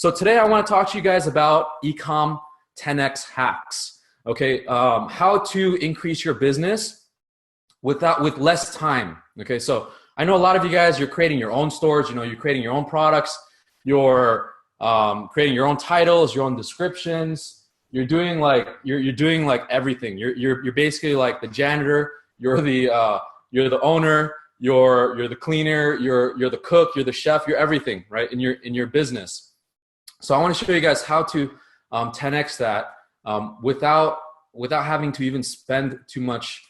So today I want to talk to you guys about Ecom 10x hacks. Okay, how to increase your business with less time. Okay, so I know a lot of you guys, you're creating your own stores. You know, you're creating your own products. You're creating your own titles, your own descriptions. You're doing like you're doing like everything. You're basically like the janitor. You're the owner. You're the cleaner. You're the cook. You're the chef. You're everything, right? In your business. So I want to show you guys how to 10x that without having to even spend too much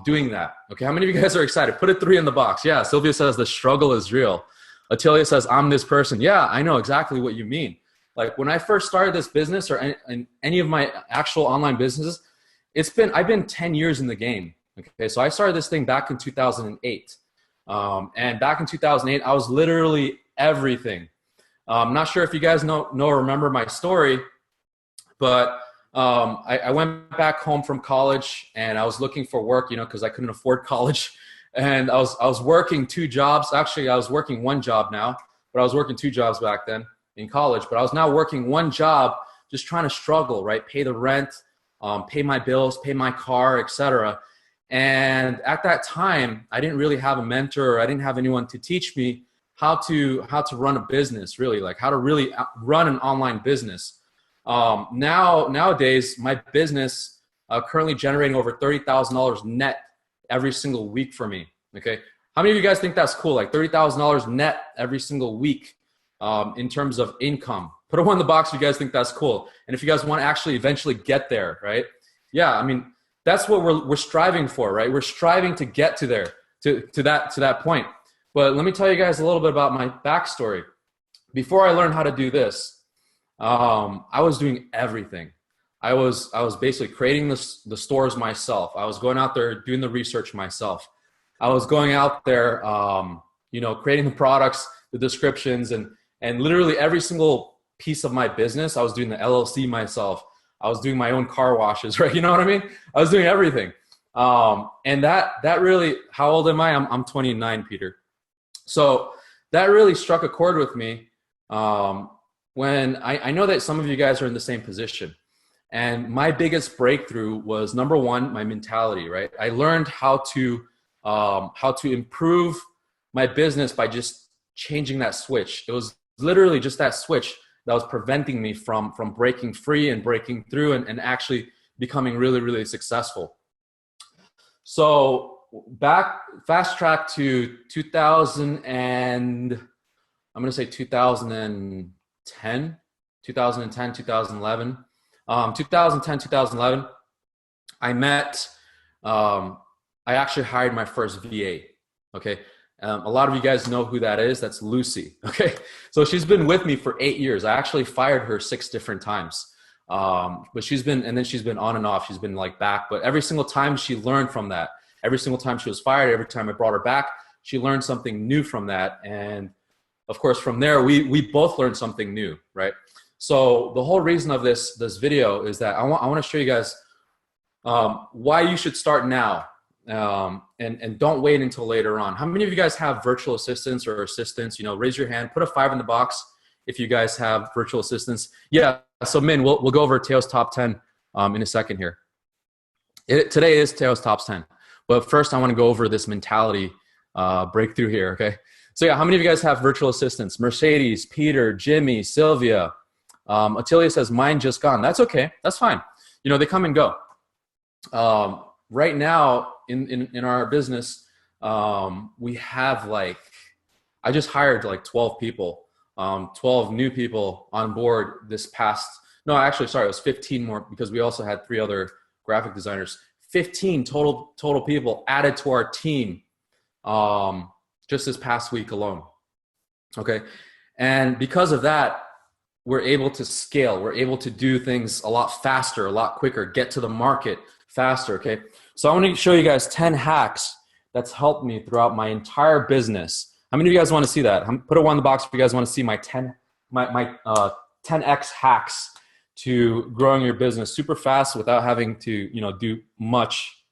doing that. Okay, how many of you guys are excited? Put a 3 in the box. Yeah, Sylvia says the struggle is real. Attilia says I'm this person. Yeah, I know exactly what you mean. Like when I first started this business or any of my actual online businesses, I've been 10 years in the game. Okay, so I started this thing back in 2008. And back in 2008, I was literally everything. I'm not sure if you guys know or remember my story, but I went back home from college and I was looking for work, you know, because I couldn't afford college. And I was working 2 jobs. Actually, I was working 1 job now, but I was working 2 jobs back then in college. But I was now working 1 job, just trying to struggle, right? Pay the rent, pay my bills, pay my car, etc. And at that time, I didn't really have a mentor, or I didn't have anyone to teach me how to run a business, really, like how to really run an online business. Nowadays, my business currently generating over $30,000 net every single week for me. Okay, how many of you guys think that's cool? Like $30,000 net every single week in terms of income. Put a 1 in the box if you guys think that's cool, and if you guys want to actually eventually get there, right? Yeah, I mean that's what we're striving for, right? We're striving to get to there, to that point. But let me tell you guys a little bit about my backstory. Before I learned how to do this, I was doing everything. I was basically creating the stores myself. I was going out there doing the research myself. I was going out there, you know, creating the products, the descriptions, and literally every single piece of my business. I was doing the LLC myself. I was doing my own car washes, right? You know what I mean? I was doing everything. And that really, how old am I? I'm 29, Peter. So that really struck a chord with me when I know that some of you guys are in the same position. And my biggest breakthrough was, number 1, my mentality, right? I learned how to improve my business by just changing that switch. It was literally just that switch that was preventing me from breaking free and breaking through and actually becoming really, really successful. So fast track to 2000 and I'm going to say 2010, 2011. 2010, 2011, I actually hired my first VA, okay? A lot of you guys know who that is. That's Lucy, okay? So she's been with me for 8 years. I actually fired her 6 different times. But she's been on and off. She's been like back, but every single time she learned from that. Every single time she was fired, every time I brought her back, she learned something new from that. And of course, from there, we both learned something new, right? So the whole reason of this video is that I want to show you guys why you should start now and don't wait until later on. How many of you guys have virtual assistants or assistants? You know, raise your hand, put a 5 in the box if you guys have virtual assistants. Yeah, so Min, we'll go over Teo's top 10 in a second here. Today is Teo's top 10. But first, I want to go over this mentality breakthrough here, okay? So yeah, how many of you guys have virtual assistants? Mercedes, Peter, Jimmy, Sylvia. Attilia says, mine just gone. That's okay. That's fine. You know, they come and go. Right now, in our business, we have like, I just hired like 12 people, 12 new people on board this past, no, actually, sorry, it was 15 more because we also had 3 other graphic designers. 15 total people added to our team just this past week alone. Okay, and because of that, we're able to scale. We're able to do things a lot faster, a lot quicker, get to the market faster. Okay, so I want to show you guys 10 hacks that's helped me throughout my entire business. How many of you guys want to see that? Put a 1 in the box if you guys want to see my 10x hacks to growing your business super fast without having to, you know, do much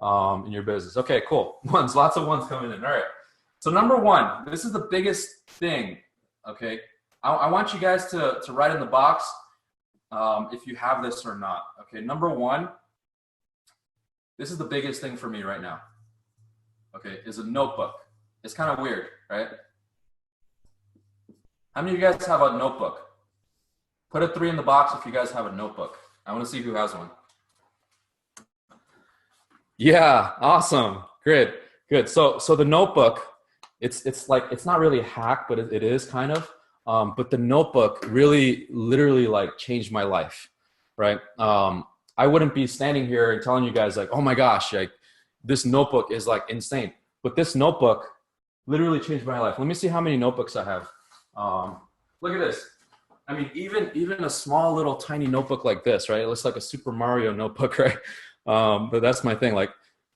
in your business. Okay, cool. Ones, lots of ones coming in. All right. So number 1, this is the biggest thing. Okay, I want you guys to write in the box if you have this or not. Okay, number one, this is the biggest thing for me right now. Okay, is a notebook. It's kind of weird, right? How many of you guys have a notebook? Put a 3 in the box if you guys have a notebook. I want to see who has one. Yeah, awesome. Good, good. So the notebook, it's like, it's not really a hack, but it is kind of. But the notebook really, literally like changed my life, right? I wouldn't be standing here and telling you guys like, oh my gosh, like this notebook is like insane. But this notebook literally changed my life. Let me see how many notebooks I have. Look at this. I mean, even a small little tiny notebook like this, right? It looks like a Super Mario notebook, right? But that's my thing. Like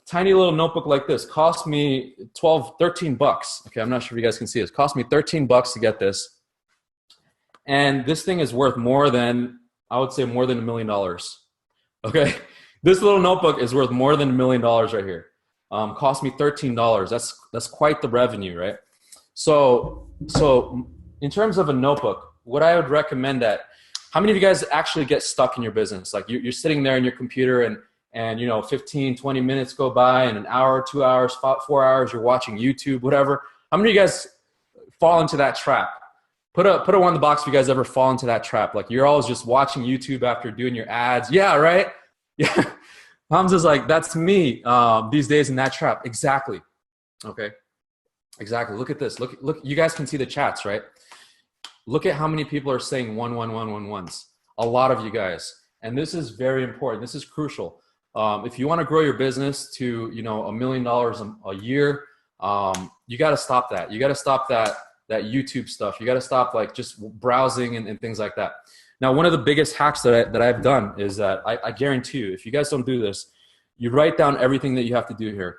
tiny little notebook like this cost me 13 bucks. Okay, I'm not sure if you guys can see this. Cost me 13 bucks to get this. And this thing is worth more than, I would say more than $1 million. Okay, this little notebook is worth more than $1 million right here. Cost me $13. That's quite the revenue, right? So in terms of a notebook, what I would recommend that, how many of you guys actually get stuck in your business? Like you're sitting there in your computer and you know, 15, 20 minutes go by and an hour, 2 hours, 4 hours, you're watching YouTube, whatever. How many of you guys fall into that trap? Put a 1 in the box if you guys ever fall into that trap. Like you're always just watching YouTube after doing your ads. Yeah, right? Yeah. Hamza's like, that's me these days in that trap. Exactly. Okay. Exactly. Look at this. Look, you guys can see the chats, right? Look at how many people are saying 1. A lot of you guys. And this is very important. This is crucial. If you want to grow your business to, you know, $1 million a year, you got to stop that. You got to stop that YouTube stuff. You got to stop like just browsing and things like that. Now, one of the biggest hacks that I've done is that I guarantee you, if you guys don't do this, you write down everything that you have to do here.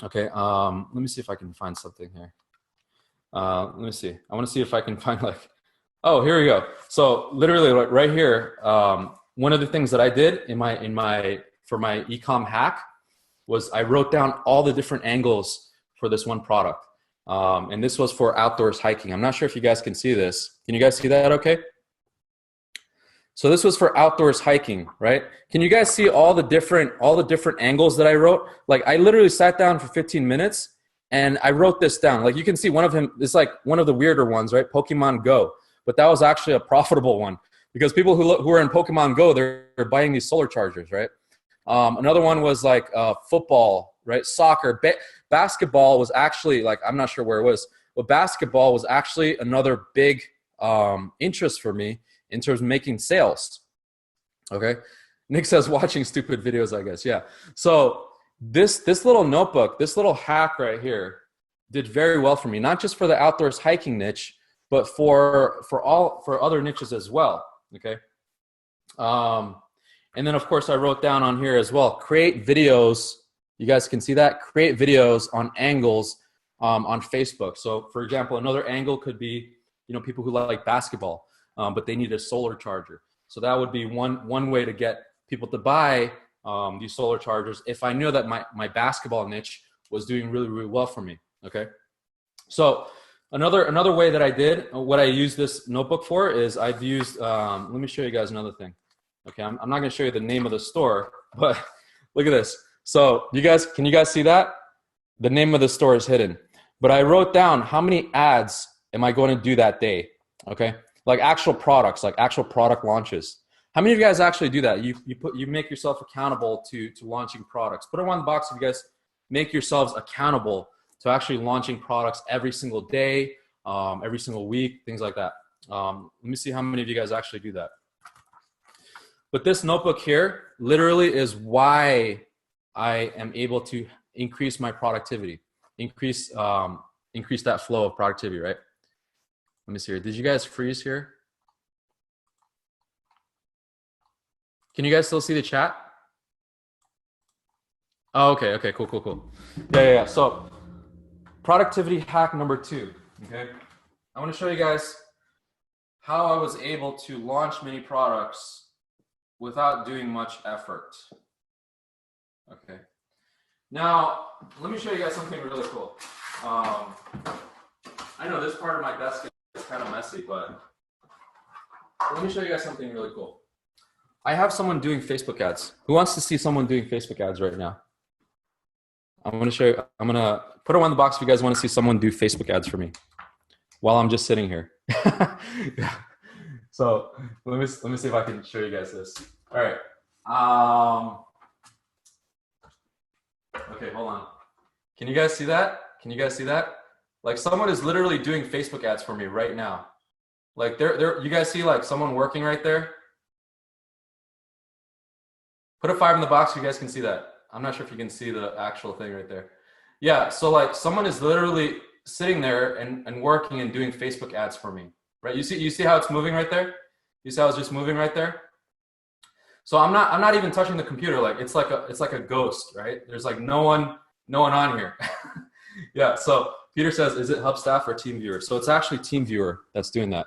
Okay. Let me see if I can find something here. Let me see. I want to see if I can find like, oh, here we go. So literally right here, one of the things that I did for my Ecom hack was I wrote down all the different angles for this one product. And this was for outdoors hiking. I'm not sure if you guys can see this. Can you guys see that okay? So this was for outdoors hiking, right? Can you guys see all the different angles that I wrote? Like I literally sat down for 15 minutes and I wrote this down. Like you can see one of them, it's like one of the weirder ones, right? Pokemon Go. But that was actually a profitable one because people who are in Pokemon Go, they're buying these solar chargers, right? Another one was like football, right? Soccer. Basketball was actually like, I'm not sure where it was, but basketball was actually another big interest for me in terms of making sales. Okay. Nick says watching stupid videos, I guess. Yeah. So this little notebook, this little hack right here did very well for me, not just for the outdoors hiking niche, but for other niches as well. Okay. And then of course I wrote down on here as well, create videos. You guys can see that, create videos on angles on Facebook. So for example, another angle could be, you know, people who like basketball, but they need a solar charger. So that would be one way to get people to buy these solar chargers if I knew that my basketball niche was doing really, really well for me. Okay. So another way that I did, what I use this notebook for is I've used, let me show you guys another thing. Okay, I'm not gonna show you the name of the store, but look at this. So can you guys see that? The name of the store is hidden. But I wrote down how many ads am I going to do that day, okay? Like actual products, like actual product launches. How many of you guys actually do that? You make yourself accountable to launching products. Put it on the box if you guys make yourselves accountable to actually launching products every single day, every single week, things like that. Let me see how many of you guys actually do that. But this notebook here literally is why I am able to increase my productivity, increase that flow of productivity, right? Let me see here. Did you guys freeze here? Can you guys still see the chat? Oh, okay, cool. Yeah. So productivity hack number 2, okay? I want to show you guys how I was able to launch many products without doing much effort. Okay. Now, let me show you guys something really cool. I know this part of my desk kind of messy, but let me show you guys something really cool. I have someone doing Facebook ads. Who wants to see someone doing Facebook ads right now? I'm going to show you. I'm going to put it on the box if you guys want to see someone do Facebook ads for me while I'm just sitting here. So let me see if I can show you guys this. All right. Okay, hold on. Can you guys see that? Can you guys see that? Like someone is literally doing Facebook ads for me right now. Like you guys see like someone working right there? Put a 5 in the box so you guys can see that. I'm not sure if you can see the actual thing right there. Yeah, so like someone is literally sitting there and working and doing Facebook ads for me, right? You see how it's moving right there? You see how it's just moving right there? So I'm not even touching the computer. Like it's like a ghost, right? There's like no one on here. Yeah, so Peter says, is it Hub Staff or TeamViewer? So it's actually TeamViewer that's doing that.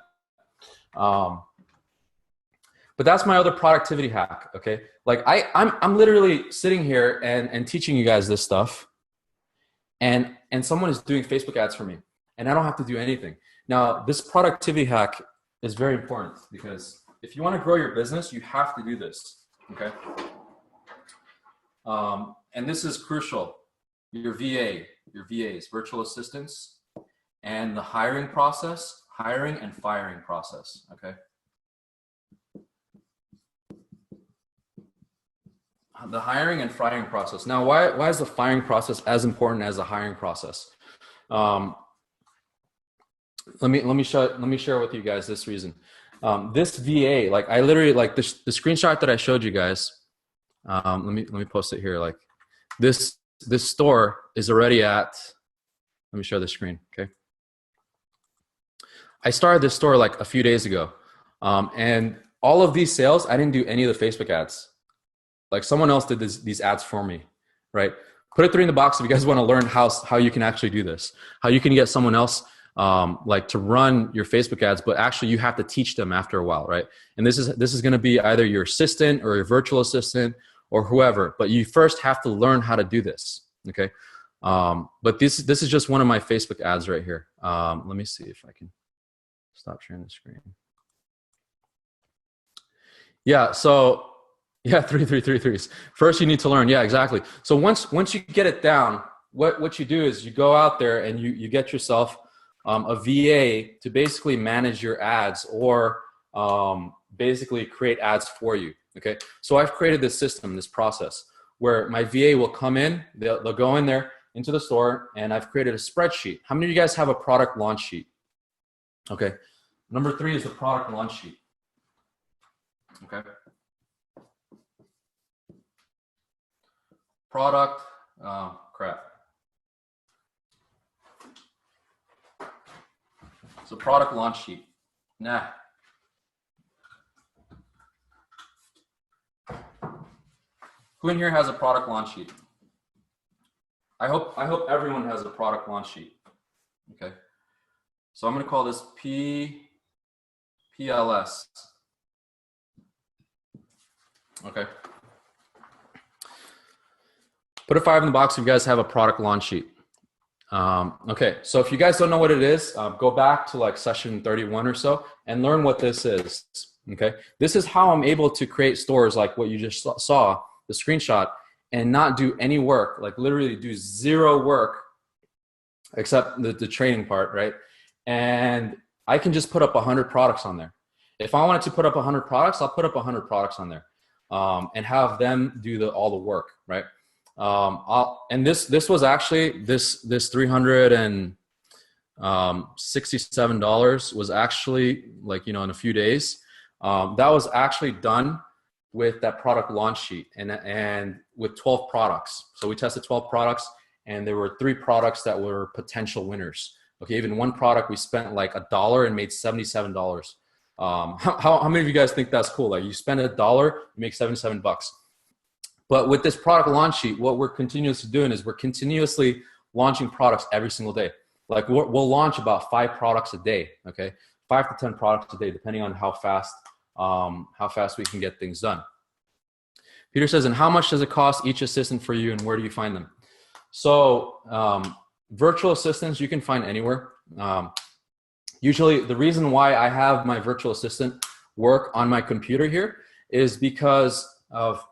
But that's my other productivity hack, okay? Like I'm literally sitting here and teaching you guys this stuff, and someone is doing Facebook ads for me, and I don't have to do anything. Now, this productivity hack is very important because if you want to grow your business, you have to do this, okay? And this is crucial. Your VAs, virtual assistants, and the hiring and firing process, okay? The hiring and firing process. Now, why is the firing process as important as the hiring process? Let me share with you guys this reason. This VA, like I literally like the screenshot that I showed you guys. Let me post it here. Like this store is already at. Let me share the screen. Okay. I started this store like a few days ago, and all of these sales, I didn't do any of the Facebook ads. Like someone else did these ads for me, right? Put a 3 in the box if you guys want to learn how you can actually do this, how you can get someone else like to run your Facebook ads, but actually you have to teach them after a while, right? And this is going to be either your assistant or your virtual assistant or whoever, but you first have to learn how to do this, okay? But this is just one of my Facebook ads right here. Let me see if I can stop sharing the screen. Yeah, so. Yeah, 3. First, you need to learn. Yeah, exactly. So once you get it down, what you do is you go out there and you get yourself a VA to basically manage your ads or basically create ads for you. Okay. So I've created this system, this process where my VA will come in, they'll go in there into the store, and I've created a spreadsheet. How many of you guys have a product launch sheet? Okay. Number 3 is the product launch sheet. Okay. Product, crap. So product launch sheet. Nah. Who in here has a product launch sheet? I hope everyone has a product launch sheet. Okay. So I'm going to call this PLS. Okay. Put a 5 in the box if you guys have a product launch sheet. Okay, so if you guys don't know what it is, go back to like session 31 or so and learn what this is. Okay, this is how I'm able to create stores like what you just saw, the screenshot, and not do any work, like literally do 0 work except the training part, right? And I can just put up 100 products on there. If I wanted to put up 100 products, I'll put up 100 products on there and have them do all the work, right? And this was actually this $367 was actually like, in a few days, that was actually done with that product launch sheet and with 12 products. So we tested 12 products and there were 3 products that were potential winners. Okay. Even one product we spent like $1 and made $77. How many of you guys think that's cool? Like you spend $1, you make $77. But with this product launch sheet, what we're continuously doing is we're continuously launching products every single day. Like we'll launch about 5 products a day, okay? 5 to 10 products a day, depending on how fast we can get things done. Peter says, and how much does it cost each assistant for you and where do you find them? So virtual assistants you can find anywhere. Usually the reason why I have my virtual assistant work on my computer here is because of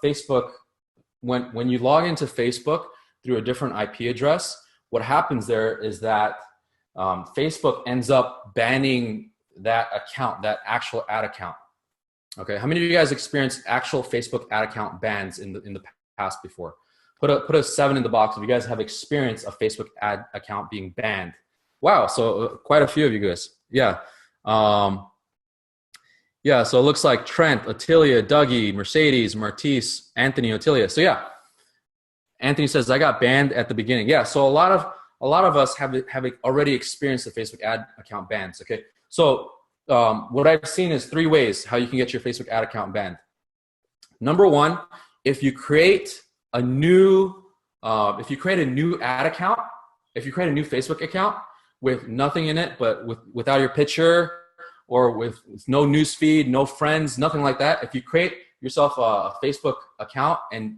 Facebook. When you log into Facebook through a different IP address, what happens there is that Facebook ends up banning that account, that actual ad account. Okay, how many of you guys experienced actual Facebook ad account bans in the past before? Put a 7 in the box if you guys have experienced a Facebook ad account being banned. Wow, so quite a few of you guys. Yeah. Yeah, so it looks like Trent, Attilia, Dougie, Mercedes, Martise, Anthony, Attilia. So yeah, Anthony says, I got banned at the beginning. Yeah, so a lot of us have already experienced the Facebook ad account bans, okay? So what I've seen is 3 ways how you can get your Facebook ad account banned. Number 1, if you create a new ad account, if you create a new Facebook account with nothing in it, but without your picture or with no news feed, no friends, nothing like that, if you create yourself a Facebook account and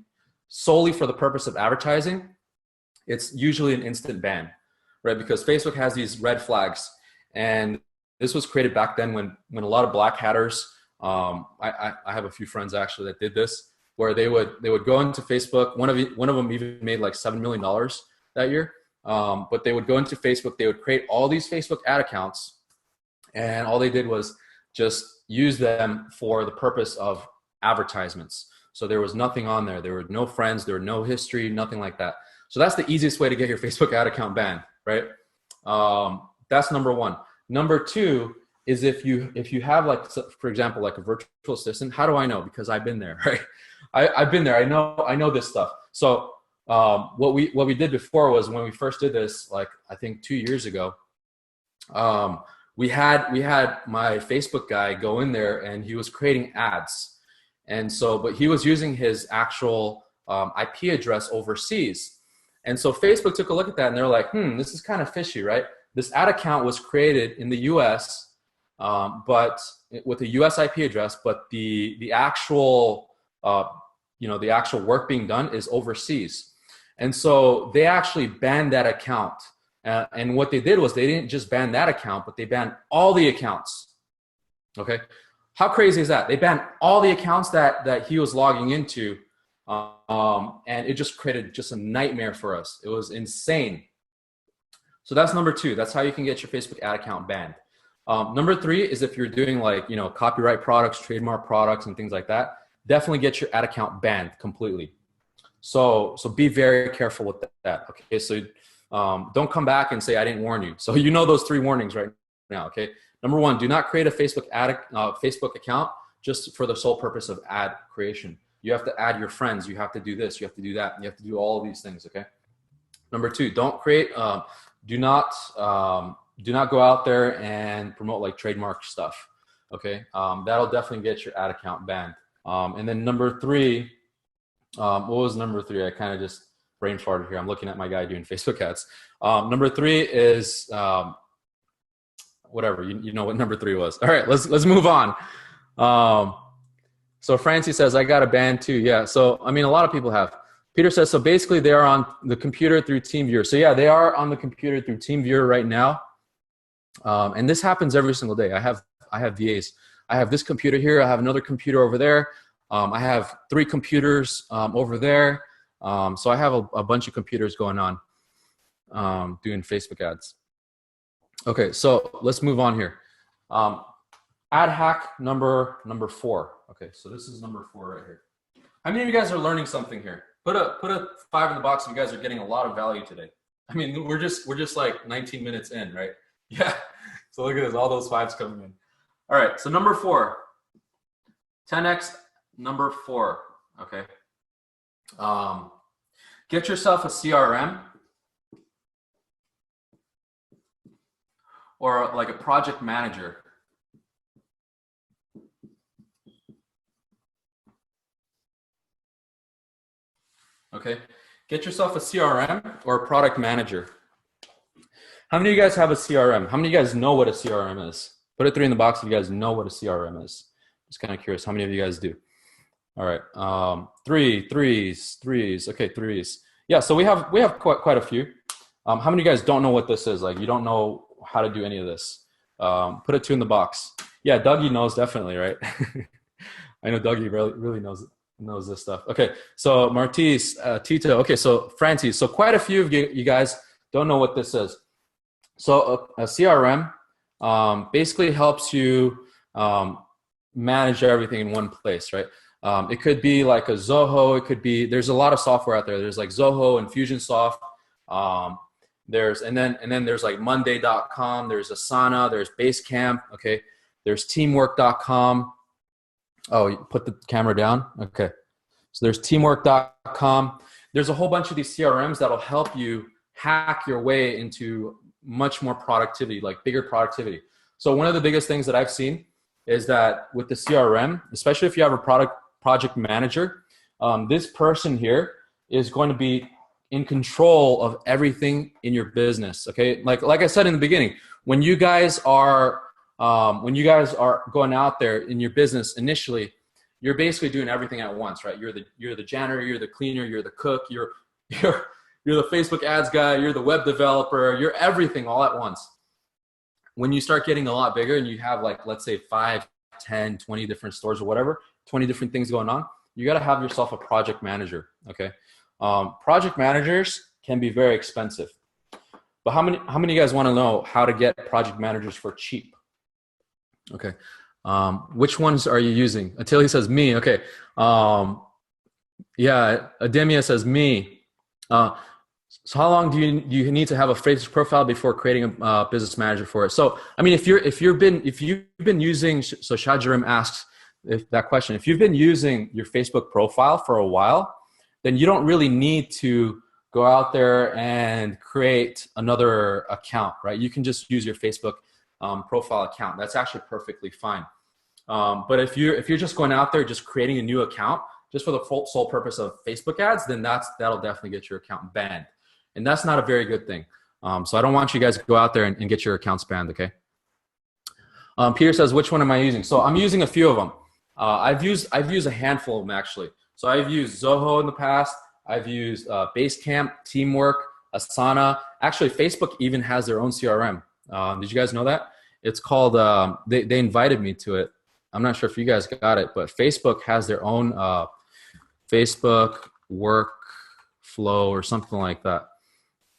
solely for the purpose of advertising, it's usually an instant ban, right? Because Facebook has these red flags, and this was created back then when a lot of black hatters, I have a few friends actually that did this, where they would go into Facebook. One of them even made like $7 million that year. But they would go into Facebook, they would create all these Facebook ad accounts, and all they did was just use them for the purpose of advertisements. So there was nothing on there. There were no friends, there were no history, nothing like that. So that's the easiest way to get your Facebook ad account banned, right? That's number 1. Number 2 is if you have, like, for example, like a virtual assistant. How do I know? Because I've been there, right? I've been there. I know this stuff. So what we did before was, when we first did this, like I think 2 years ago, we had my Facebook guy go in there and he was creating ads, and so but he was using his actual IP address overseas, and so Facebook took a look at that and they're like, this is kind of fishy, right? This ad account was created in the U.S. But with a U.S. IP address, but the actual the actual work being done is overseas. And so they actually banned that account. And what they did was they didn't just ban that account, but they banned all the accounts. Okay. How crazy is that? They banned all the accounts that he was logging into. And it just created just a nightmare for us. It was insane. So that's number 2. That's how you can get your Facebook ad account banned. Number 3 is if you're doing, like, copyright products, trademark products, and things like that. Definitely get your ad account banned completely. So be very careful with that. Okay, so don't come back and say I didn't warn you. So you know those 3 warnings right now. Okay, number 1, do not create a Facebook account just for the sole purpose of ad creation. You have to add your friends. You have to do this. You have to do that. You have to do all of these things. Okay. Number 2, don't create. Do not go out there and promote like trademark stuff. Okay, that'll definitely get your ad account banned. And then number 3, what was number 3? I kind of just brain farted here. I'm looking at my guy doing Facebook ads. Number 3 is whatever. You know what number 3 was. All right, let's move on. So Francie says, I got a ban too. Yeah. So I mean, a lot of people have. Peter says, so basically they are on the computer through TeamViewer. So yeah, they are on the computer through TeamViewer right now. And this happens every single day. I have VAs. I have this computer here. I have another computer over there. I have 3 computers over there. So I have a bunch of computers going on doing Facebook ads. Okay, so let's move on here. Ad hack number 4. Okay, so this is number 4 right here. How many of you guys are learning something here? Put a 5 in the box if you guys are getting a lot of value today. I mean, we're just like 19 minutes in, right? Yeah. So look at this, all those 5s coming in. All right, so number 4, 10x number 4. Okay. Get yourself a CRM or like a project manager. Okay, get yourself a CRM or a product manager. How many of you guys have a CRM? How many of you guys know what a CRM is? Put a 3 in the box if you guys know what a CRM is. Just kind of curious how many of you guys do. All right, 3, 3s. Okay, 3s. Yeah, so we have quite a few. How many of you guys don't know what this is? Like, you don't know how to do any of this? Put a 2 in the box. Yeah, Dougie knows definitely, right? I know Dougie really knows this stuff. Okay, so Martise, Tito. Okay, so Francis. So quite a few of you guys don't know what this is. So a CRM basically helps you manage everything in one place, right? It could be like a Zoho. It could be, there's a lot of software out there. There's like Zoho, Infusionsoft. And then there's like Monday.com. There's Asana. There's Basecamp. Okay. There's Teamwork.com. Oh, you put the camera down. Okay. So there's Teamwork.com. There's a whole bunch of these CRMs that'll help you hack your way into much more productivity, like bigger productivity. So one of the biggest things that I've seen is that with the CRM, especially if you have a project manager, this person here is going to be in control of everything in your business. Okay, like I said in the beginning, when you guys are going out there in your business initially, you're basically doing everything at once, right? You're the janitor, you're the cleaner, you're the cook, you're the Facebook ads guy, you're the web developer, you're everything all at once. When you start getting a lot bigger and you have like, let's say 5, 10, 20 different stores or whatever, 20 different things going on, you got to have yourself a project manager. Okay. Project managers can be very expensive, but how many of you guys want to know how to get project managers for cheap? Okay. Which ones are you using? Attili says me. Okay. Yeah. Ademia says me. So how long do you need to have a Facebook profile before creating a business manager for it? So, I mean, if you've been using, so Shajarim asks that question, if you've been using your Facebook profile for a while, then you don't really need to go out there and create another account, right? You can just use your Facebook profile account. That's actually perfectly fine. But if you're just going out there, just creating a new account, just for the sole purpose of Facebook ads, then that'll definitely get your account banned. And that's not a very good thing. So I don't want you guys to go out there and get your accounts banned, okay? Peter says, which one am I using? So I'm using a few of them. I've used a handful of them actually. So I've used Zoho in the past. I've used Basecamp, Teamwork, Asana. Actually, Facebook even has their own CRM. Did you guys know that? It's called, they invited me to it. I'm not sure if you guys got it, but Facebook has their own Facebook workflow or something like that.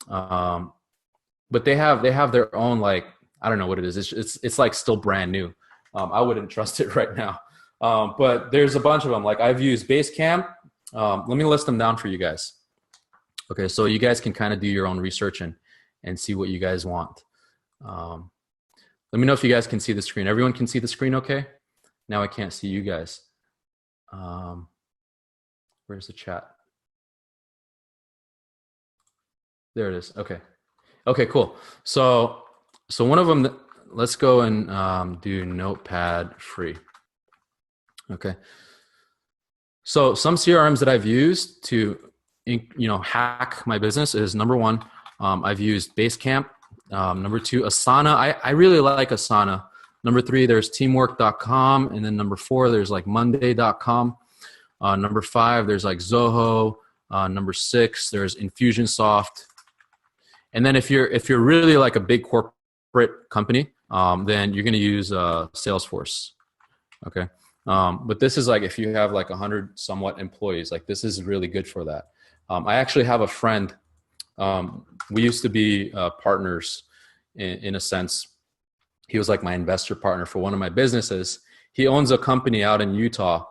But they have their own, like, I don't know what it is. It's like still brand new. I wouldn't trust it right now. But there's a bunch of them. Like I've used Basecamp. Let me list them down for you guys. Okay, so you guys can kind of do your own research and see what you guys want. Let me know if you guys can see the screen. Everyone can see the screen okay? Now I can't see you guys. Where's the chat? There it is. Okay. Okay, cool. So one of them, let's go and do Notepad free. Okay. So some CRMs that I've used to, hack my business is number 1, I've used Basecamp. Number 2, Asana. I really like Asana. Number 3, there's teamwork.com. And then number 4, there's like monday.com. Number 5, there's like Zoho. Number 6, there's Infusionsoft. And then if you're really like a big corporate company, then you're going to use Salesforce. Okay. But this is like if you have like 100 somewhat employees, like this is really good for that. I actually have a friend. We used to be partners in a sense. He was like my investor partner for one of my businesses. He owns a company out in Utah.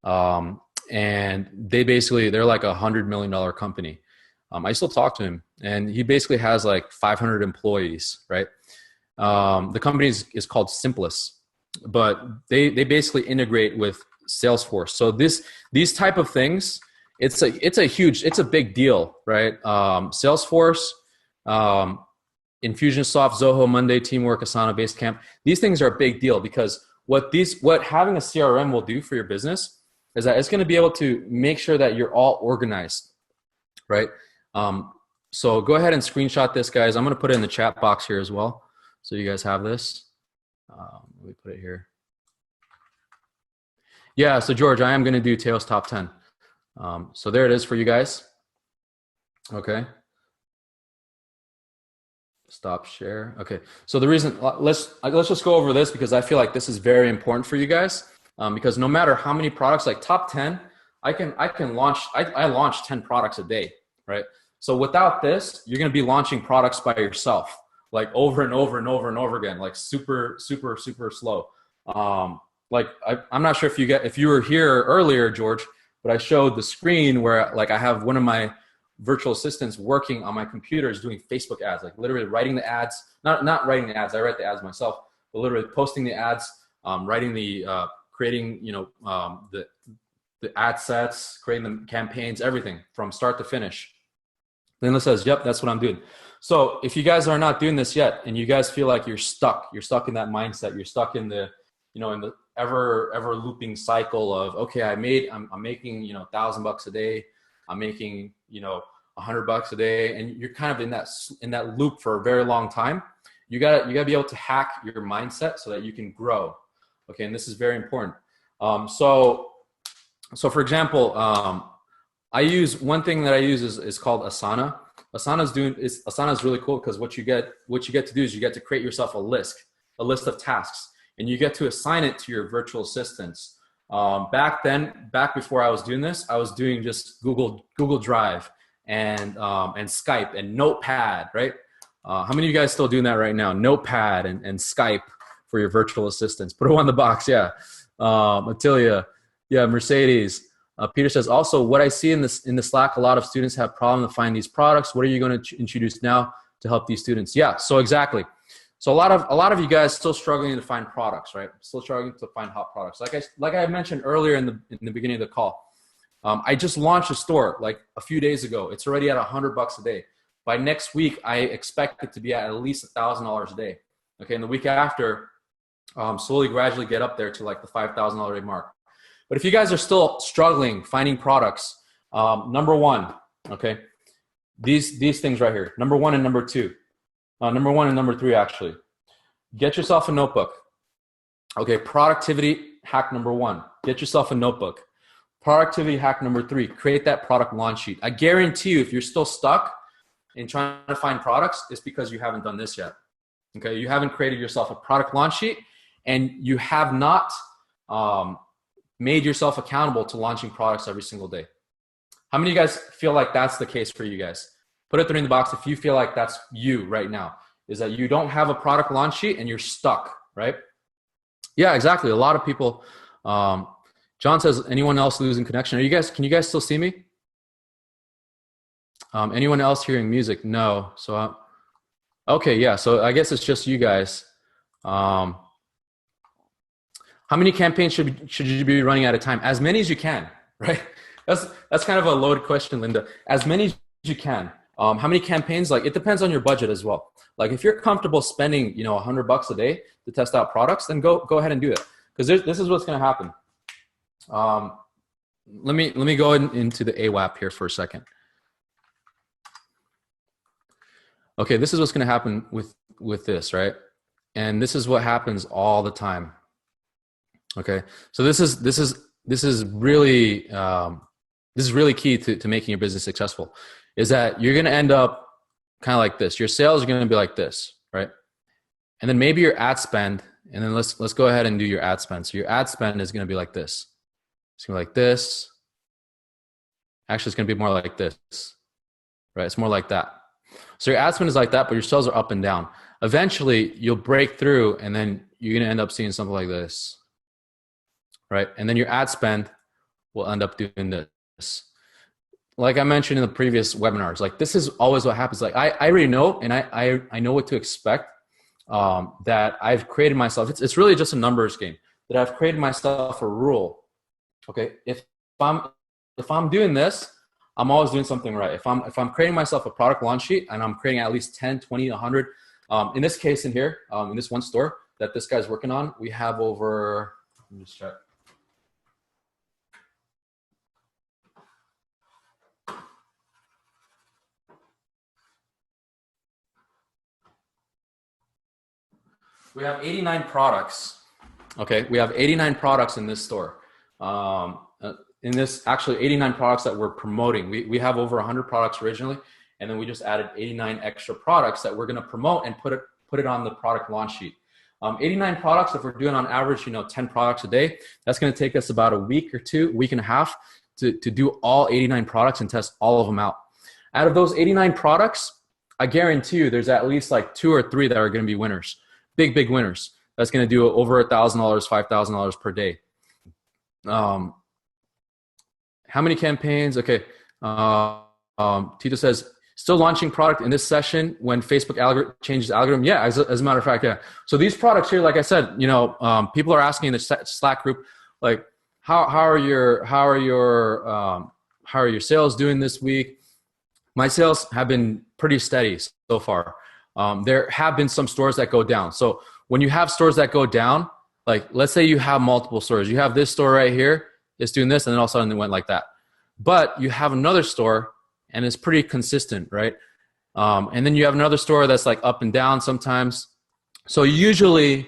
And they're like $100 million company. I still talk to him, and he basically has like 500 employees, right? The company is called Simplus, but they basically integrate with Salesforce. So these type of things, it's a big deal, right? Salesforce, Infusionsoft, Zoho, Monday, Teamwork, Asana, Basecamp. These things are a big deal because what having a CRM will do for your business is that it's going to be able to make sure that you're all organized, right? So go ahead and screenshot this, guys. I'm going to put it in the chat box here as well, so you guys have this. Let me put it here. Yeah, so George, I am going to do Teo's top 10. So there it is for you guys. Okay. Stop share. Okay. So the reason, let's just go over this because I feel like this is very important for you guys. Because no matter how many products, like top 10, I can launch, I launch 10 products a day, right? So without this, you're going to be launching products by yourself, like over and over and over and over again, like super, super, super slow. Like I'm not sure if you were here earlier, George, but I showed the screen where like I have one of my virtual assistants working on my computer is doing Facebook ads, like literally writing the ads, not writing the ads, I write the ads myself, but literally posting the ads, writing the, creating, you know, the ad sets, creating the campaigns, everything from start to finish. Linda says, yep, that's what I'm doing. So if you guys are not doing this yet and you guys feel like you're stuck in that mindset, you're stuck in the, you know, in the ever looping cycle of, okay, I'm making, you know, $1,000 a day. I'm making, you know, $100 a day. And you're kind of in that loop for a very long time. You gotta be able to hack your mindset so that you can grow. Okay. And this is very important. So for example, I use one thing that I use is called Asana. Asana is really cool because what you get to do is you get to create yourself a list of tasks, and you get to assign it to your virtual assistants. Back before I was doing this, I was doing just Google Drive and Skype and Notepad, right? How many of you guys still doing that right now? Notepad and Skype for your virtual assistants. Put it on the box, yeah. Attilia, yeah, Mercedes. Peter says, also, what I see in the Slack, a lot of students have problems to find these products. What are you going to introduce now to help these students? Yeah, so exactly. So a lot of you guys still struggling to find products, right? Still struggling to find hot products. Like I mentioned earlier in the beginning of the call, I just launched a store like a few days ago. It's already at $100 a day. By next week, I expect it to be at least $1,000 a day. Okay, and the week after, slowly, gradually get up there to like the $5,000 a day mark. But if you guys are still struggling finding products, number one, okay, these things right here, number one and number two, number one and number three, actually, get yourself a notebook. Okay, productivity hack number one, get yourself a notebook. Productivity hack number three, create that product launch sheet. I guarantee you, if you're still stuck in trying to find products, it's because you haven't done this yet. Okay, you haven't created yourself a product launch sheet, and you have not made yourself accountable to launching products every single day. How many of you guys feel like that's the case for you guys? Put it in the box if you feel like that's you right now, is that you don't have a product launch sheet and you're stuck, right? Yeah, exactly. A lot of people, John says, anyone else losing connection? Can you guys still see me? Anyone else hearing music? No. So, okay, yeah. So I guess it's just you guys. How many campaigns should you be running at a time? As many as you can, right? That's kind of a loaded question, Linda. As many as you can. How many campaigns? Like, it depends on your budget as well. Like, if you're comfortable spending, you know, $100 a day to test out products, then go ahead and do it. Because this is what's going to happen. Let me go into the AWAP here for a second. Okay, this is what's going to happen with this, right? And this is what happens all the time. Okay, so this is really key to making your business successful. Is that you're going to end up kind of like this. Your sales are going to be like this, right? And then maybe your ad spend, and then let's go ahead and do your ad spend. So your ad spend is going to be like this. It's going to be like this. Actually, it's going to be more like this, right? It's more like that. So your ad spend is like that, but your sales are up and down. Eventually, you'll break through, and then you're going to end up seeing something like this, right? And then your ad spend will end up doing this. Like I mentioned in the previous webinars, like this is always what happens. Like I already know, and I know what to expect. That I've created myself. It's really just a numbers game. That I've created myself a rule. Okay, if I'm doing this, I'm always doing something right. If I'm creating myself a product launch sheet and I'm creating at least 10, 20, 100. In this case, in here, in this one store that this guy's working on, we have over. Let me just check. We have 89 products. Okay, we have 89 products in this store. In this, actually 89 products that we're promoting. We have over 100 products originally, And then we just added 89 extra products that we're going to promote and put it on the product launch sheet. 89 products, if we're doing on average, 10 products a day, that's going to take us about a week or two, week and a half to do all 89 products and test all of them out. Out of those 89 products, I guarantee you there's at least like 2 or 3 that are going to be winners, big winners. That's going to do over $1,000, $5,000 per day. How many campaigns? Okay. Tito says, still launching product in this session when Facebook changes algorithm. Yeah, as a matter of fact, yeah. So these products here, like I said, people are asking in the Slack group, like, how are your sales doing this week? My sales have been pretty steady so far. There have been some stores that go down. So when you have stores that go down, like let's say you have multiple stores, you have this store right here, it's doing this, and then all of a sudden it went like that. But you have another store and it's pretty consistent, right? And then you have another store that's like up and down sometimes. So usually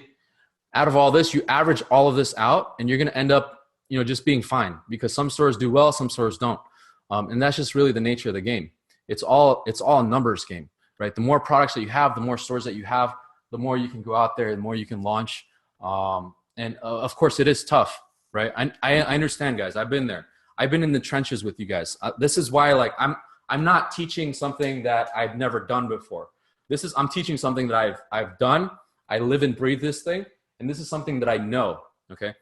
out of all this, you average all of this out and you're going to end up, just being fine, because some stores do well, some stores don't. And that's just really the nature of the game. It's all a numbers game, right? The more products that you have, the more stores that you have, the more you can go out there, the more you can launch. And of course it is tough, right? I understand, guys. I've been there. I've been in the trenches with you guys. This is why, like, I'm not teaching something that I've never done before. I'm teaching something that I've done. I live and breathe this thing, and this is something that I know. Okay,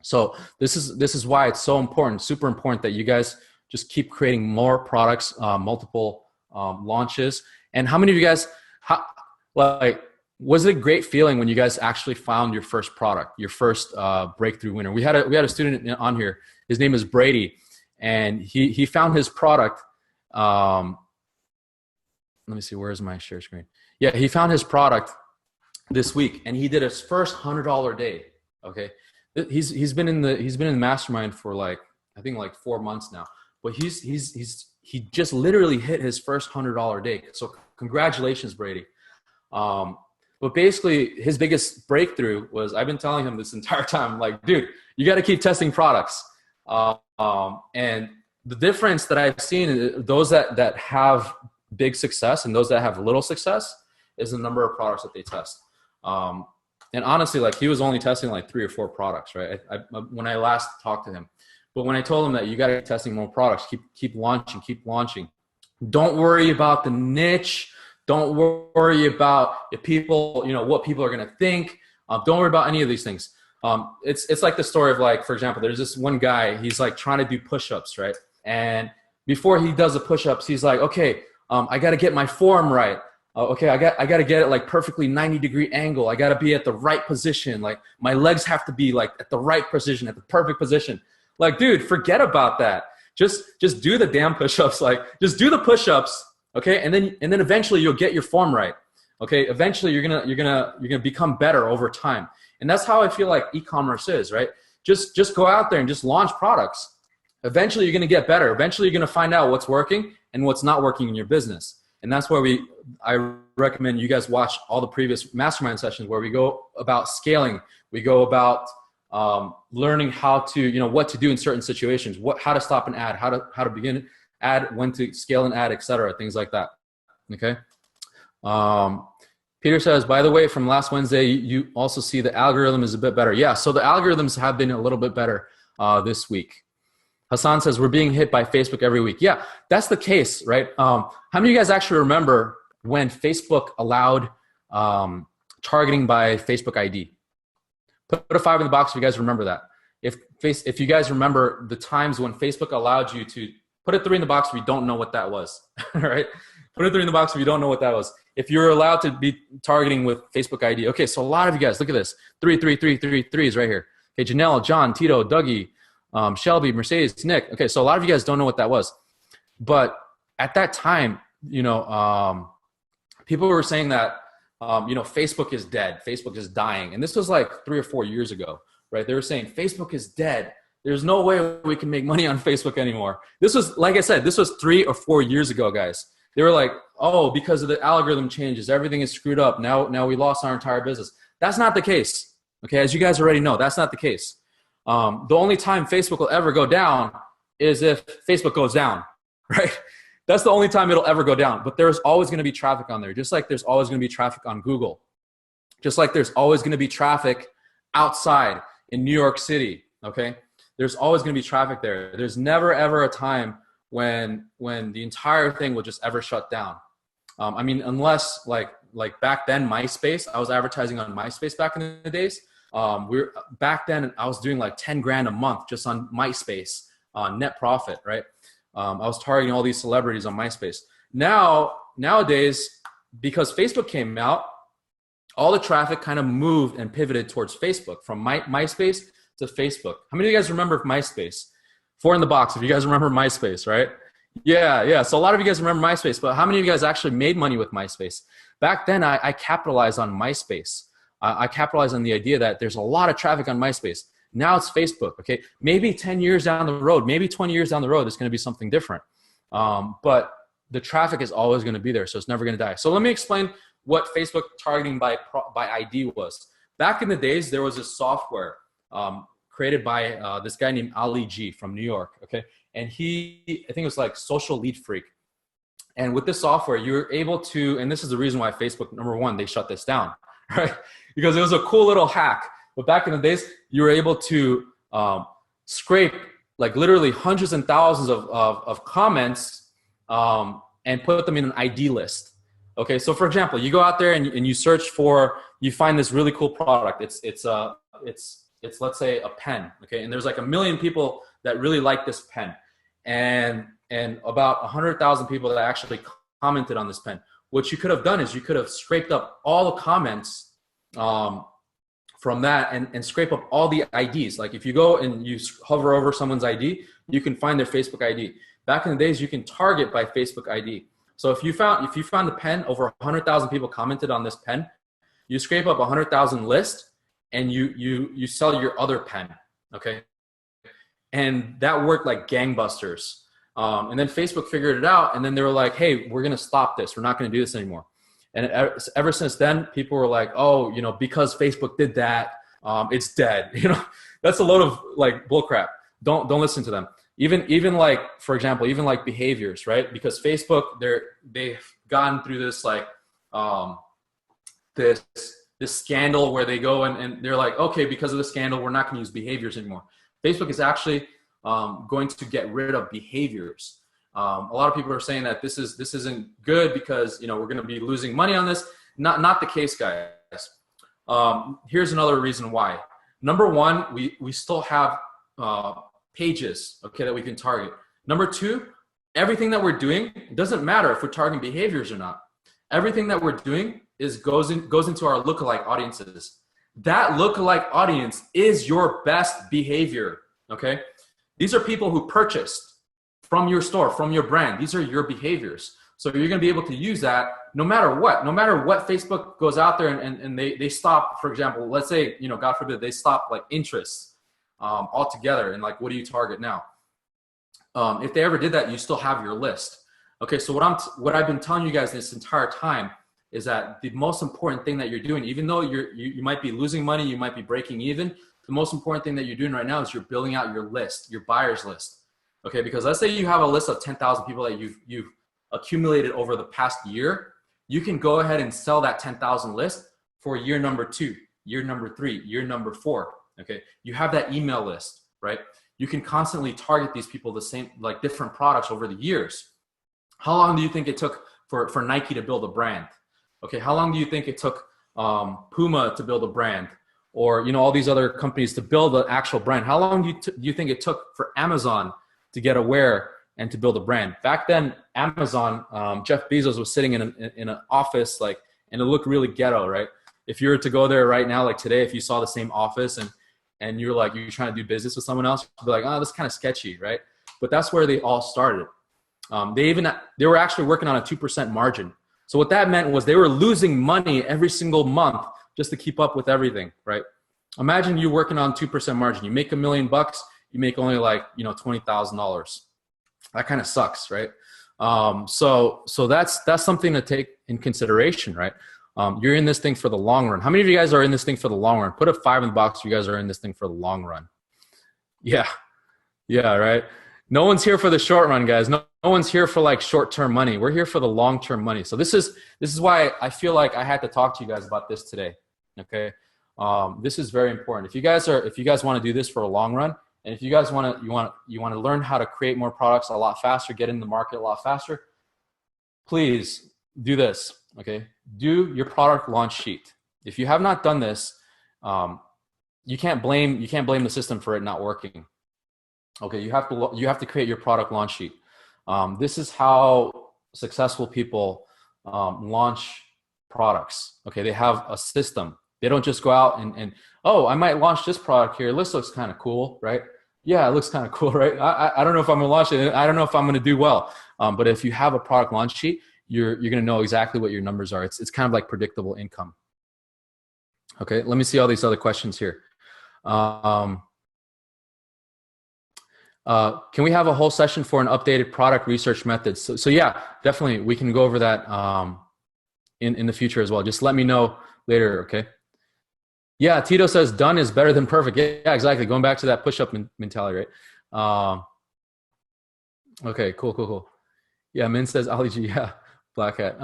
so this is why it's so important, super important, that you guys just keep creating more products, multiple launches. And how many of you guys, was it a great feeling when you guys actually found your first product, your first breakthrough winner? We had a student on here. His name is Brady, and he found his product. Let me see, where's my share screen? Yeah, he found his product this week, and he did his first $100 day. Okay, he's been in the mastermind for like, I think like 4 months now, but he just literally hit his first $100 day. So congratulations, Brady. But basically his biggest breakthrough was, I've been telling him this entire time, like, dude, you got to keep testing products. And the difference that I've seen, those that have big success and those that have little success, is the number of products that they test. And honestly, like, he was only testing like 3 or 4 products, right? When I last talked to him. But when I told him that you got to keep testing more products, keep launching. Don't worry about the niche. Don't worry about if people, what people are going to think. Don't worry about any of these things. It's like the story of, like, for example, there's this one guy, he's like trying to do push-ups, right? And before he does the push-ups, he's like, okay, I got to get my form right. Okay, I got to get it like perfectly 90-degree angle. I got to be at the right position. Like, my legs have to be like at the right position, at the perfect position. Like, dude, forget about that. Just do the damn push-ups. Like, just do the push-ups. Okay, and then eventually you'll get your form right. Okay, eventually you're gonna become better over time, and that's how I feel like e-commerce is, right? Just go out there and just launch products. Eventually you're gonna get better. Eventually you're gonna find out what's working and what's not working in your business, and that's where I recommend you guys watch all the previous mastermind sessions where we go about scaling. We go about learning how to, what to do in certain situations, how to stop an ad, how to begin an ad, when to scale an ad, etc., things like that. Okay. Peter says, by the way, from last Wednesday, you also see the algorithm is a bit better. Yeah, so the algorithms have been a little bit better this week. Hassan says, we're being hit by Facebook every week. Yeah, that's the case, right? How many of you guys actually remember when Facebook allowed targeting by Facebook ID? Put a 5 in the box if you guys remember that. If you guys remember the times when Facebook allowed you to, put a 3 in the box if you don't know what that was, all right? Put a 3 in the box if you don't know what that was. If you're allowed to be targeting with Facebook ID. Okay, so a lot of you guys, look at this. 3 is right here. Okay, Janelle, John, Tito, Dougie, Shelby, Mercedes, Nick. Okay, so a lot of you guys don't know what that was. But at that time, people were saying that, Facebook is dead. Facebook is dying. And this was like 3 or 4 years ago, right? They were saying Facebook is dead. There's no way we can make money on Facebook anymore. This was, like I said, this was 3 or 4 years ago, guys. They were like, oh, because of the algorithm changes, everything is screwed up. Now we lost our entire business. That's not the case. Okay, as you guys already know, that's not the case. The only time Facebook will ever go down is if Facebook goes down, right? That's the only time it'll ever go down. But there's always going to be traffic on there, just like there's always going to be traffic on Google, just like there's always going to be traffic outside in New York City. Okay, there's always going to be traffic there. There's never ever a time when the entire thing will just ever shut down. I mean, unless like back then, MySpace, I was advertising on MySpace back in the days. Back then I was doing like 10 grand a month just on MySpace on net profit, right? I was targeting all these celebrities on MySpace. Nowadays, because Facebook came out, all the traffic kind of moved and pivoted towards Facebook, from MySpace to Facebook. How many of you guys remember MySpace? 4 in the box if you guys remember MySpace, right? Yeah. So a lot of you guys remember MySpace, but how many of you guys actually made money with MySpace? Back then, I capitalized on MySpace. I capitalized on the idea that there's a lot of traffic on MySpace. Now it's Facebook, okay? Maybe 10 years down the road, maybe 20 years down the road, it's going to be something different. But the traffic is always going to be there, so it's never going to die. So let me explain what Facebook targeting by ID was. Back in the days, there was a software created by this guy named Ali G from New York, okay? And I think it was like Social Lead Freak. And with this software, you're able to, and this is the reason why Facebook, number one, they shut this down, right? Because it was a cool little hack. But back in the days, you were able to scrape like literally hundreds and thousands of comments and put them in an ID list. Okay, so for example, you go out there and you search for, you find this really cool product. It's let's say a pen, okay? And there's like 1 million people that really like this pen, and about 100,000 people that actually commented on this pen. What you could have done is you could have scraped up all the comments from that and scrape up all the IDs. Like if you go and you hover over someone's ID, you can find their Facebook ID. Back in the days, you can target by Facebook ID. So if you found the pen, over 100,000 people commented on this pen, you scrape up 100,000 list and you sell your other pen, okay? And that worked like gangbusters. And then Facebook figured it out, and then they were like, hey, we're going to stop this. We're not going to do this anymore. And ever since then, people were like, oh, because Facebook did that, it's dead. That's a load of like bullcrap. Don't listen to them. Even like, for example, even like behaviors, right? Because Facebook, they've gone through this like this scandal where they go and they're like, okay, because of the scandal, we're not going to use behaviors anymore. Facebook is actually going to get rid of behaviors. A lot of people are saying that this isn't good because we're going to be losing money on this. Not the case, guys. Here's another reason why. Number one, we still have pages, okay, that we can target. Number two, everything that we're doing, it doesn't matter if we're targeting behaviors or not. Everything that we're doing goes into our lookalike audiences. That lookalike audience is your best behavior, okay? These are people who purchased from your store, from your brand. These are your behaviors. So you're going to be able to use that no matter what. No matter what Facebook goes out there and they stop, for example, let's say, God forbid, they stop like interests altogether. And like, what do you target now? If they ever did that, you still have your list. Okay, so what I've been telling you guys this entire time is that the most important thing that you're doing, even though you might be losing money, you might be breaking even, the most important thing that you're doing right now is you're building out your list, your buyer's list. Okay, because let's say you have a list of 10,000 people that you've accumulated over the past year. You can go ahead and sell that 10,000 list for year number 2, year number 3, year number 4. Okay, you have that email list, right? You can constantly target these people the same, like different products over the years. How long do you think it took for Nike to build a brand? Okay, how long do you think it took Puma to build a brand? Or all these other companies to build an actual brand? How long do you think it took for Amazon to get aware and to build a brand? Back then, Amazon, Jeff Bezos was sitting in an office, like, and it looked really ghetto, right? If you were to go there right now, like today, if you saw the same office and you're trying to do business with someone else, you'd be like, oh, this is kind of sketchy, right? But that's where they all started. They were actually working on a 2% margin. So what that meant was they were losing money every single month just to keep up with everything, right? Imagine you working on 2% margin. You make $1 million, you make only like, $20,000. That kind of sucks, right? So that's something to take in consideration, right? You're in this thing for the long run. How many of you guys are in this thing for the long run? Put a 5 in the box if you guys are in this thing for the long run. Yeah, right? No one's here for the short run, guys. No no one's here for like short-term money. We're here for the long-term money. So this is why I feel like I had to talk to you guys about this today. Okay. This is very important. If you guys want to do this for a long run, and if you guys want to learn how to create more products a lot faster, get in the market a lot faster, please do this. Okay. Do your product launch sheet. If you have not done this, you can't blame the system for it not working. Okay. You have to create your product launch sheet. This is how successful people launch products. Okay. They have a system. They don't just go out and oh, I might launch this product here. This looks kind of cool, right? Yeah, it looks kind of cool, right? I don't know if I'm gonna launch it. I don't know if I'm gonna do well. But if you have a product launch sheet, you're gonna know exactly what your numbers are. It's kind of like predictable income. Okay, let me see all these other questions here. Can we have a whole session for an updated product research method? So yeah, definitely we can go over that in the future as well. Just let me know later, okay? Yeah, Tito says done is better than perfect. Yeah, exactly. Going back to that push-up mentality, right? Okay, cool. Yeah, Min says Ali G. Yeah, Black Hat.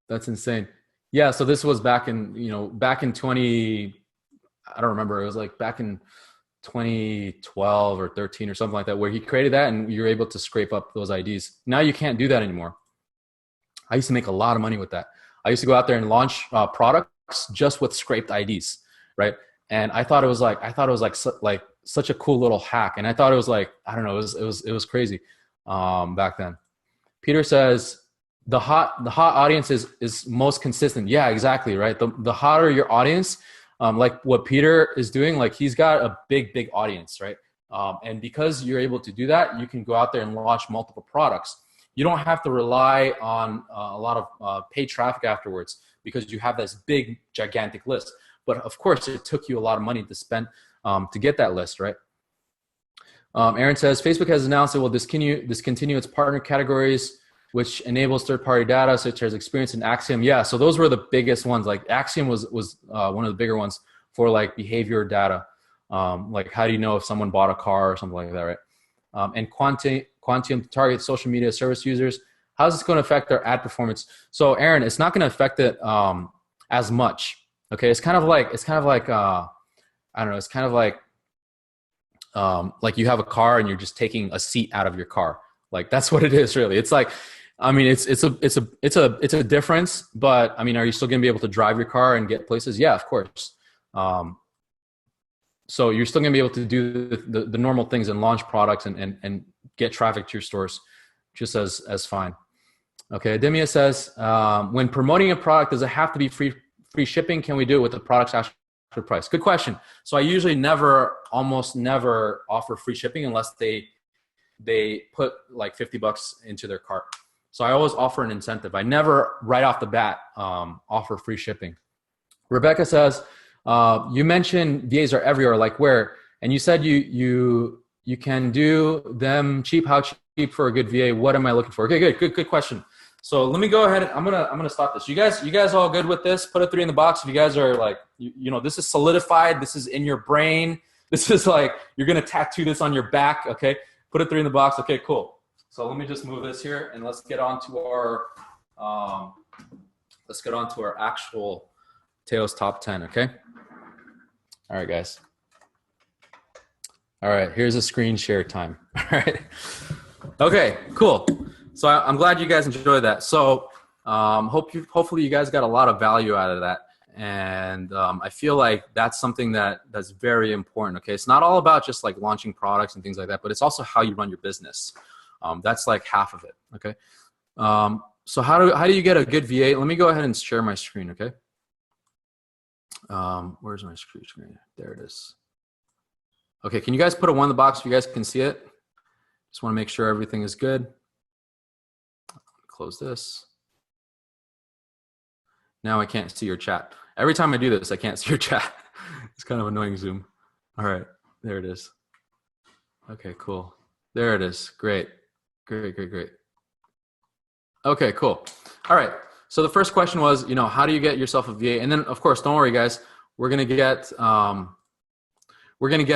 That's insane. Yeah, so this was back in 20. I don't remember. It was like back in 2012 or 13 or something like that, where he created that, and you're able to scrape up those IDs. Now you can't do that anymore. I used to make a lot of money with that. I used to go out there and launch products just with scraped IDs, right? And I thought it was like such a cool little hack, and I thought it was like, I don't know, it was crazy back then. Peter says the hot audience is most consistent. Yeah, exactly, right? The hotter your audience, like what Peter is doing, like he's got a big audience, right? And because you're able to do that, you can go out there and launch multiple products. You don't have to rely on a lot of paid traffic afterwards, because you have this big, gigantic list. But of course, it took you a lot of money to spend to get that list, right? Aaron says, Facebook has announced it will discontinue its partner categories, which enables third-party data, such as experience and Axiom. Yeah, so those were the biggest ones. Like Axiom was one of the bigger ones for like behavior data. Like how do you know if someone bought a car or something like that, right? And Quantium to target social media service users. How's this going to affect our ad performance? So Aaron, it's not going to affect it as much. Okay, it's kind of like I don't know. It's kind of like you have a car and you're just taking a seat out of your car. Like that's what it is really. It's like, I mean, it's a difference, but I mean, are you still going to be able to drive your car and get places? Yeah, of course. So you're still going to be able to do the normal things and launch products and get traffic to your stores just as fine. Okay, Ademia says, when promoting a product, does it have to be free shipping? Can we do it with the product's actual price? Good question. So I usually almost never offer free shipping unless they put like $50 into their cart. So I always offer an incentive. I never right off the bat offer free shipping. Rebecca says, you mentioned VAs are everywhere, like where? And you said you can do them cheap. How cheap for a good VA? What am I looking for? Okay, good question. So let me go ahead. I'm gonna stop this. You guys all good with this? Put a 3 in the box if you guys are like, you know, this is solidified. This is in your brain. This is like you're gonna tattoo this on your back. Okay, put a 3 in the box. Okay, cool. So let me just move this here and let's get on to our actual Teo's top 10. Okay. All right, guys. All right, here's a screen share time. All right. Okay, cool. So I'm glad you guys enjoyed that. So hopefully you guys got a lot of value out of that. And I feel like that's something that's very important. Okay, it's not all about just like launching products and things like that, but it's also how you run your business. That's like half of it. Okay. So how do you get a good VA? Let me go ahead and share my screen. Okay. Where's my screen? There it is. Okay, can you guys put a 1 in the box if you guys can see it? Just want to make sure everything is good. Close this. Now I can't see your chat. Every time I do this, I can't see your chat. It's kind of annoying Zoom. All right, there it is. Okay, cool. There it is. Great. Okay, cool. All right. So the first question was, you know, how do you get yourself a VA? And then, of course, don't worry, guys. We're gonna get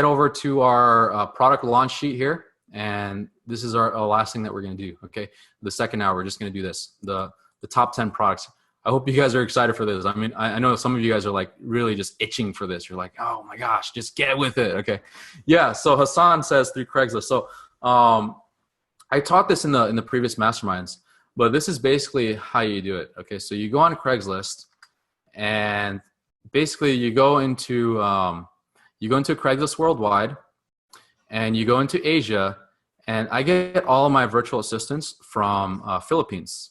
over to our product launch sheet here, and this is our last thing that we're going to do. Okay, the second hour, we're just going to do this, the top 10 products. I hope you guys are excited for this. I mean, I know some of you guys are like really just itching for this. You're like, oh my gosh, just get with it. Okay, yeah. So Hassan says through Craigslist. So I taught this in the previous masterminds, but this is basically how you do it. Okay, so you go on Craigslist, and basically you go into Craigslist worldwide, and you go into Asia, and I get all of my virtual assistants from Philippines.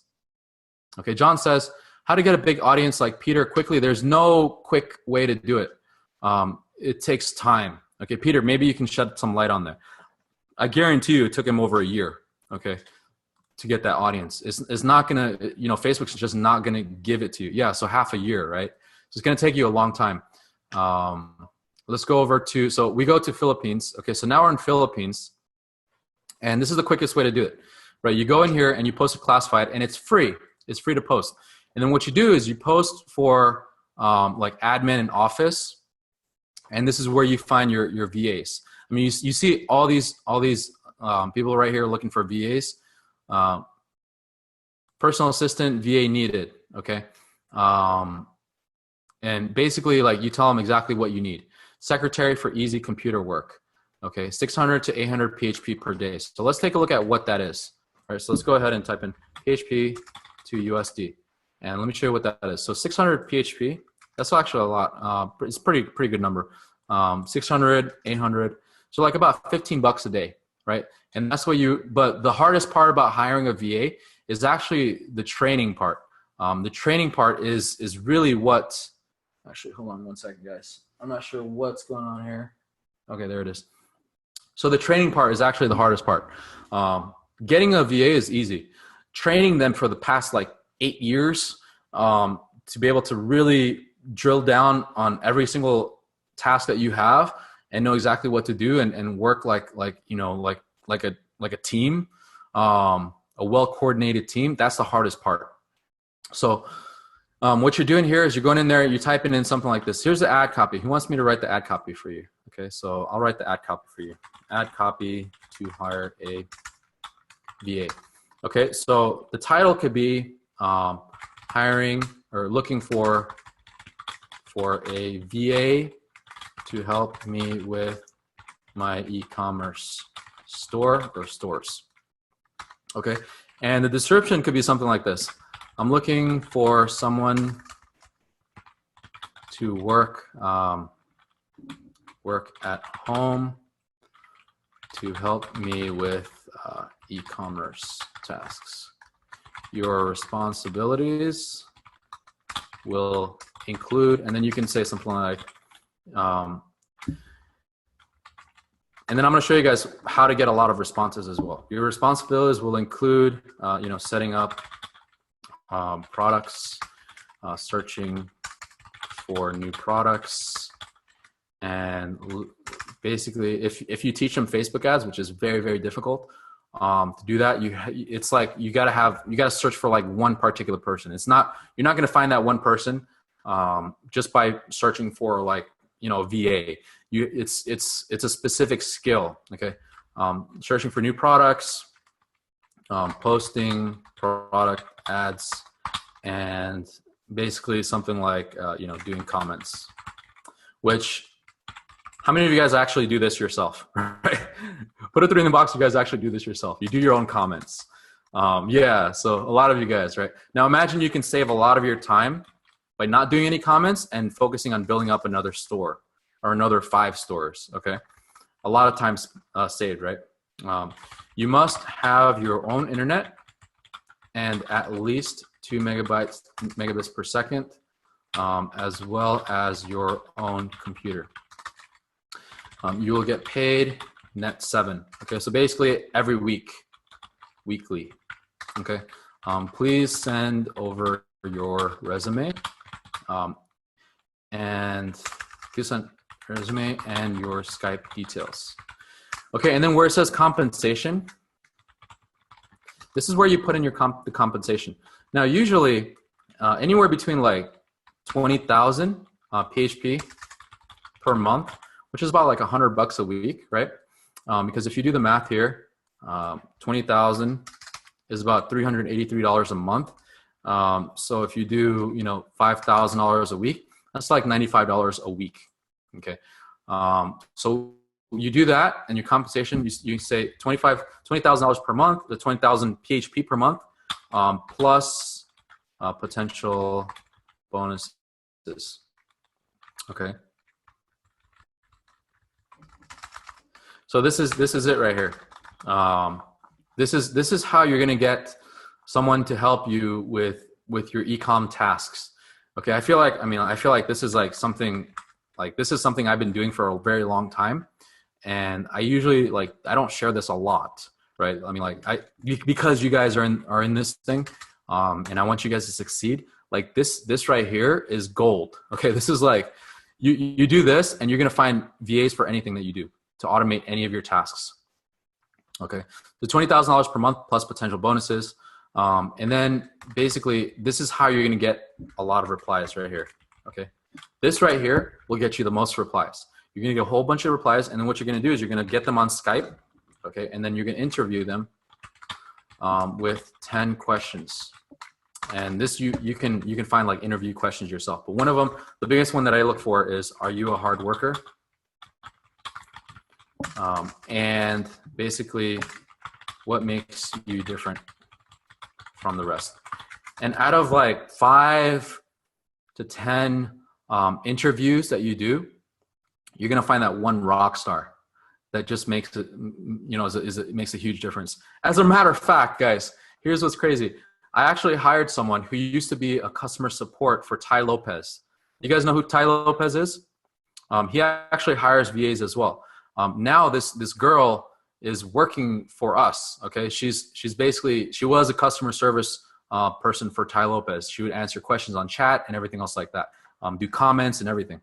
Okay, John says, how to get a big audience like Peter quickly. There's no quick way to do it. It takes time. Okay, Peter, maybe you can shed some light on that. I guarantee you it took him over a year, okay, to get that audience. It's not gonna, Facebook's just not gonna give it to you. Yeah, so half a year, right? So it's gonna take you a long time. Let's go over to, so we go to Philippines. Okay, so now we're in Philippines, and this is the quickest way to do it, right? You go in here and you post a classified, and it's free. It's free to post. And then what you do is you post for like admin and office, and this is where you find your VAs. I mean, you see all these people right here looking for VAs. Personal assistant, VA needed, okay? And basically, like, you tell them exactly what you need. Secretary for easy computer work, okay? 600 to 800 PHP per day. So let's take a look at what that is. All right, so let's go ahead and type in PHP to USD. And let me show you what that is. So 600 PHP, that's actually a lot. It's pretty good number. 600, 800, so like about 15 bucks a day, right? And that's what but the hardest part about hiring a VA is actually the training part. The training part is really what, actually, hold on one second, guys. I'm not sure what's going on here. Okay, there it is. So the training part is actually the hardest part. Getting a VA is easy. Training them for the past like 8 years to be able to really drill down on every single task that you have and know exactly what to do and work like a team, a well-coordinated team. That's the hardest part. So what you're doing here is you're going in there, you're typing in something like this. Here's the ad copy. Who wants me to write the ad copy for you? Okay, so I'll write the ad copy for you. Ad copy to hire a VA. Okay, so the title could be hiring or looking for a VA to help me with my e-commerce store or stores. Okay, and the description could be something like this. I'm looking for someone to work at home to help me with e-commerce tasks. Your responsibilities will include, and then you can say something like, and then I'm going to show you guys how to get a lot of responses as well. Your responsibilities will include, setting up products, searching for new products, and basically, if you teach them Facebook ads, which is very, very difficult to do that, it's like you gotta search for like one particular person. You're not gonna find that one person just by searching for like a VA. It's a specific skill. Okay, searching for new products, posting product ads, and basically something like doing comments. Which, how many of you guys actually do this yourself? Right? Put a 3 in the box. You guys actually do this yourself. You do your own comments. Yeah, so a lot of you guys, right? Now imagine you can save a lot of your time by not doing any comments and focusing on building up another store or another 5 stores, okay? A lot of times saved, right? You must have your own internet and at least 2 megabits per second, as well as your own computer. You will get paid net 7. Okay, so basically every week, weekly. Okay, please send over your resume, and please send resume and your Skype details. Okay, and then where it says compensation, this is where you put in your the compensation. Now, usually anywhere between like 20,000 PHP per month, which is about like $100 a week, right? Because if you do the math here, 20,000 is about $383 a month. So if you do, you know, $5,000 a week, that's like $95 a week. Okay. So you do that, and your compensation, you say $20,000 per month, the 20,000 PHP per month, plus potential bonuses. Okay. So this is it right here. This is how you're going to get someone to help you with your ecom tasks. Okay. I feel like this is like something I've been doing for a very long time. And I usually I don't share this a lot, right? I mean, because you guys are in this thing, and I want you guys to succeed. Like this right here is gold. Okay. This is like, you do this and you're going to find VAs for anything that you do to automate any of your tasks. Okay. The $20,000 per month plus potential bonuses. And then basically this is how you're going to get a lot of replies right here. Okay. This right here will get you the most replies. You're going to get a whole bunch of replies. And then what you're going to do is you're going to get them on Skype. Okay. And then you're going to interview them with 10 questions. And this, you can find like interview questions yourself. But one of them, the biggest one that I look for is, are you a hard worker? And basically, what makes you different from the rest? And out of like 5 to 10 interviews that you do, you're gonna find that one rock star that just makes it, you know, it makes a huge difference. As a matter of fact, guys, here's what's crazy. I actually hired someone who used to be a customer support for Tai Lopez. You guys know who Tai Lopez is? He actually hires VAs as well. Now this girl is working for us. Okay, she was a customer service person for Tai Lopez. She would answer questions on chat and everything else like that, do comments and everything.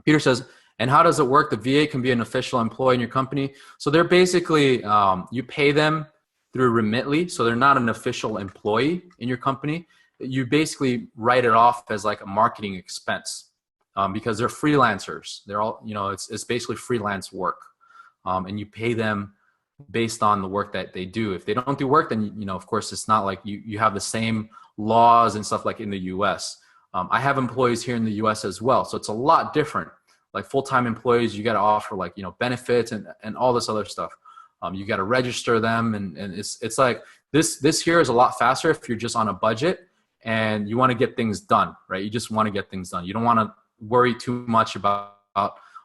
Peter says, and how does it work? The VA can be an official employee in your company. So they're basically, you pay them through Remitly. So they're not an official employee in your company. You basically write it off as like a marketing expense. Because they're freelancers. They're all, you know, it's basically freelance work. And you pay them based on the work that they do. If they don't do work, then, you know, of course, it's not like you have the same laws and stuff like in the US. I have employees here in the US as well. So it's a lot different. Like full-time employees, you got to offer like, you know, benefits and all this other stuff. You got to register them. And it's like this here is a lot faster if you're just on a budget and you want to get things done, right? You just want to get things done. You don't want to worry too much about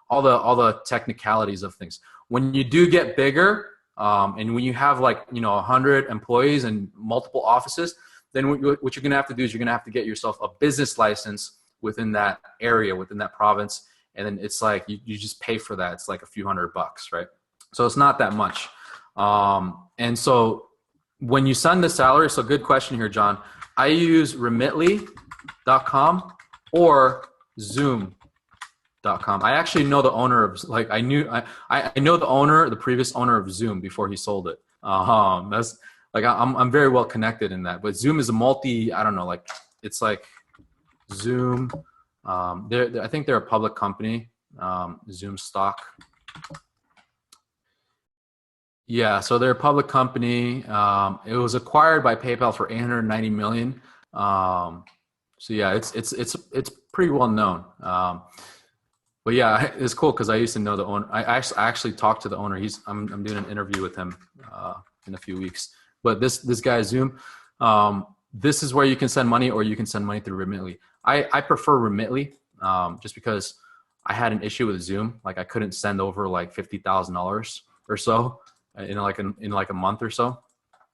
all the technicalities of things. When you do get bigger, and when you have like, you know, 100 employees and multiple offices, then what you're going to have to do is you're going to have to get yourself a business license within that area, within that province. And then it's like, you just pay for that. It's like a few $100, right? So it's not that much. And so when you send the salary, so good question here, John, I use remitly.com or Zoom.com. I actually know the owner of, like, I know the previous owner of Zoom before he sold it. That's like, I'm very well connected in that, but Zoom is a I don't know, like it's like Zoom. I think they're a public company, Zoom stock. Yeah. So they're a public company. It was acquired by PayPal for $890 million. So yeah, it's pretty well known. But yeah, it's cool because I used to know the owner. I actually talked to the owner. I'm doing an interview with him in a few weeks. But this guy Zoom, this is where you can send money, or you can send money through Remitly. I prefer Remitly just because I had an issue with Zoom. Like I couldn't send over like $50,000 or so in like a month or so.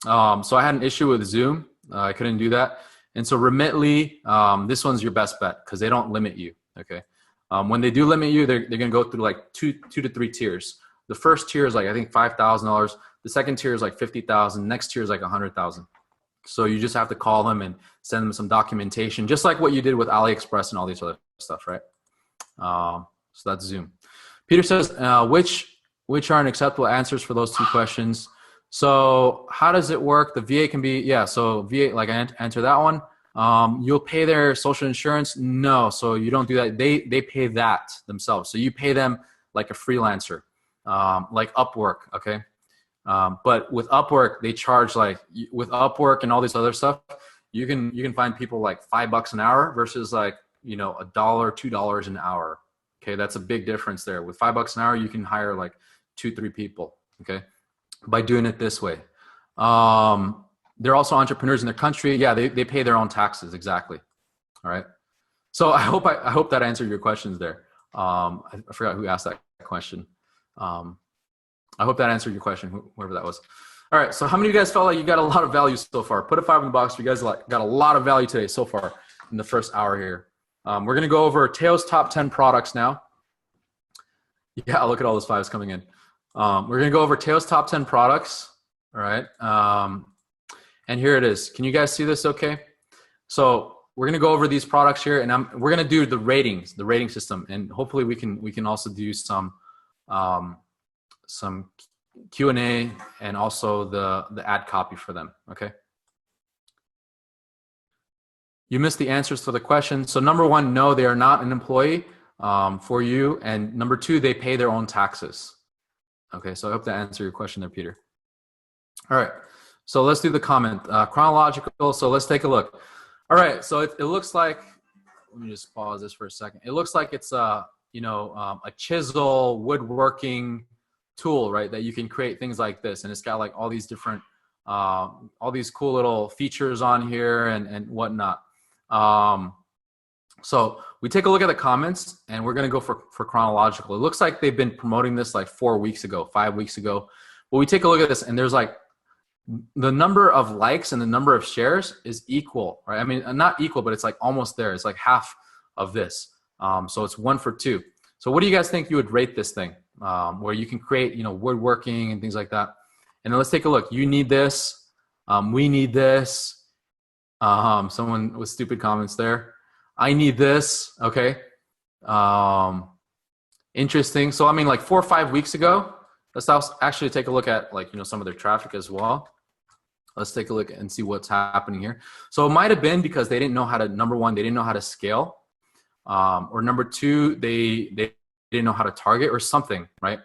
So I had an issue with Zoom. I couldn't do that. And so Remitly, this one's your best bet because they don't limit you. Okay. When they do limit you, they're going to go through like two to three tiers. The first tier is like, I think $5,000. The second tier is like $50,000. Next tier is like $100,000. So you just have to call them and send them some documentation, just like what you did with AliExpress and all these other stuff, right? So that's Zoom. Peter says, which aren't acceptable answers for those two questions? So how does it work? The VA can be, yeah, so VA, like I answer that one. You'll pay their social insurance? No, so you don't do that. They pay that themselves. So you pay them like a freelancer, like Upwork, okay? But with Upwork, they charge like, with Upwork and all this other stuff, you can find people like $5 an hour versus like, you know, $1, $2 an hour. Okay, that's a big difference there. With $5 an hour, you can hire like 2-3 people. Okay, by doing it this way. They're also entrepreneurs in their country. Yeah, they pay their own taxes. Exactly. All right. So I hope that answered your questions there. I forgot who asked that question. I hope that answered your question, whoever that was. All right. So how many of you guys felt like you got a lot of value so far? Put a 5 in the box. You guys got a lot of value today so far in the first hour here. We're going to go over Teo's top 10 products now. Yeah, look at all those 5s coming in. We're going to go over Teo's top 10 products. All right. And here it is. Can you guys see this okay? So we're going to go over these products here, and we're going to do the ratings, the rating system, and hopefully we can also do some Q&A and also the ad copy for them. Okay. You missed the answers to the question. So number 1, no, they are not an employee for you, and number 2, they pay their own taxes. Okay, so I hope that answered your question there, Peter. All right, so let's do the comment. Chronological, so let's take a look. All right, so it looks like, let me just pause this for a second. It looks like it's a chisel woodworking tool, right, that you can create things like this. And it's got like all these different, all these cool little features on here and whatnot. So we take a look at the comments, and we're going to go for chronological. It looks like they've been promoting this like 4 weeks ago, 5 weeks ago. But we take a look at this, and there's like the number of likes and the number of shares is equal, right? I mean, not equal, but it's like almost there. It's like half of this. So it's 1 for 2. So what do you guys think you would rate this thing, where you can create, you know, woodworking and things like that? And then let's take a look. You need this. We need this. Someone with stupid comments there. I need this. Okay. Interesting. So, I mean, like 4 or 5 weeks ago, let's actually take a look at, like, you know, some of their traffic as well. Let's take a look and see what's happening here. So it might have been because they didn't know how to, number 1, they didn't know how to scale. Or number 2, they didn't know how to target or something, right?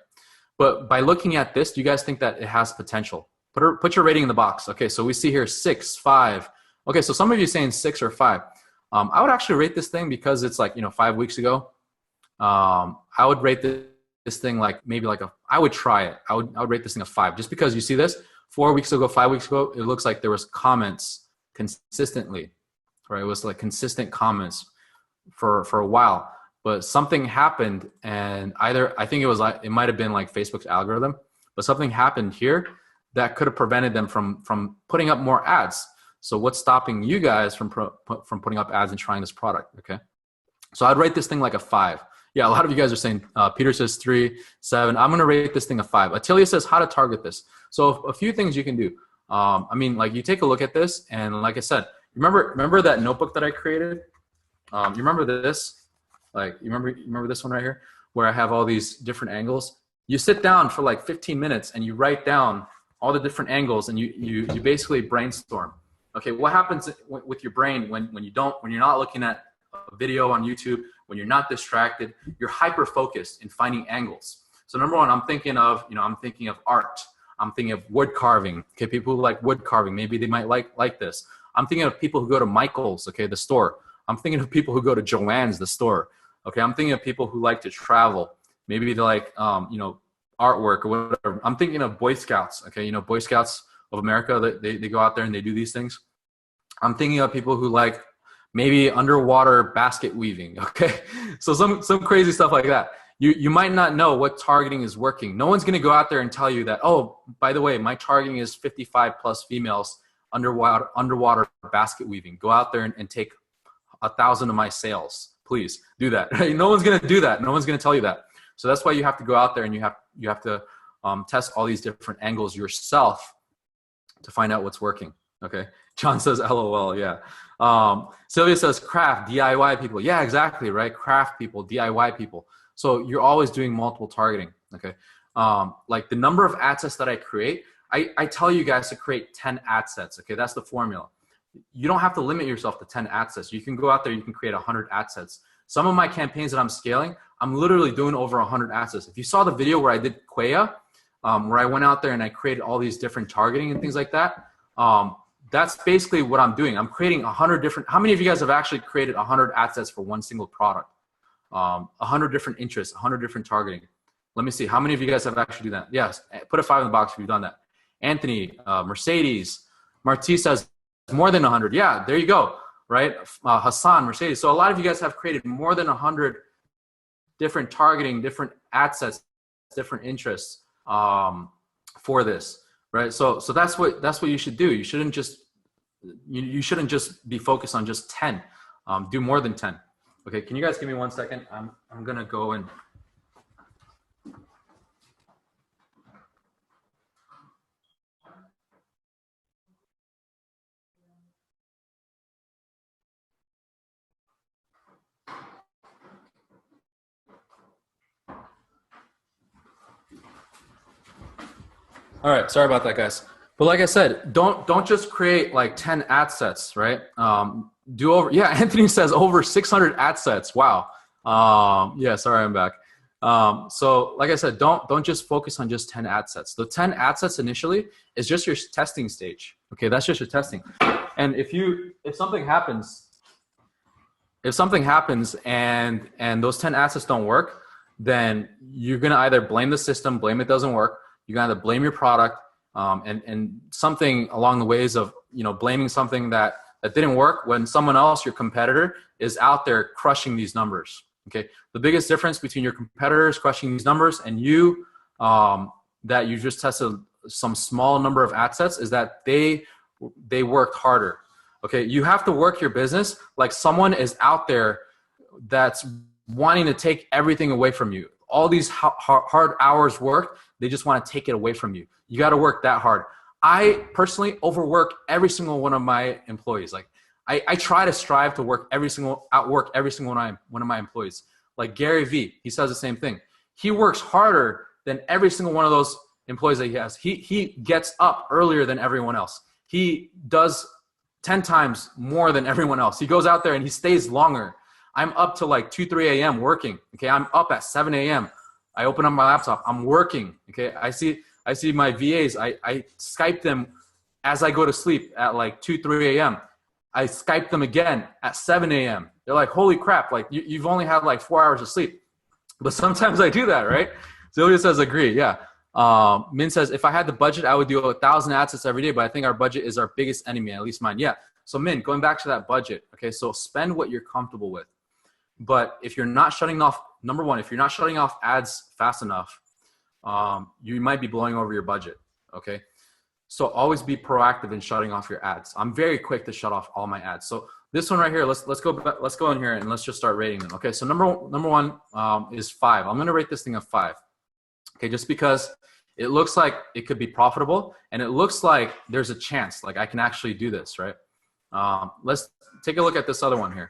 But by looking at this, do you guys think that it has potential? Put your rating in the box. Okay, so we see here 6, 5. Okay, so some of you are saying 6 or 5. I would actually rate this thing, because it's like, you know, 5 weeks ago. I would rate this thing like maybe like I would try it. I would rate this thing a 5, just because you see this 4 weeks ago, 5 weeks ago, it looks like there was comments consistently, right? It was like consistent comments for a while, but something happened, and I think it might have been like Facebook's algorithm, but something happened here that could have prevented them from putting up more ads. So what's stopping you guys from putting up ads and trying this product? Okay, so I'd rate this thing like a 5. Yeah, a lot of you guys are saying, Peter says 3, 7. I'm going to rate this thing a 5. Attilia says how to target this. So a few things you can do. I mean, like, you take a look at this, and like I said, remember that notebook that I created? You remember this? Like, you remember this one right here, where I have all these different angles? You sit down for like 15 minutes and you write down all the different angles, and you basically brainstorm. Okay, what happens with your brain when you're not looking at a video on YouTube, when you're not distracted, you're hyper focused in finding angles. So number 1, I'm thinking of art. I'm thinking of wood carving. Okay, people who like wood carving, maybe they might like this. I'm thinking of people who go to Michael's, okay, the store. I'm thinking of people who go to Joann's, the store. Okay, I'm thinking of people who like to travel. Maybe they like, artwork or whatever. I'm thinking of Boy Scouts. Okay, you know, Boy Scouts of America, they go out there and they do these things. I'm thinking of people who like maybe underwater basket weaving. Okay, so some crazy stuff like that. You might not know what targeting is working. No one's going to go out there and tell you that, oh, by the way, my targeting is 55 plus females underwater basket weaving. Go out there and take 1,000 of my sales. Please do that. No one's going to do that. No one's going to tell you that. So that's why you have to go out there and you have to test all these different angles yourself to find out what's working. Okay. John says, LOL. Yeah. Sylvia says craft, DIY people. Yeah, exactly. Right. Craft people, DIY people. So you're always doing multiple targeting. Okay. Like the number of ad sets that I create, I tell you guys to create 10 ad sets. Okay. That's the formula. You don't have to limit yourself to 10 ad sets. You can go out there, you can create 100 ad sets. Some of my campaigns that I'm scaling, I'm literally doing over 100 ad sets. If you saw the video where I did Quaya, where I went out there and I created all these different targeting and things like that. That's basically what I'm doing. I'm creating 100 different, how many of you guys have actually created 100 ad sets for one single product? 100 different interests, 100 different targeting. Let me see. How many of you guys have actually done that? Yes. Put a 5 in the box if you've done that. Anthony, Mercedes, Marti says more than 100. Yeah, there you go. Right. Hassan, Mercedes. So a lot of you guys have created more than 100 different targeting, different ad sets, different interests for this. Right. So that's what you should do. You shouldn't just be focused on just 10. Do more than 10. Okay. Can you guys give me 1 second? I'm going to go and all right, sorry about that, guys. But like I said, don't just create like 10 ad sets, right? Do over, yeah, Anthony says over 600 ad sets. Wow. Yeah, sorry, I'm back. So like I said, don't just focus on just 10 ad sets. The 10 ad sets initially is just your testing stage. Okay, that's just your testing. And if something happens and those 10 ad sets don't work, then you're gonna either blame the system, blame it doesn't work. You gotta blame your product, and something along the ways of blaming something that didn't work when someone else, your competitor, is out there crushing these numbers. Okay, the biggest difference between your competitors crushing these numbers and you, that you just tested some small number of ad sets, is that they worked harder. Okay, you have to work your business like someone is out there that's wanting to take everything away from you. All these hard hours worked, they just want to take it away from you. You got to work that hard. I personally overwork every single one of my employees. Like I try to strive to outwork every single one of my employees. Like Gary Vee, he says the same thing. He works harder than every single one of those employees that he has. He gets up earlier than everyone else. He does 10 times more than everyone else. He goes out there and he stays longer. I'm up to like 2, 3 a.m. working. Okay, I'm up at 7 a.m. I open up my laptop. I'm working. Okay, I see my VAs. I Skype them as I go to sleep at like 2, 3 a.m. I Skype them again at 7 a.m. They're like, holy crap, like you've only had like 4 hours of sleep. But sometimes I do that, right? Sylvia says agree, yeah. Min says, if I had the budget, I would do 1,000 ad sets every day, but I think our budget is our biggest enemy, at least mine. Yeah, so Min, going back to that budget, okay, so spend what you're comfortable with. But if you're not shutting off, number one, if you're not shutting off ads fast enough, you might be blowing over your budget, okay? So always be proactive in shutting off your ads. I'm very quick to shut off all my ads. So this one right here, let's go in here and let's just start rating them. Okay, so number one is 5. I'm gonna rate this thing a 5. Okay, just because it looks like it could be profitable and it looks like there's a chance, like I can actually do this, right? Let's take a look at this other one here.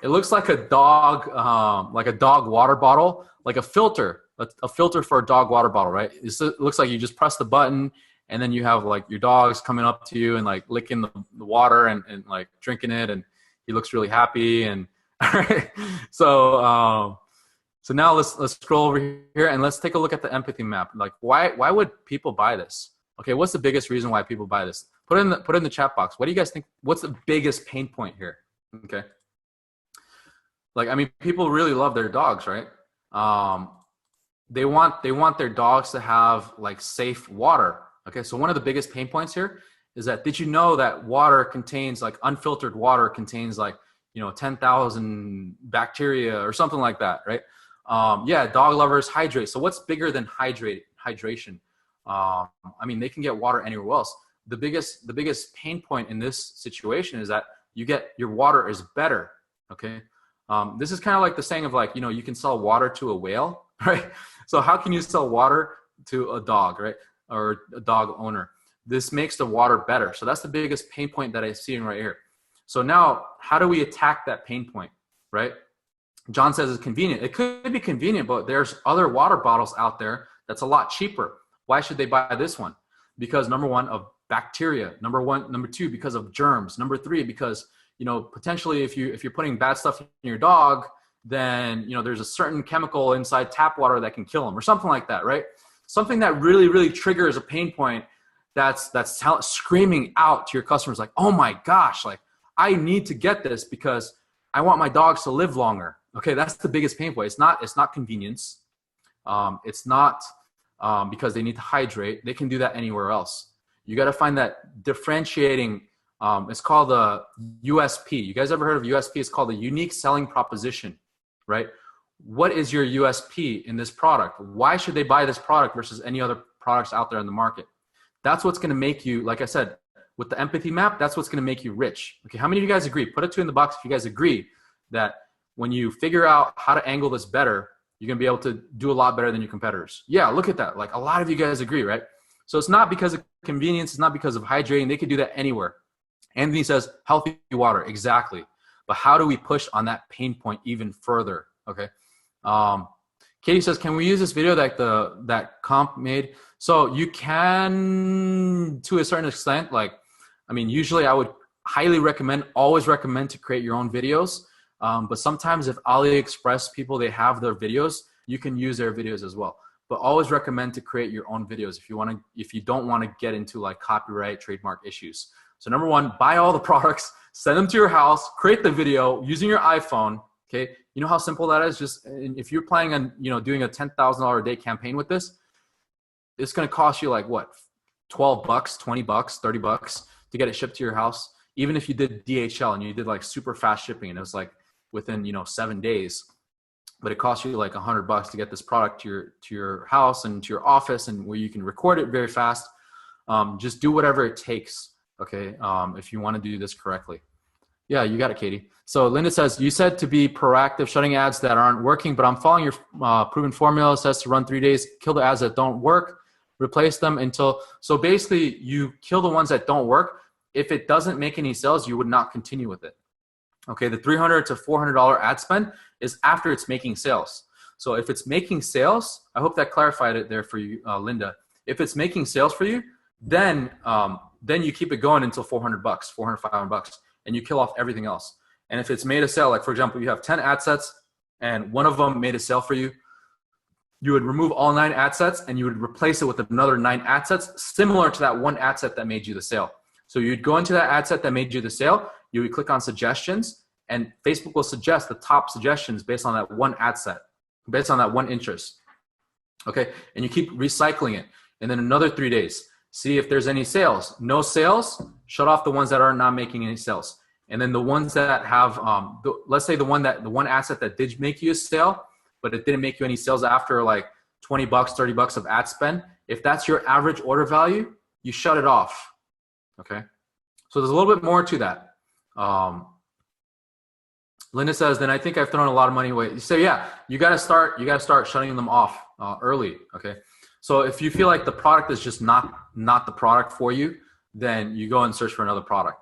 It looks like a dog water bottle, like a filter for a dog water bottle, right? It looks like you just press the button and then you have like your dog's coming up to you and like licking the water and like drinking it, and he looks really happy. And so now let's scroll over here and let's take a look at the empathy map. Like why would people buy this? Okay, what's the biggest reason why people buy this? Put it in the chat box. What do you guys think? What's the biggest pain point here? Okay. Like, I mean, people really love their dogs, right? They want their dogs to have like safe water. Okay, so one of the biggest pain points here is that, did you know that water contains, like unfiltered water contains like, 10,000 bacteria or something like that, right? Yeah, dog lovers hydrate. So what's bigger than hydration? I mean, they can get water anywhere else. The biggest pain point in this situation is that your water is better, okay? This is kind of like the saying of like, you can sell water to a whale, right? So how can you sell water to a dog, right? Or a dog owner? This makes the water better. So that's the biggest pain point that I see right here. So now how do we attack that pain point, right? John says it's convenient. It could be convenient, but there's other water bottles out there that's a lot cheaper. Why should they buy this one? Because number one, of bacteria. Number two, because of germs. Number three, because potentially if you're putting bad stuff in your dog, then there's a certain chemical inside tap water that can kill them or something like that, right? something that really, really triggers a pain point that's screaming out to your customers like, oh my gosh, like I need to get this because I want my dogs to live longer. Okay, that's the biggest pain point. It's not convenience. It's not because they need to hydrate. They can do that anywhere else. You got to find that differentiating. It's called a USP. You guys ever heard of USP? It's called a unique selling proposition, right? What is your USP in this product? Why should they buy this product versus any other products out there in the market? That's what's going to make you, like I said, with the empathy map, that's what's going to make you rich. Okay, how many of you guys agree? Put a 2 in the box if you guys agree that when you figure out how to angle this better, you're going to be able to do a lot better than your competitors. Yeah, look at that. Like a lot of you guys agree, right? So it's not because of convenience. It's not because of hydrating. They could do that anywhere. Anthony says healthy water. Exactly. But how do we push on that pain point even further? Okay. Katie says, can we use this video that comp made? So you can, to a certain extent. Like, I mean, usually I would always recommend to create your own videos. But sometimes if AliExpress people, they have their videos, you can use their videos as well. But always recommend to create your own videos if you don't want to get into like copyright, trademark issues. So number one, buy all the products, send them to your house, create the video using your iPhone. Okay, you know how simple that is. Just if you're planning on doing a $10,000 a day campaign with this, it's going to cost you like what, $12, $20, $30 to get it shipped to your house. Even if you did DHL and you did like super fast shipping and it was like within 7 days, but it costs you like $100 to get this product to your house and to your office and where you can record it very fast. Just do whatever it takes. Okay, if you want to do this correctly. Yeah, you got it, Katie. So Linda says, you said to be proactive, shutting ads that aren't working, but I'm following your proven formula. It says to run 3 days, kill the ads that don't work, replace them until, so basically you kill the ones that don't work. If it doesn't make any sales, you would not continue with it. Okay, the $300 to $400 ad spend is after it's making sales. So if it's making sales, I hope that clarified it there for you, Linda. If it's making sales for you, then you keep it going until $400, $400, $500, and you kill off everything else. And if it's made a sale, like for example, you have 10 ad sets and one of them made a sale for you, you would remove all 9 ad sets and you would replace it with another 9 ad sets similar to that one ad set that made you the sale. So you'd go into that ad set that made you the sale, you would click on suggestions, and Facebook will suggest the top suggestions based on that one ad set, based on that one interest. Okay, and you keep recycling it. And then another 3 days, see if there's any sales. No sales, shut off the ones that are not making any sales. And then the ones that have, let's say the one asset that did make you a sale, but it didn't make you any sales after like $20, $30 of ad spend. If that's your average order value, you shut it off. Okay, so there's a little bit more to that. Linda says, then I think I've thrown a lot of money away. So yeah, you got to start shutting them off early. Okay, so if you feel like the product is just not the product for you, then you go and search for another product.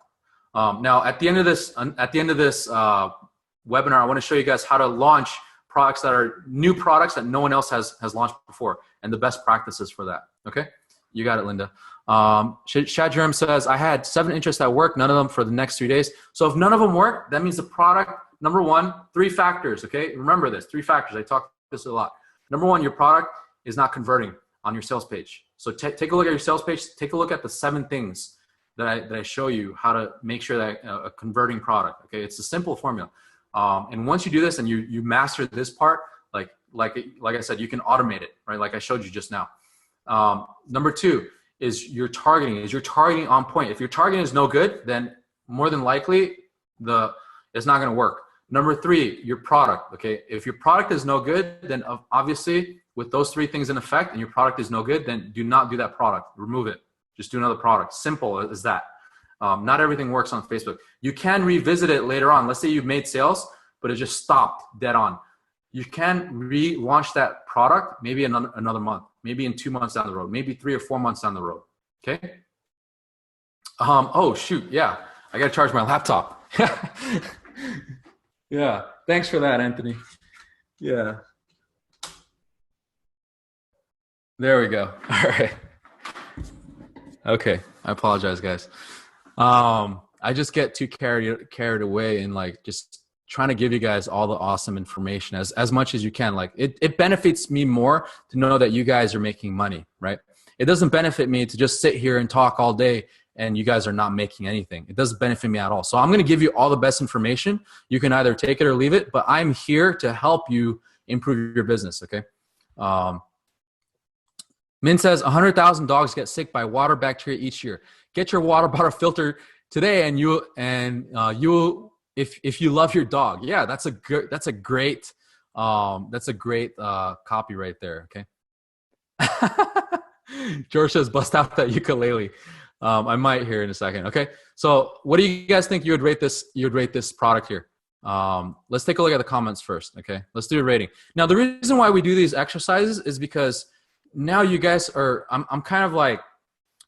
Now at the end of this webinar, I want to show you guys how to launch products that are new products that no one else has launched before, and the best practices for that. Okay, you got it, Linda. Shad Jerem says, I had 7 interests that work, none of them for the next 3 days. So if none of them work, that means the product, number one, 3 factors, okay? Remember this, 3 factors. I talk this a lot. Number one, your product is not converting on your sales page. So take a look at your sales page. Take a look at the 7 things that I show you how to make sure that a converting product, okay? It's a simple formula. And once you do this and you master this part, like I said, you can automate it, right? Like I showed you just now. Number 2 is your targeting. Is your targeting on point? If your targeting is no good, then more than likely it's not going to work. Number 3, your product. Okay, if your product is no good, then obviously with those 3 things in effect, and your product is no good, then do not do that product. Remove it. Just do another product. Simple as that. Not everything works on Facebook. You can revisit it later on. Let's say you've made sales, but it just stopped dead on. You can relaunch that product maybe another month, maybe in 2 months down the road, maybe 3 or 4 months down the road. Okay. Oh shoot, yeah, I gotta charge my laptop. Yeah, thanks for that, Anthony. Yeah. There we go. All right. Okay, I apologize, guys. I just get too carried away and like just trying to give you guys all the awesome information as much as you can. Like it benefits me more to know that you guys are making money, right? It doesn't benefit me to just sit here and talk all day and you guys are not making anything. It doesn't benefit me at all. So I'm going to give you all the best information. You can either take it or leave it, but I'm here to help you improve your business. Okay. Min says 100,000 dogs get sick by water bacteria each year. Get your water bottle filter today, and you if you love your dog, yeah, that's a great copy right there. Okay. George says bust out that ukulele. I might hear in a second. Okay. So what do you guys think you would rate this product here? Let's take a look at the comments first. Okay. Let's do a rating. Now, the reason why we do these exercises is because now you guys are, I'm kind of like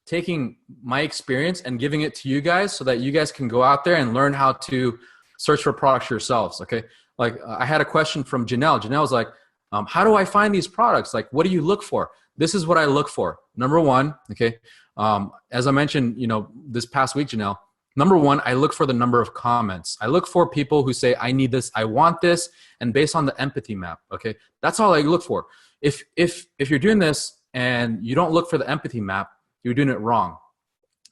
taking my experience and giving it to you guys so that you guys can go out there and learn how to search for products yourselves. Okay. Like I had a question from Janelle. Janelle was like, how do I find these products? Like, what do you look for? This is what I look for. Number one. Okay. As I mentioned, this past week, Janelle, number one, I look for the number of comments. I look for people who say, I need this, I want this, and based on the empathy map. Okay. That's all I look for. If you're doing this and you don't look for the empathy map, you're doing it wrong.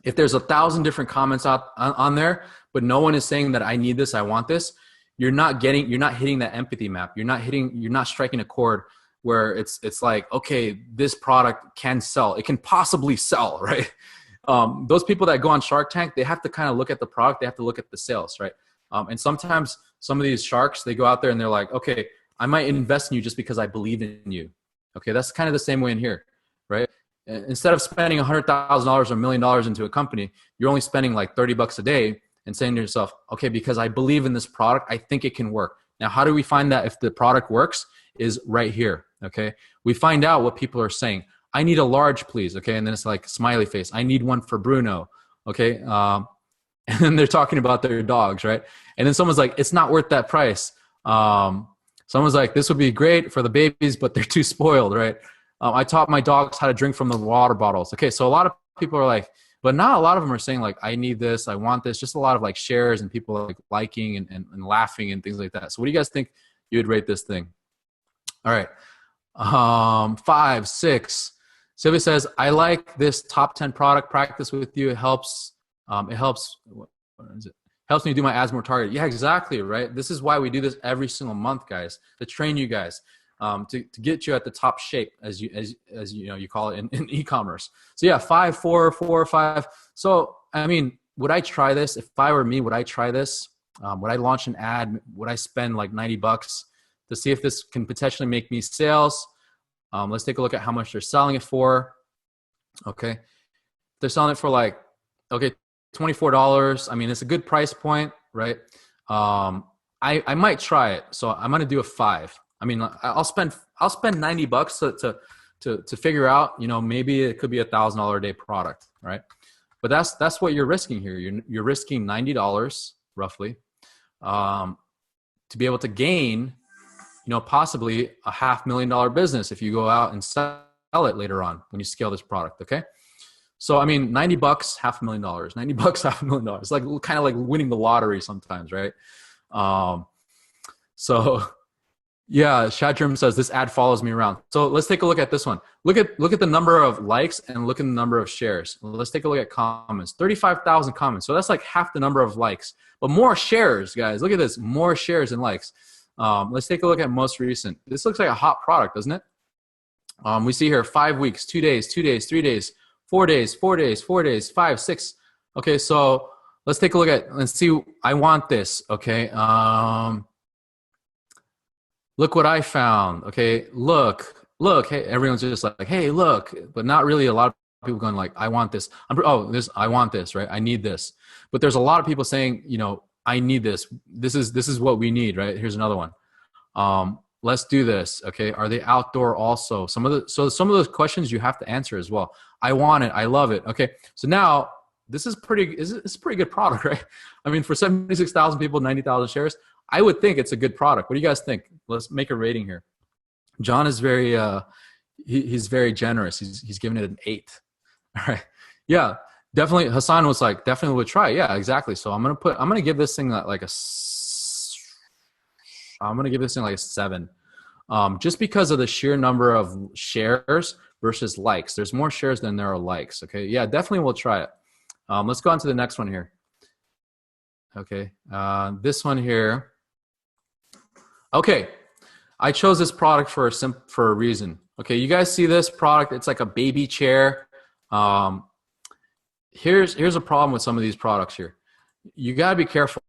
If there's 1,000 different comments on there, but no one is saying that I need this, I want this, you're not hitting that empathy map. You're not striking a chord where it's like, okay, this product can sell. It can possibly sell, right? Those people that go on Shark Tank, they have to kind of look at the product. They have to look at the sales, right? And sometimes some of these sharks, they go out there and they're like, okay, I might invest in you just because I believe in you. Okay, that's kind of the same way in here, right? Instead of spending $100,000 or $1 million into a company, you're only spending like $30 a day and saying to yourself, okay, because I believe in this product, I think it can work. Now, how do we find that if the product works? Is right here, okay? We find out what people are saying. I need a large, please, okay? And then it's like smiley face. I need one for Bruno, okay? And then they're talking about their dogs, right? And then someone's like, it's not worth that price. Someone's like, this would be great for the babies, but they're too spoiled, right? I taught my dogs how to drink from the water bottles. Okay, so a lot of people are like, but not a lot of them are saying like, I need this, I want this. Just a lot of like shares and people like liking and laughing and things like that. So what do you guys think you would rate this thing? All right, 5, 6. Sylvia says, I like this top 10 product practice with you. It helps. What is it? Helps me do my ads more targeted. Yeah, exactly, right? This is why we do this every single month, guys, to train you guys, to get you at the top shape, as you call it in e-commerce. So yeah, 5, 4, 4, 5. So I mean, would I try this? If I were me, would I try this? Would I launch an ad? Would I spend like $90 to see if this can potentially make me sales? Let's take a look at how much they're selling it for. Okay, they're selling it for like, okay, $24. I mean, it's a good price point, right? I might try it, so I'm gonna do a 5. I mean, I'll spend $90 to figure out, maybe it could be $1,000 a day product, right? But that's what you're risking here. You're risking $90 roughly to be able to gain, possibly a $500,000 business if you go out and sell it later on when you scale this product. Okay. So, I mean, $90, $500,000, $90, $500,000. It's like kind of like winning the lottery sometimes, right? So yeah, Shadrim says this ad follows me around. So let's take a look at this one. Look at the number of likes and look at the number of shares. Let's take a look at comments. 35,000 comments. So that's like half the number of likes, but more shares, guys. Look at this, more shares than likes. Let's take a look at most recent. This looks like a hot product, doesn't it? We see here 5 weeks, 2 days, 2 days, 3 days, 4 days, 4 days, 4 days, 5, 6. Okay, so let's take a look at, let's see, I want this, okay? Look what I found, okay? Look, hey, everyone's just like, hey, look, but not really a lot of people going like, I want this. I want this, right? I need this. But there's a lot of people saying, I need this. This is what we need, right? Here's another one. Let's do this. Okay. Are they outdoor also? Some of those questions you have to answer as well. I want it. I love it. Okay. So now this is it's a pretty good product, right? I mean, for 76,000 people, 90,000 shares, I would think it's a good product. What do you guys think? Let's make a rating here. John is very, he's very generous. He's giving it an 8. All right. Yeah, definitely. Hassan was like, definitely would try. Yeah, exactly. So I'm going to give this thing like a I'm going to give this thing like a 7. Just because of the sheer number of shares versus likes. There's more shares than there are likes. Okay. Yeah, definitely we'll try it. Let's go on to the next one here. Okay. This one here. Okay. I chose this product for a reason. Okay. You guys see this product? It's like a baby chair. Here's a problem with some of these products here. You gotta be careful.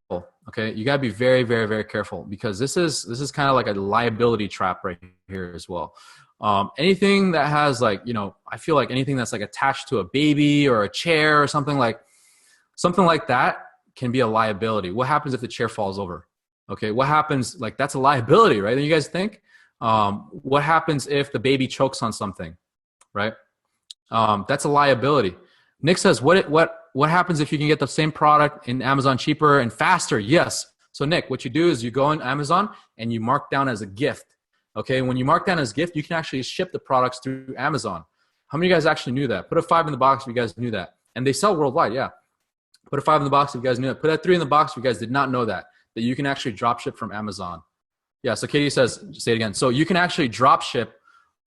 Okay. You gotta be very, very, very careful, because this is kind of like a liability trap right here as well. Anything that has like, I feel like anything that's like attached to a baby or a chair or something like that can be a liability. What happens if the chair falls over? Okay. What happens? Like, that's a liability, right? And you guys think, what happens if the baby chokes on something, right? That's a liability. Nick says, what happens if you can get the same product in Amazon cheaper and faster? Yes. So Nick, what you do is you go on Amazon and you mark down as a gift. Okay. When you mark down as a gift, you can actually ship the products through Amazon. How many of you guys actually knew that? Put a 5 in the box if you guys knew that. And they sell worldwide. Yeah. Put a 5 in the box if you guys knew that. Put a 3 in the box if you guys did not know that you can actually drop ship from Amazon. Yeah. So Katie says, say it again. So you can actually drop ship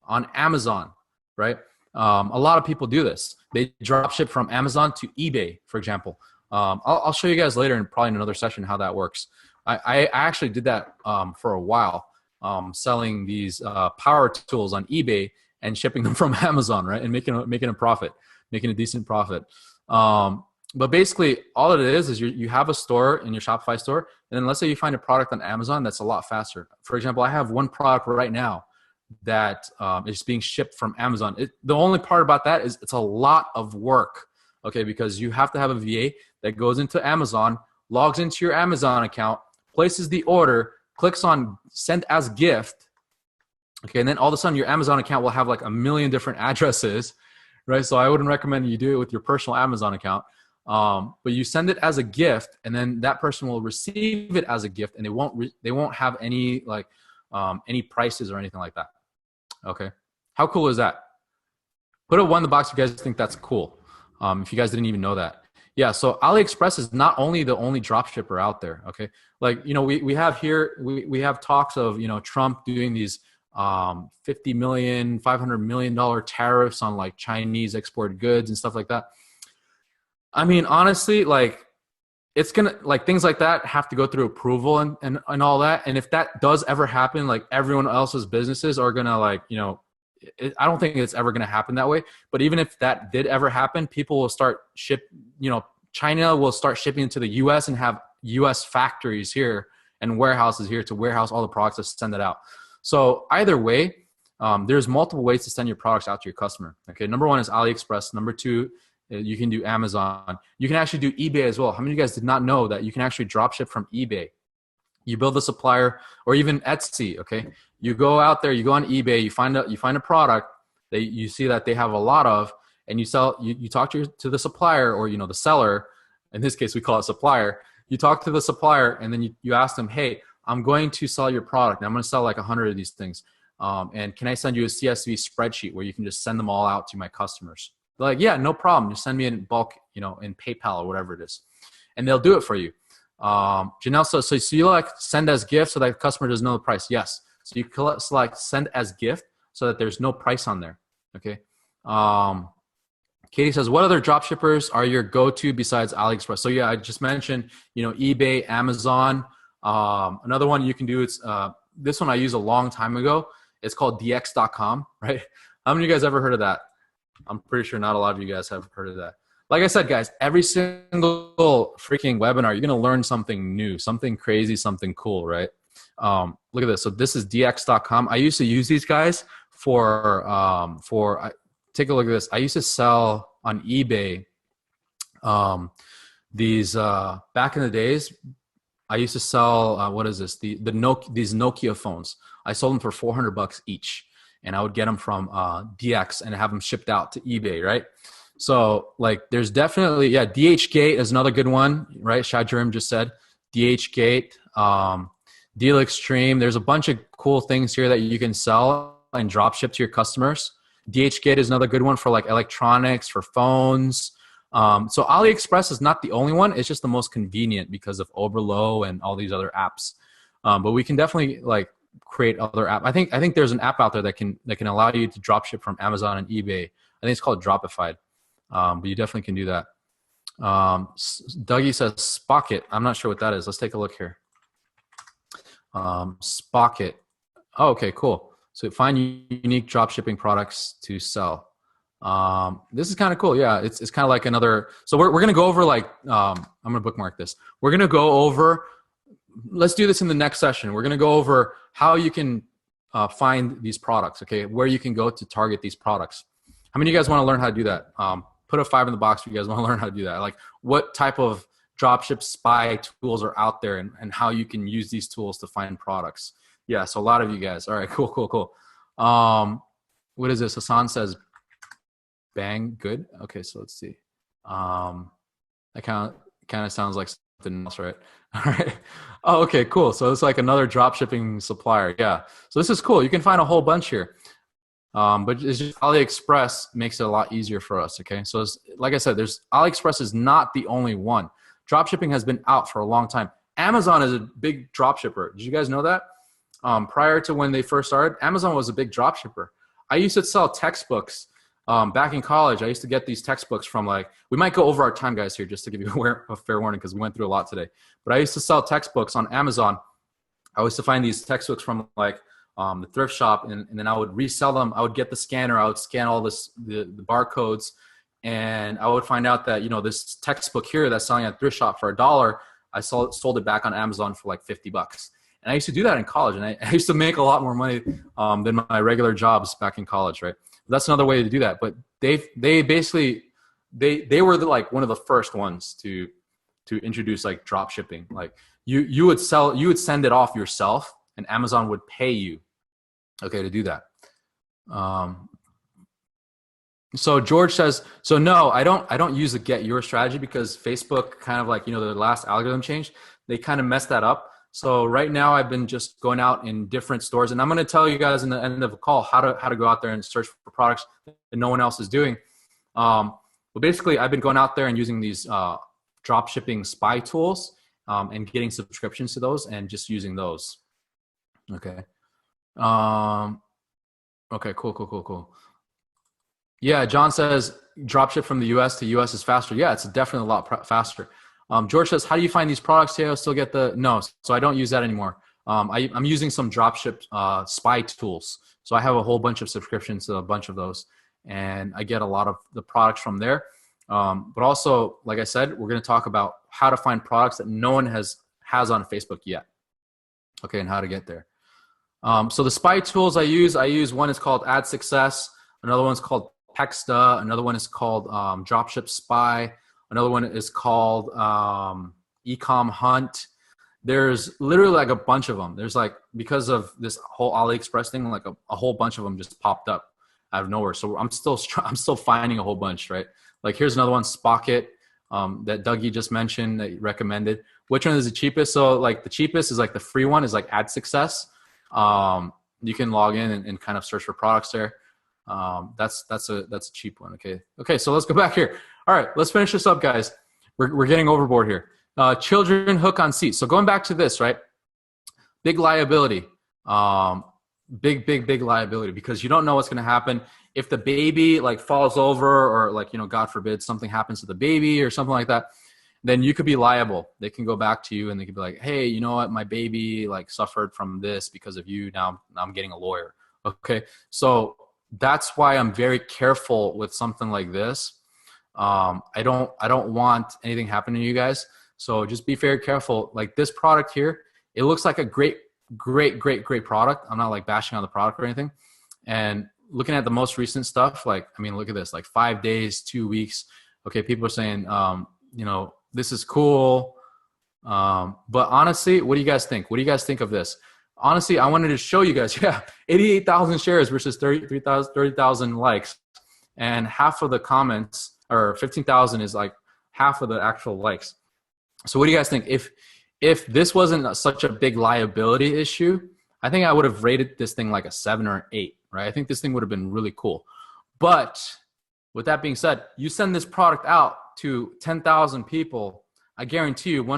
on Amazon, right? A lot of people do this. They drop ship from Amazon to eBay, for example. I'll show you guys later in probably in another session how that works. I actually did that for a while, selling these power tools on eBay and shipping them from Amazon, right? And making a profit, making a decent profit. But basically, all it is you have a store in your Shopify store, and then let's say you find a product on Amazon that's a lot faster. For example, I have one product right now that is being shipped from Amazon. The only part about that is it's a lot of work, okay? Because you have to have a VA that goes into Amazon, logs into your Amazon account, places the order, clicks on send as gift, okay? And then all of a sudden your Amazon account will have like a million different addresses, right? So I wouldn't recommend you do it with your personal Amazon account. But you send it as a gift, and then that person will receive it as a gift, and they won't have any like any prices or anything like that. Okay. How cool is that? Put a 1 in the box if you guys think that's cool. If you guys didn't even know that. Yeah. So AliExpress is not only the only drop shipper out there. Okay. Like, we have here, we have talks of, Trump doing these 50 million, $500 million tariffs on like Chinese exported goods and stuff like that. I mean, honestly, like, it's going to, like, things like that have to go through approval and all that. And if that does ever happen, like, everyone else's businesses are going to, like, I don't think it's ever going to happen that way. But even if that did ever happen, people will start China will start shipping to the US and have US factories here and warehouses here to warehouse all the products to send it out. So either way, there's multiple ways to send your products out to your customer. Okay. Number 1 is AliExpress. Number 2, you can do Amazon. You can actually do eBay as well. How many of you guys did not know that you can actually drop ship from eBay? You build a supplier, or even Etsy. Okay, you go out there, you go on eBay, you find a product that you see that they have a lot of, and you sell. You talk to the supplier, or the seller. In this case, we call it supplier. You talk to the supplier, and then you ask them, hey, I'm going to sell your product. And I'm going to sell like 100 of these things. And can I send you a CSV spreadsheet where you can just send them all out to my customers? They're like, yeah, no problem. Just send me in bulk, in PayPal or whatever it is. And they'll do it for you. Janelle says, so you like send as gift so that the customer doesn't know the price? Yes. So you select send as gift so that there's no price on there. Okay. Katie says, what other drop shippers are your go-to besides AliExpress? So yeah, I just mentioned, eBay, Amazon. Another one you can do, it's this one I used a long time ago. It's called dx.com, right? How many of you guys ever heard of that? I'm pretty sure not a lot of you guys have heard of that. Like I said, guys, every single freaking webinar, you're going to learn something new, something crazy, something cool, right? Look at this. So this is dx.com. I used to use these guys for take a look at this. I used to sell on eBay these back in the days. I used to sell what is this? These Nokia phones. I sold them for $400 each. And I would get them from DX and have them shipped out to eBay, right? So like there's definitely, yeah, DHgate is another good one, right? Shajarim just said DHgate, Deal Extreme. There's a bunch of cool things here that you can sell and drop ship to your customers. DHgate is another good one for like electronics, for phones. So AliExpress is not the only one. It's just the most convenient because of Oberlo and all these other apps. But we can definitely like create other app. I think there's an app out there that can allow you to drop ship from Amazon and eBay. I think it's called Dropified. But you definitely can do that. Dougie says Spocket. I'm not sure what that is. Let's take a look here. Spocket. Oh, okay, cool. So find unique drop shipping products to sell. This is kind of cool. Yeah, it's kind of like another. So we're gonna go over like I'm gonna bookmark this. We're gonna go over. Let's do this in the next session. We're gonna go over how you can find these products. Okay, where you can go to target these products. How many of you guys want to learn how to do that? Put a 5 in the box if you guys want to learn how to do that. Like what type of dropship spy tools are out there and how you can use these tools to find products. Yeah, so a lot of you guys. All right, cool. What is this? Hassan says, bang, good. Okay, so let's see. That kind of sounds like something else, right? All right. Oh, okay, cool. So it's like another drop shipping supplier. Yeah. So this is cool. You can find a whole bunch here. But it's just AliExpress makes it a lot easier for us. Okay. So it's, like I said, AliExpress is not the only one. Drop shipping has been out for a long time. Amazon is a big drop shipper. Did you guys know that? Prior to when they first started, Amazon was a big drop shipper. I used to sell textbooks back in college. I used to get these textbooks from like, we might go over our time, guys, here, just to give you a fair warning because we went through a lot today. But I used to sell textbooks on Amazon. I used to find these textbooks from like the thrift shop, and then I would resell them. I would get the scanner. I would scan all the barcodes, and I would find out that, you know, this textbook here that's selling at thrift shop for $1, I sold it back on Amazon for like $50. And I used to do that in college, and I used to make a lot more money than my regular jobs back in college, right? That's another way to do that. But they basically they were like one of the first ones to introduce like drop shipping. Like you would send it off yourself, and Amazon would pay you, okay, to do that. So George says, so no, I don't use the get your strategy because Facebook kind of like, you know, the last algorithm change, they kind of messed that up. So right now I've been just going out in different stores, and I'm going to tell you guys in the end of the call how to go out there and search for products that no one else is doing. But basically I've been going out there and using these drop shipping spy tools and getting subscriptions to those and just using those. Okay. Okay, cool. Yeah, John says dropship from the US to US is faster. Yeah, it's definitely a lot faster. George says, how do you find these products? Yeah, I still get no, so I don't use that anymore. I'm using some dropship spy tools. So I have a whole bunch of subscriptions to a bunch of those, and I get a lot of the products from there. But also, like I said, we're going to talk about how to find products that no one has on Facebook yet. Okay, and how to get there. So the spy tools I use one is called Ad Success. Another one's called Pexta. Another one is called Dropship Spy. Another one is called Ecom Hunt. There's literally like a bunch of them. There's like, because of this whole AliExpress thing, like a whole bunch of them just popped up out of nowhere. So I'm still finding a whole bunch, right? Like here's another one, Spocket, that Dougie just mentioned that he recommended. Which one is the cheapest? So like the cheapest is like the free one is like Ad Success. You can log in and kind of search for products there. That's a cheap one. Okay. So let's go back here. All right, let's finish this up, guys. We're getting overboard here. Children hook on seats. So going back to this, right? Big liability. Big liability, because you don't know what's going to happen if the baby like falls over, or like, you know, God forbid something happens to the baby or something like that. Then you could be liable. They can go back to you and they could be like, hey, you know what? My baby like suffered from this because of you. Now I'm getting a lawyer. Okay. So that's why I'm very careful with something like this. I don't want anything happening to you guys. So just be very careful. Like this product here, it looks like a great product. I'm not like bashing on the product or anything. And looking at the most recent stuff, like, I mean, look at this, like 5 days, 2 weeks. Okay. People are saying, you know, this is cool. But honestly, what do you guys think? What do you guys think of this? Honestly, I wanted to show you guys, 88,000 shares versus 30,000 likes. And half of the comments, or 15,000 is like half of the actual likes. So what do you guys think? If this wasn't such a big liability issue, I think I would have rated this thing like a 7 or an 8, right? I think this thing would have been really cool. But with that being said, you send this product out to 10,000 people, I guarantee you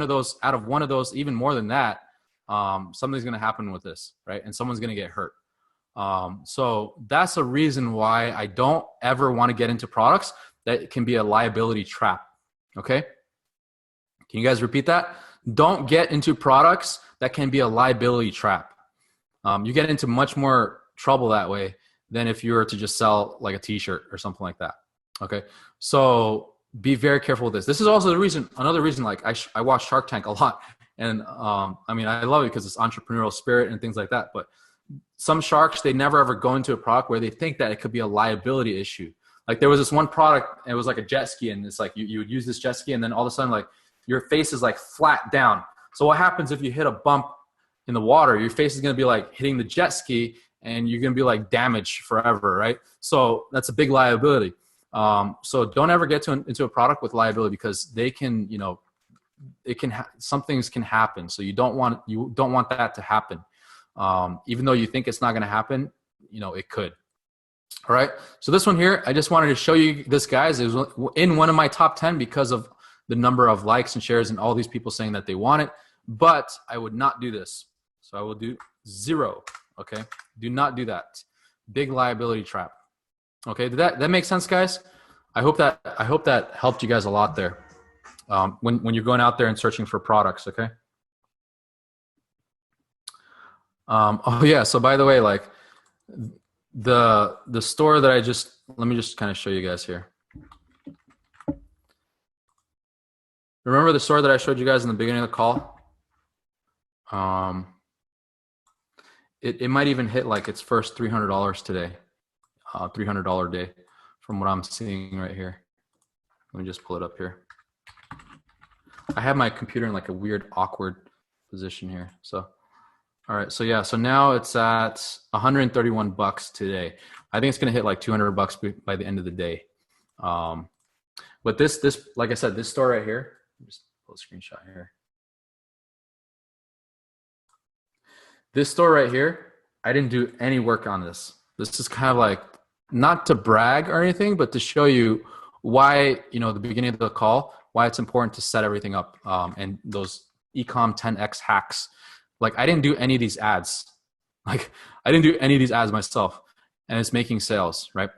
out of one of those, even more than that, something's going to happen with this, right? And someone's going to get hurt. So that's a reason why I don't ever want to get into products that can be a liability trap. Okay. Can you guys repeat that? Don't get into products that can be a liability trap. You get into much more trouble that way than if you were to just sell like a t-shirt or something like that. Okay. So be very careful with this. This is also another reason, like I watch Shark Tank a lot. And I mean, I love it because it's entrepreneurial spirit and things like that. But some sharks, they never ever go into a product where they think that it could be a liability issue. Like there was this one product, and it was like a jet ski, and it's like you would use this jet ski, and then all of a sudden, like your face is like flat down. So what happens if you hit a bump in the water? Your face is going to be like hitting the jet ski, and you're going to be like damaged forever, right? So that's a big liability. So don't ever get into a product with liability, because they can, some things can happen. So you don't want that to happen. Even though you think it's not going to happen, it could. All right. So this one here, I just wanted to show you this, guys. It was in one of my top 10 because of the number of likes and shares and all these people saying that they want it, but I would not do this. So I will do 0. Okay. Do not do that. Big liability trap. Okay. Did that make sense, guys? I hope that helped you guys a lot there. When you're going out there and searching for products. Okay. Oh yeah. So by the way, like the store that let me just kind of show you guys here. Remember the store that I showed you guys in the beginning of the call? It might even hit like its first $300 today, $300 day from what I'm seeing right here. Let me just pull it up here. I have my computer in like a weird, awkward position here. So, all right. So yeah, so now it's at $131 today. I think it's going to hit like $200 by the end of the day. But this, like I said, this store right here, just pull a screenshot here. This store right here, I didn't do any work on this. This is kind of like, not to brag or anything, but to show you why, the beginning of the call, why it's important to set everything up, and those Ecom 10X hacks. Like I didn't do any of these ads. Like I didn't do any of these ads myself, and it's making sales, right?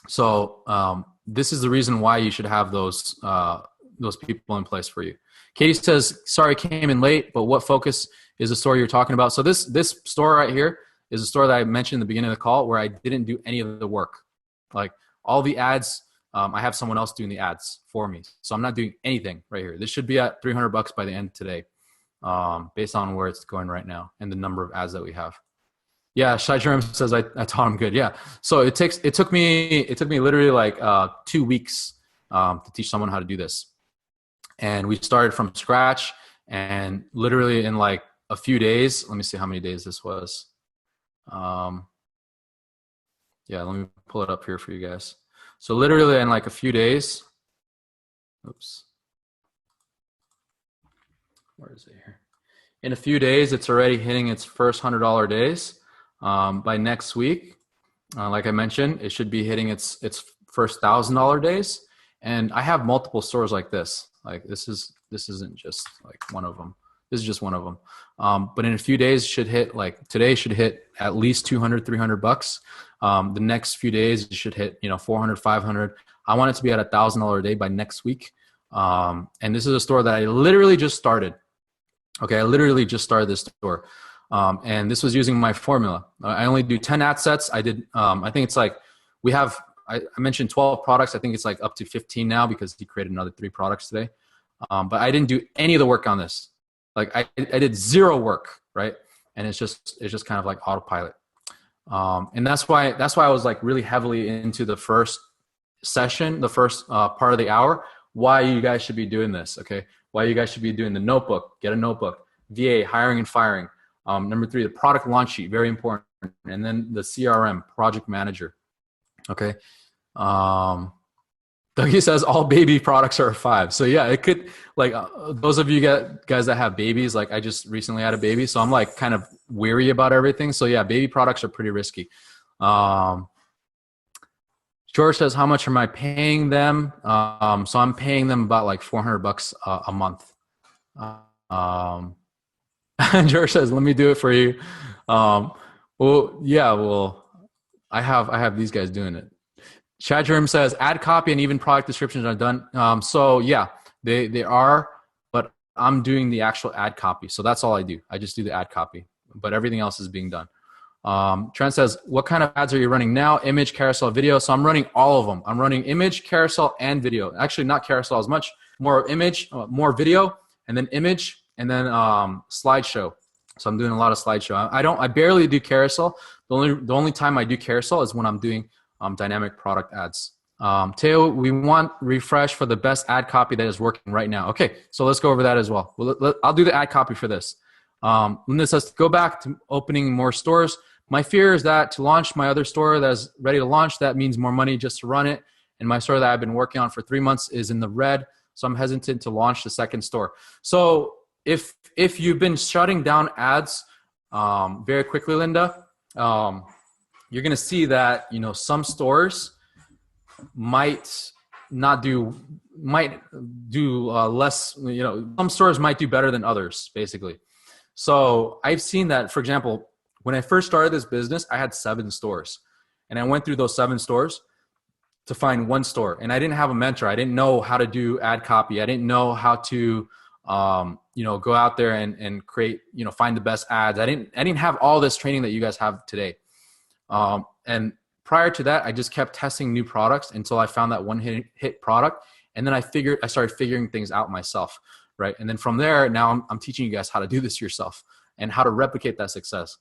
So this is the reason why you should have those people in place for you. Katie says, sorry, came in late, but what focus is the store you're talking about? So this store right here is a store that I mentioned in the beginning of the call where I didn't do any of the work. Like all the ads, I have someone else doing the ads for me. So I'm not doing anything right here. This should be at $300 by the end of today, based on where it's going right now and the number of ads that we have. Yeah, Shai Jerem says I taught him good. Yeah. So it took me literally like 2 weeks to teach someone how to do this. And we started from scratch, and literally in like a few days, let me see how many days this was. Yeah, let me pull it up here for you guys. So literally in like a few days, oops, where is it here? In a few days, it's already hitting its first $100 days. By next week, like I mentioned, it should be hitting its first $1,000 days. And I have multiple stores like this. Like this isn't just like one of them. This is just one of them. But in a few days today should hit at least $200, $300. The next few days it should hit, $400, $500. I want it to be at $1,000 a day by next week. And this is a store that I literally just started. Okay. I literally just started this store. And this was using my formula. I only do 10 ad sets. I did, I think it's like I mentioned 12 products. I think it's like up to 15 now because he created another 3 products today. But I didn't do any of the work on this. Like I did 0 work, right? And it's just kind of like autopilot. And that's why I was like really heavily into the first session, the first part of the hour, why you guys should be doing this. Okay. Why you guys should be doing the notebook, get a notebook, VA, hiring and firing. Number 3, the product launch sheet, very important. And then the CRM, project manager. Okay. Dougie says all baby products are a 5. So yeah, it could like those of you guys that have babies, like I just recently had a baby. So I'm like kind of weary about everything. So yeah, baby products are pretty risky. George says, how much am I paying them? So I'm paying them about like $400 a month. George says, let me do it for you. Um, well, yeah, well, I have these guys doing it. Chad Jerem says ad copy and even product descriptions are done. So yeah, they are, but I'm doing the actual ad copy. So that's all I do. I just do the ad copy, but everything else is being done. Trent says, what kind of ads are you running now? Image, carousel, video. So I'm running all of them. I'm running image, carousel, and video. Actually, not carousel as much, more image, more video, and then image, and then slideshow. So I'm doing a lot of slideshow. I barely do carousel. The only time I do carousel is when I'm doing dynamic product ads. Teo, we want refresh for the best ad copy that is working right now. Okay, so let's go over that as well. I'll do the ad copy for this. Linda says, go back to opening more stores. My fear is that to launch my other store that's ready to launch, that means more money just to run it. And my store that I've been working on for 3 months is in the red. So I'm hesitant to launch the second store. So if you've been shutting down ads very quickly, Linda, you're going to see that, some stores might do less, some stores might do better than others, basically. So I've seen that, for example, when I first started this business, I had 7 stores, and I went through those 7 stores to find one store, and I didn't have a mentor. I didn't know how to do ad copy. I didn't know how to, go out there and create, find the best ads. I didn't have all this training that you guys have today. And prior to that, I just kept testing new products until I found that one hit product. And then I started figuring things out myself. Right. And then from there, now I'm teaching you guys how to do this yourself and how to replicate that success.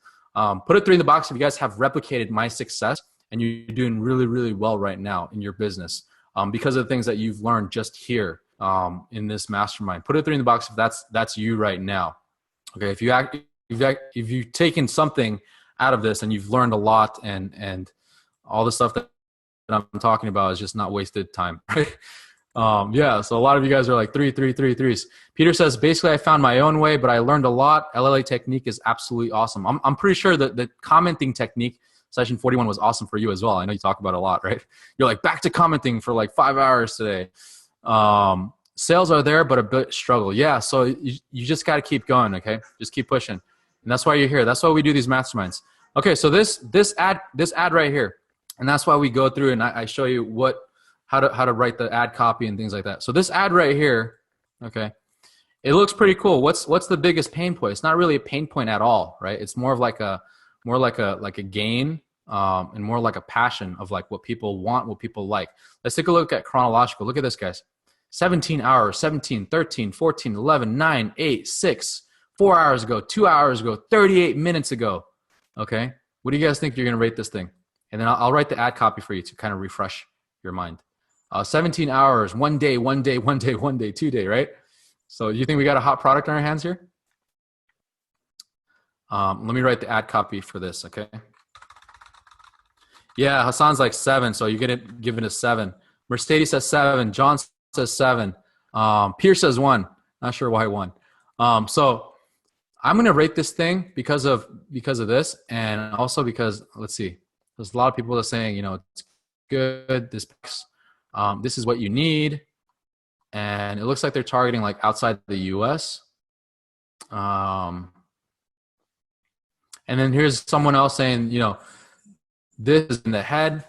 Put a 3 in the box if you guys have replicated my success and you're doing really, really well right now in your business because of the things that you've learned just here in this mastermind. Put a 3 in the box if that's you right now. Okay. If you've taken something out of this and you've learned a lot and all the stuff that I'm talking about is just not wasted time, right? Yeah, so a lot of you guys are like 3, 3, 3, 3s. Peter says, basically I found my own way, but I learned a lot. LLA technique is absolutely awesome. I'm pretty sure that the commenting technique, session 41, was awesome for you as well. I know you talk about it a lot, right? You're like back to commenting for like 5 hours today. Sales are there, but a bit struggle. Yeah, so you just got to keep going, okay? Just keep pushing. And that's why you're here. That's why we do these masterminds. Okay, so this ad right here, and that's why we go through and I show you how to write the ad copy and things like that. So this ad right here, okay, it looks pretty cool. What's the biggest pain point? It's not really a pain point at all, right? It's more like a gain and more like a passion of like what people want, what people like. Let's take a look at chronological. Look at this, guys. 17 hours, 17, 13, 14, 11, 9, 8, 6, 4 hours ago, 2 hours ago, 38 minutes ago. Okay, what do you guys think you're going to rate this thing? And then I'll write the ad copy for you to kind of refresh your mind. 17 hours, 1 day, 1 day, 1 day, 1 day, 2 day, right? So you think we got a hot product on our hands here? Let me write the ad copy for this, okay? Yeah, Hassan's like 7, so you're going to give it a 7. Mercedes says 7. John says 7. Pierce says 1. Not sure why 1. So I'm going to rate this thing because of this, and also because, let's see, there's a lot of people that are saying, it's good, this is what you need, and it looks like they're targeting like outside the US. And then here's someone else saying, this is in the head.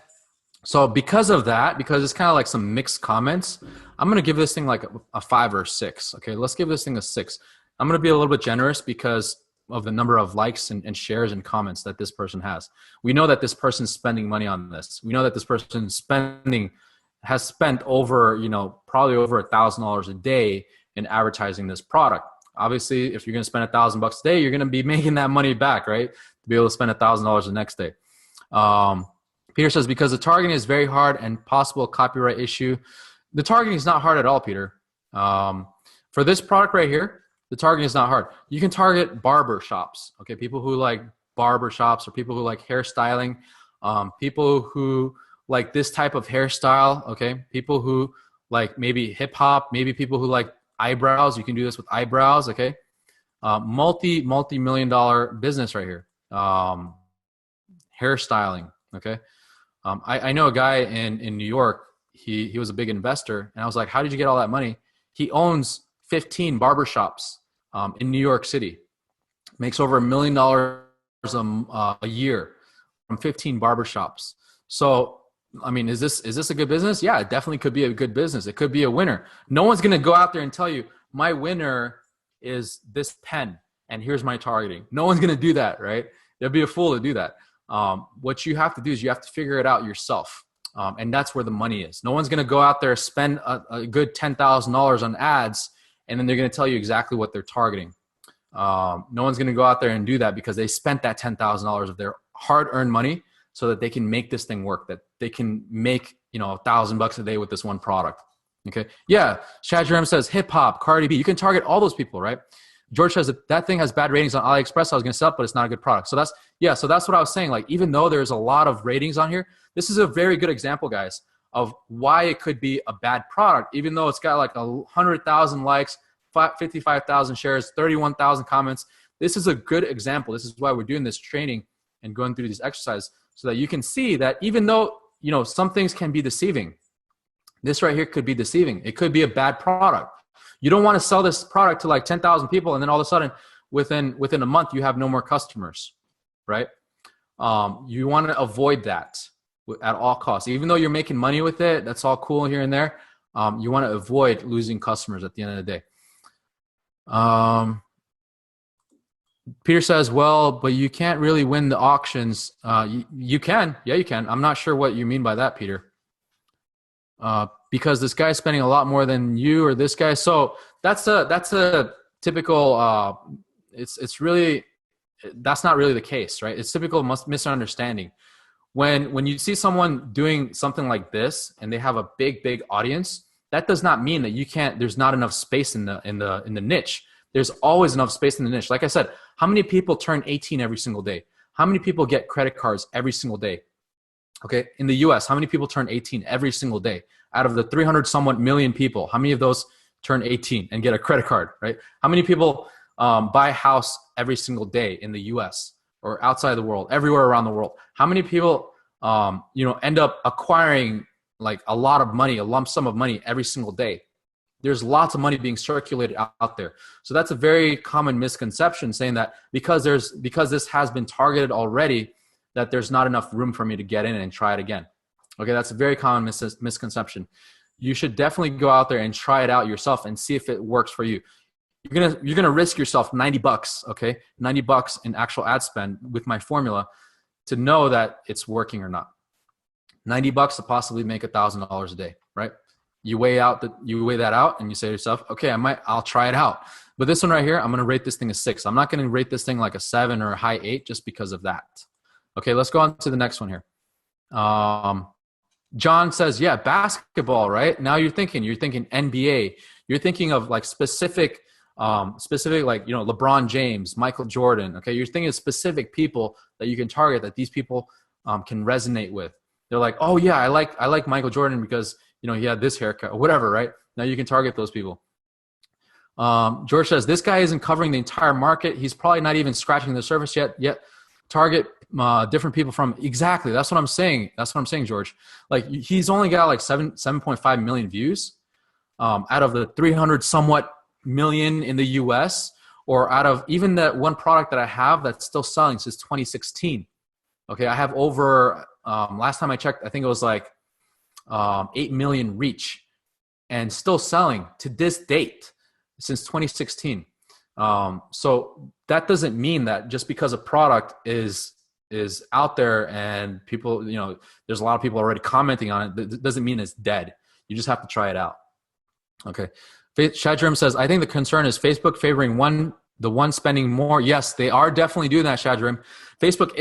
So because of that, because it's kind of like some mixed comments, I'm going to give this thing like a 5 or 6. Okay, let's give this thing a 6. I'm going to be a little bit generous because of the number of likes and shares and comments that this person has. We know that this person's spending money on this. We know that this person has spent over, probably over $1,000 a day in advertising this product. Obviously, if you're going to spend $1,000 a day, you're going to be making that money back, right? To be able to spend $1,000 the next day. Peter says, because the targeting is very hard and possible copyright issue. The targeting is not hard at all, Peter. For this product right here, the targeting is not hard. You can target barber shops, okay? People who like barber shops or people who like hairstyling, people who like this type of hairstyle, okay? People who like maybe hip hop, maybe people who like eyebrows. You can do this with eyebrows, okay? Multi-million-dollar business right here. Hairstyling, okay? I know a guy in New York. He was a big investor, and I was like, how did you get all that money? He owns 15 barbershops in New York City. makes over $1 million a year from 15 barbershops. So, I mean, is this a good business? Yeah, it definitely could be a good business. It could be a winner. No one's going to go out there and tell you, my winner is this pen, and here's my targeting. No one's going to do that, right? They'll be a fool to do that. What you have to do is you have to figure it out yourself. And that's where the money is. No one's going to go out there, spend a good $10,000 on ads, and then they're going to tell you exactly what they're targeting. No one's going to go out there and do that because they spent that $10,000 of their hard-earned money so that they can make this thing work, that they can make, $1,000 a day with this one product. Okay. Yeah. Shad Jerem says hip hop, Cardi B. You can target all those people, right? George says that thing has bad ratings on AliExpress. I was going to sell it, but it's not a good product. So that's what I was saying. Like, even though there's a lot of ratings on here, this is a very good example, guys, of why it could be a bad product, even though it's got like 100,000 likes, 55,000 shares, 31,000 comments. This is a good example. This is why we're doing this training and going through these exercises so that you can see that even though, some things can be deceiving, this right here could be deceiving. It could be a bad product. You don't want to sell this product to like 10,000 people and then all of a sudden within a month you have no more customers, right? You want to avoid that at all costs. Even though you're making money with it, that's all cool here and there. You want to avoid losing customers at the end of the day. Peter says, well, but you can't really win the auctions. You can. Yeah, you can. I'm not sure what you mean by that, Peter. Because this guy's spending a lot more than you or this guy. So that's a typical, that's not really the case, right? It's typical misunderstanding. When you see someone doing something like this and they have a big audience, that does not mean that there's not enough space in the niche. There's always enough space in the niche. Like I said, how many people turn 18 every single day? How many people get credit cards every single day? Okay, in the US, how many people turn 18 every single day? Out of the 300 somewhat million people, how many of those turn 18 and get a credit card, right? How many people buy a house every single day in the US or outside the world, everywhere around the world? How many people, end up acquiring like a lot of money, a lump sum of money every single day? There's lots of money being circulated out there. So that's a very common misconception, saying that because this has been targeted already, that there's not enough room for me to get in and try it again. Okay, that's a very common misconception. You should definitely go out there and try it out yourself and see if it works for you. You're gonna risk yourself $90, okay? $90 in actual ad spend with my formula to know that it's working or not. $90 to possibly make $1,000 a day, right? You weigh that out and you say to yourself, okay, I'll try it out. But this one right here, I'm gonna rate this thing a 6. I'm not gonna rate this thing like a 7 or a high 8 just because of that. Okay, let's go on to the next one here. John says, yeah, basketball, right? Now you're thinking NBA. You're thinking of like specific like, LeBron James, Michael Jordan. Okay, you're thinking of specific people that you can target, that these people can resonate with. They're like, oh yeah, I like Michael Jordan because he had this haircut or whatever, right? Now you can target those people. George says, this guy isn't covering the entire market. He's probably not even scratching the surface yet. Target different people from exactly. That's what I'm saying. George. Like, he's only got like 7.5 million views out of the 300 somewhat million in the US, or out of even that one product that I have that's still selling since 2016. Okay, I have over last time I checked, I think it was like 8 million reach and still selling to this date since 2016. So that doesn't mean that just because a product is out there and people, there's a lot of people already commenting on it, that doesn't mean it's dead. You just have to try it out. Okay. Shadrim says, I think the concern is Facebook favoring the one spending more. Yes, they are definitely doing that, Shadrim. Facebook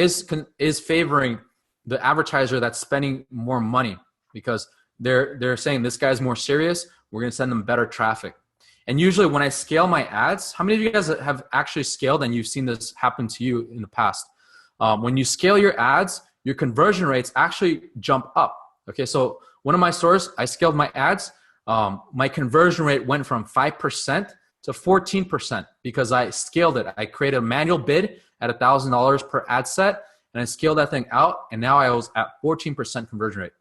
is favoring the advertiser that's spending more money because they're saying this guy's more serious. We're going to send them better traffic. And usually when I scale my ads, how many of you guys have actually scaled and you've seen this happen to you in the past? When you scale your ads, your conversion rates actually jump up. Okay, so one of my stores, I scaled my ads. My conversion rate went from 5% to 14% because I scaled it. I created a manual bid at $1,000 per ad set, and I scaled that thing out, and now I was at 14% conversion rate.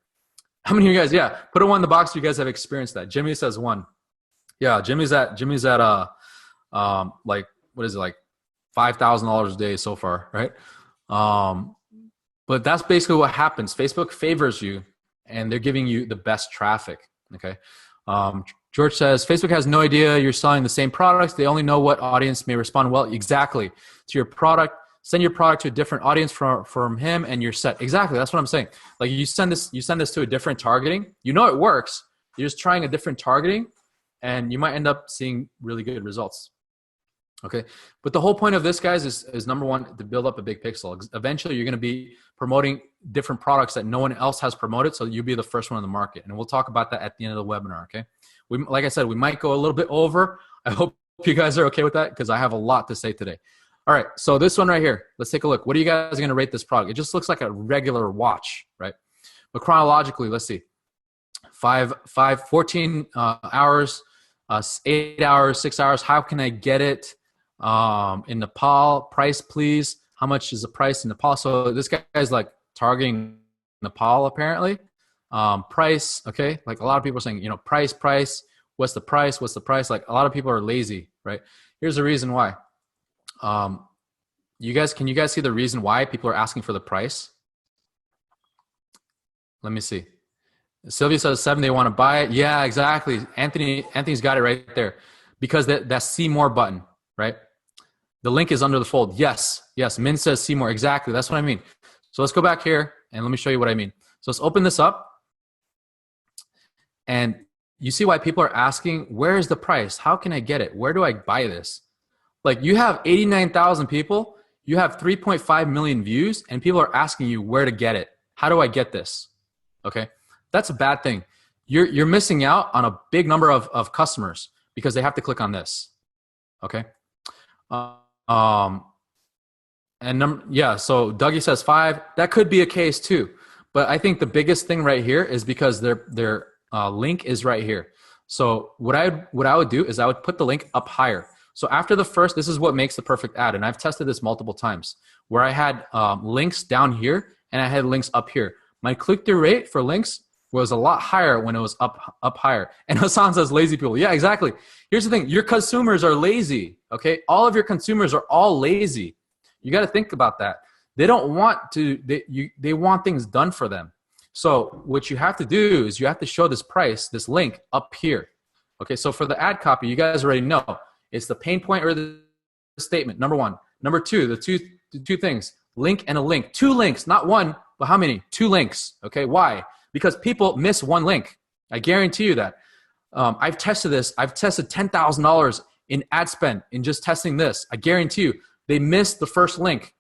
How many of you guys, yeah, put a 1 in the box if you guys have experienced that. Jimmy says 1. Yeah, Jimmy's at like, what is it, like $5,000 a day so far, right? But that's basically what happens. Facebook favors you, and they're giving you the best traffic. Okay. George says, Facebook has no idea you're selling the same products. They only know what audience may respond well. Exactly. To your product, send your product to a different audience from him and you're set. Exactly. That's what I'm saying. Like you send this to a different targeting. You know it works. You're just trying a different targeting and you might end up seeing really good results. Okay. But the whole point of this, guys, is number one, to build up a big pixel. Eventually, you're going to be promoting different products that no one else has promoted. So you'll be the first one in the market. And we'll talk about that at the end of the webinar. Okay. Like I said, we might go a little bit over. I hope you guys are okay with that because I have a lot to say today. All right. So this one right here, let's take a look. What are you guys going to rate this product? It just looks like a regular watch, right? But chronologically, let's see. 14 hours, 8 hours, 6 hours. How can I get it? In Nepal, price please. How much is the price in Nepal? So this guy's like targeting Nepal apparently. Price, okay? Like a lot of people are saying, you know, price, what's the price? Like a lot of people are lazy, right? Here's the reason why. Can you guys see the reason why people are asking for the price? Let me see. Sylvia says 7, they want to buy it. Yeah, exactly. Anthony's got it right there. Because that see more button, right? The link is under the fold. Yes. Min says see more. Exactly. That's what I mean. So let's go back here and let me show you what I mean. So let's open this up. And you see why people are asking, where is the price? How can I get it? Where do I buy this? Like you have 89,000 people, you have 3.5 million views, and people are asking you where to get it. How do I get this? Okay. That's a bad thing. You're missing out on a big number of customers because they have to click on this. Okay. So Dougie says 5. That could be a case too. But I think the biggest thing right here is because their link is right here. So what I would do is I would put the link up higher. So after the first, this is what makes the perfect ad. And I've tested this multiple times where I had links down here and I had links up here. My click-through rate for links was a lot higher when it was up higher. And Hassan says lazy people. Yeah, exactly. Here's the thing. Your consumers are lazy, okay? All of your consumers are all lazy. You got to think about that. They don't want to, they want things done for them. So what you have to do is you have to show this price, this link up here. Okay, so for the ad copy, you guys already know. It's the pain point or the statement, number one. Number two, the two things, link and a link. 2 links, not one, but how many? 2 links, okay? Why? Because people miss one link. I guarantee you that. I've tested this. I've tested $10,000 in ad spend in just testing this. I guarantee you, they missed the first link.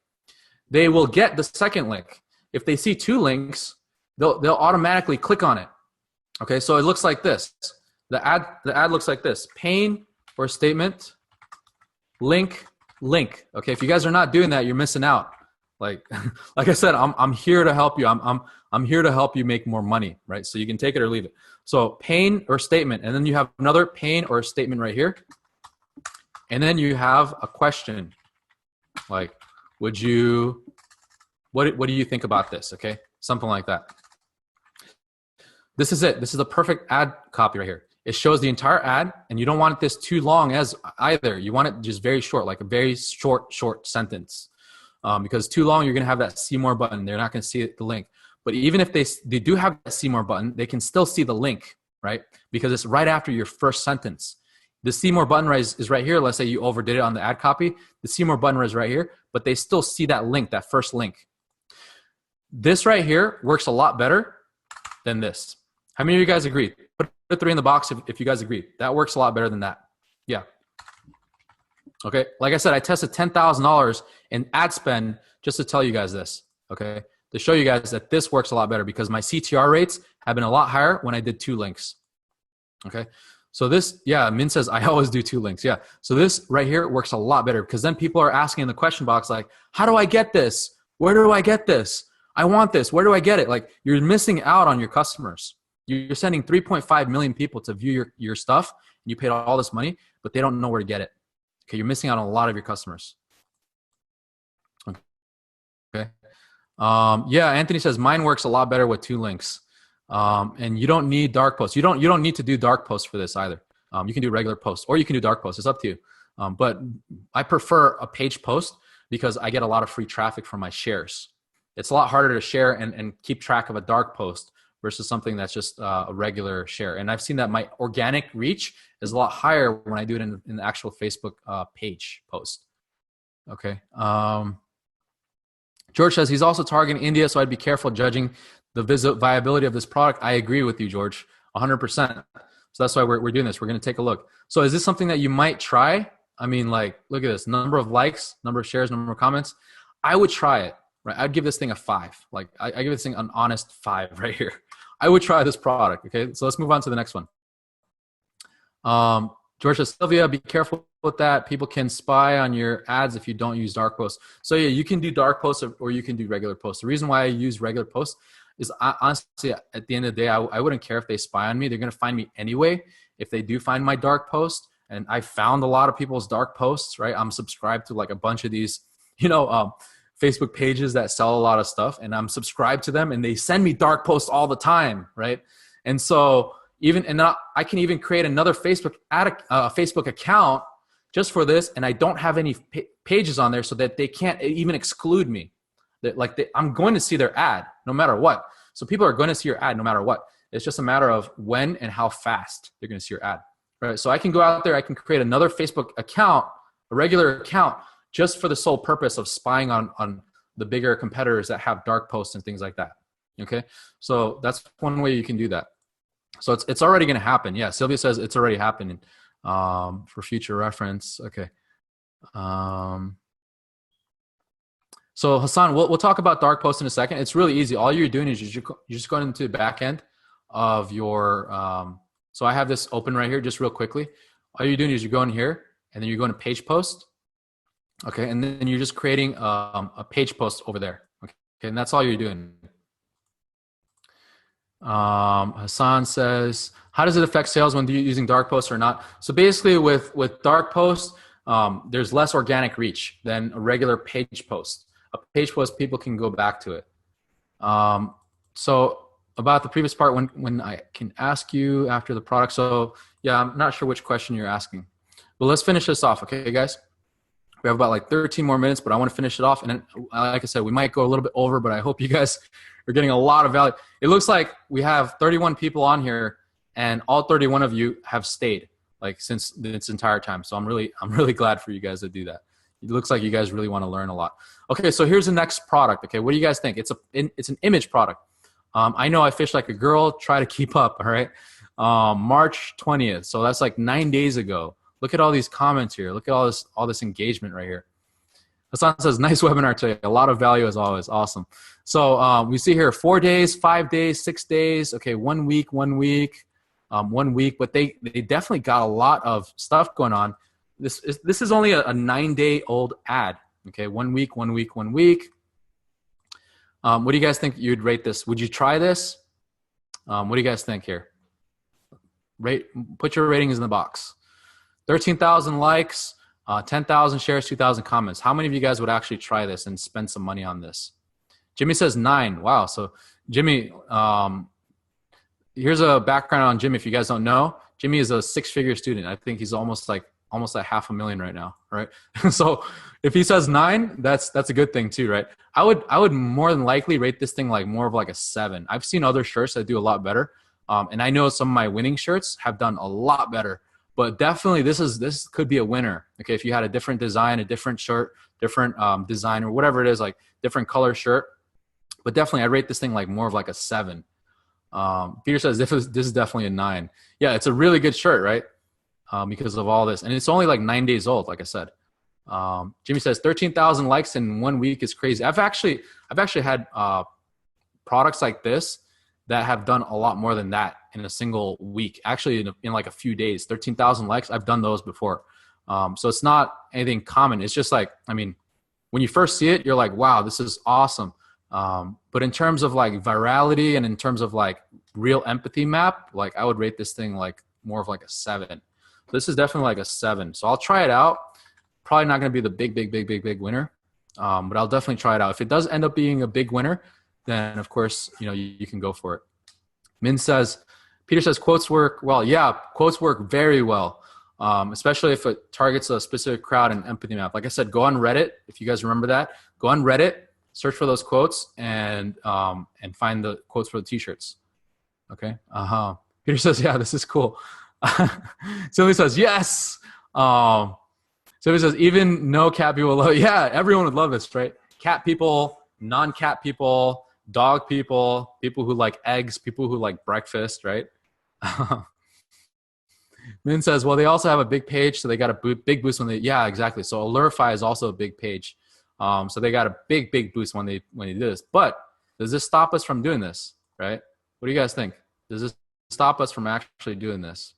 They will get the second link. If they see 2 links, they'll automatically click on it. Okay, so it looks like this. The ad looks like this. Pain or statement, link. Okay, if you guys are not doing that, you're missing out. Like I said, I'm here to help you. I'm here to help you make more money, right? So you can take it or leave it. So pain or statement, and then you have another pain or statement right here. And then you have a question. Like, what do you think about this? Okay, something like that. This is it. This is the perfect ad copy right here. It shows the entire ad, and you don't want this too long as either. You want it just very short, like a very short sentence. Because too long, you're going to have that see more button. They're not going to see the link. But even if they do have that see more button, they can still see the link, right? Because it's right after your first sentence. The see more button is right here. Let's say you overdid it on the ad copy. The see more button is right here, but they still see that link, that first link. This right here works a lot better than this. How many of you guys agree? Put a 3 in the box if you guys agree. That works a lot better than that. Yeah. Okay. Like I said, I tested $10,000 in ad spend just to tell you guys this. Okay. To show you guys that this works a lot better because my CTR rates have been a lot higher when I did 2 links. Okay. So this, yeah, Min says, I always do 2 links. Yeah. So this right here works a lot better because then people are asking in the question box, like, how do I get this? Where do I get this? I want this. Where do I get it? Like, you're missing out on your customers. You're sending 3.5 million people to view your stuff. And you paid all this money, but they don't know where to get it. Okay. You're missing out on a lot of your customers. Okay. Yeah. Anthony says mine works a lot better with 2 links. And you don't need dark posts. You don't need to do dark posts for this either. You can do regular posts or you can do dark posts. It's up to you. But I prefer a page post because I get a lot of free traffic from my shares. It's a lot harder to share and keep track of a dark post versus something that's just a regular share. And I've seen that my organic reach is a lot higher when I do it in the actual Facebook page post. Okay. George says he's also targeting India, so I'd be careful judging the viability of this product. I agree with you, George, 100%. So that's why we're doing this. We're going to take a look. So is this something that you might try? I mean, like, look at this, number of likes, number of shares, number of comments. I would try it, right? I'd give this thing a 5. Like, I give this thing an honest 5 right here. I would try this product, okay? So let's move on to the next one. George says, Sylvia, be careful with that. People can spy on your ads if you don't use dark posts. So yeah, you can do dark posts or you can do regular posts. The reason why I use regular posts is honestly, at the end of the day, I wouldn't care if they spy on me. They're going to find me anyway. If they do find my dark post, and I found a lot of people's dark posts, right? I'm subscribed to like a bunch of these, Facebook pages that sell a lot of stuff, and I'm subscribed to them, and they send me dark posts all the time, right? And so I can even create another Facebook account just for this, and I don't have any pages on there so that they can't even exclude me. I'm going to see their ad no matter what. So people are going to see your ad no matter what. It's just a matter of when and how fast they're going to see your ad, right? So I can go out there, I can create another Facebook account, a regular account, just for the sole purpose of spying on the bigger competitors that have dark posts and things like that. Okay, so that's one way you can do that. So it's already going to happen. Yeah, Sylvia says it's already happening. For future reference. Okay. So Hassan, we'll talk about dark posts in a second. It's really easy. All you're doing is you're just going into the back end of your, so I have this open right here, just real quickly. All you're doing is you're going here and then you're going to page post. Okay. And then you're just creating a page post over there. Okay. And that's all you're doing. Hassan says, how does it affect sales when using dark posts or not? So basically with dark posts, there's less organic reach than a regular page post. A page post, people can go back to it. So about the previous part, when I can ask you after the product. So yeah, I'm not sure which question you're asking, but let's finish this off. Okay, guys, we have about like 13 more minutes, but I want to finish it off. And then, like I said, we might go a little bit over, but I hope you guys are getting a lot of value. It looks like we have 31 people on here, and all 31 of you have stayed like since this entire time. So I'm really glad for you guys to do that. It looks like you guys really want to learn a lot. Okay, so here's the next product. Okay, what do you guys think? It's an image product. I know I fish like a girl. Try to keep up. All right, March 20th. So that's like 9 days ago. Look at all these comments here. Look at all this engagement right here. Hassan says, nice webinar today. A lot of value as always. Awesome. So we see here 4 days, 5 days, 6 days. Okay, 1 week, 1 week, 1 week. But they definitely got a lot of stuff going on. This is only a 9-day-old ad. Okay, 1 week, 1 week, 1 week. What do you guys think you'd rate this? Would you try this? What do you guys think here? Put your ratings in the box. 13,000 likes. 10,000 shares, 2,000 comments. How many of you guys would actually try this and spend some money on this? Jimmy says 9. Wow. So Jimmy, here's a background on Jimmy. If you guys don't know, Jimmy is a 6-figure student. I think he's almost at $500,000 right now. Right. So if he says 9, that's a good thing too. Right. I would more than likely rate this thing like more of like a 7. I've seen other shirts that do a lot better. And I know some of my winning shirts have done a lot better. But definitely this could be a winner. Okay, if you had a different design, a different shirt, different design or whatever it is, like different color shirt. But definitely I rate this thing like more of like a 7. Peter says this is definitely a 9. Yeah, it's a really good shirt, right? Because of all this. And it's only like 9 days old, like I said. Jimmy says 13,000 likes in 1 week is crazy. I've actually had products like this that have done a lot more than that in a single week. Actually, in like a few days, 13,000 likes. I've done those before. So it's not anything common. It's just like, I mean, when you first see it, you're like, wow, this is awesome. But in terms of like virality and in terms of like real empathy map, like I would rate this thing like more of like a 7. This is definitely like a 7. So I'll try it out. Probably not going to be the big winner. But I'll definitely try it out. If it does end up being a big winner, then of course, you can go for it. Min says, Peter says quotes work well. Yeah, quotes work very well. especially if it targets a specific crowd and empathy map. Like I said, go on Reddit. If you guys remember that, go on Reddit, search for those quotes, and find the quotes for the t-shirts. Okay. Peter says, yeah, this is cool. Sylvie says, yes. Sylvie says, even no cat people love it. Yeah, everyone would love this, right? Cat people, non-cat people, dog people, people who like eggs, people who like breakfast, right? Min says, well, they also have a big page, so they got a big boost when they, yeah, exactly. So Allurify is also a big page. So they got a big boost when they do this. But does this stop us from doing this, right? What do you guys think? Does this stop us from actually doing this?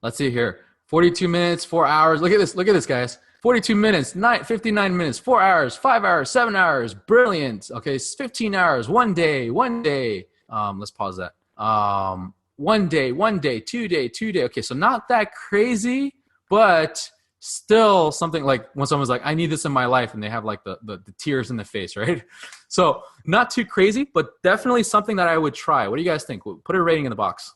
Let's see here. 42 minutes, 4 hours. Look at this, guys. 42 minutes, 59 minutes, 4 hours, 5 hours, 7 hours. Brilliant. Okay, 15 hours, one day. Let's pause that. 1 day, 2 day. Okay, so not that crazy, but still something like when someone's like, I need this in my life, and they have like the tears in the face, right? So not too crazy, but definitely something that I would try. What do you guys think? Put a rating in the box.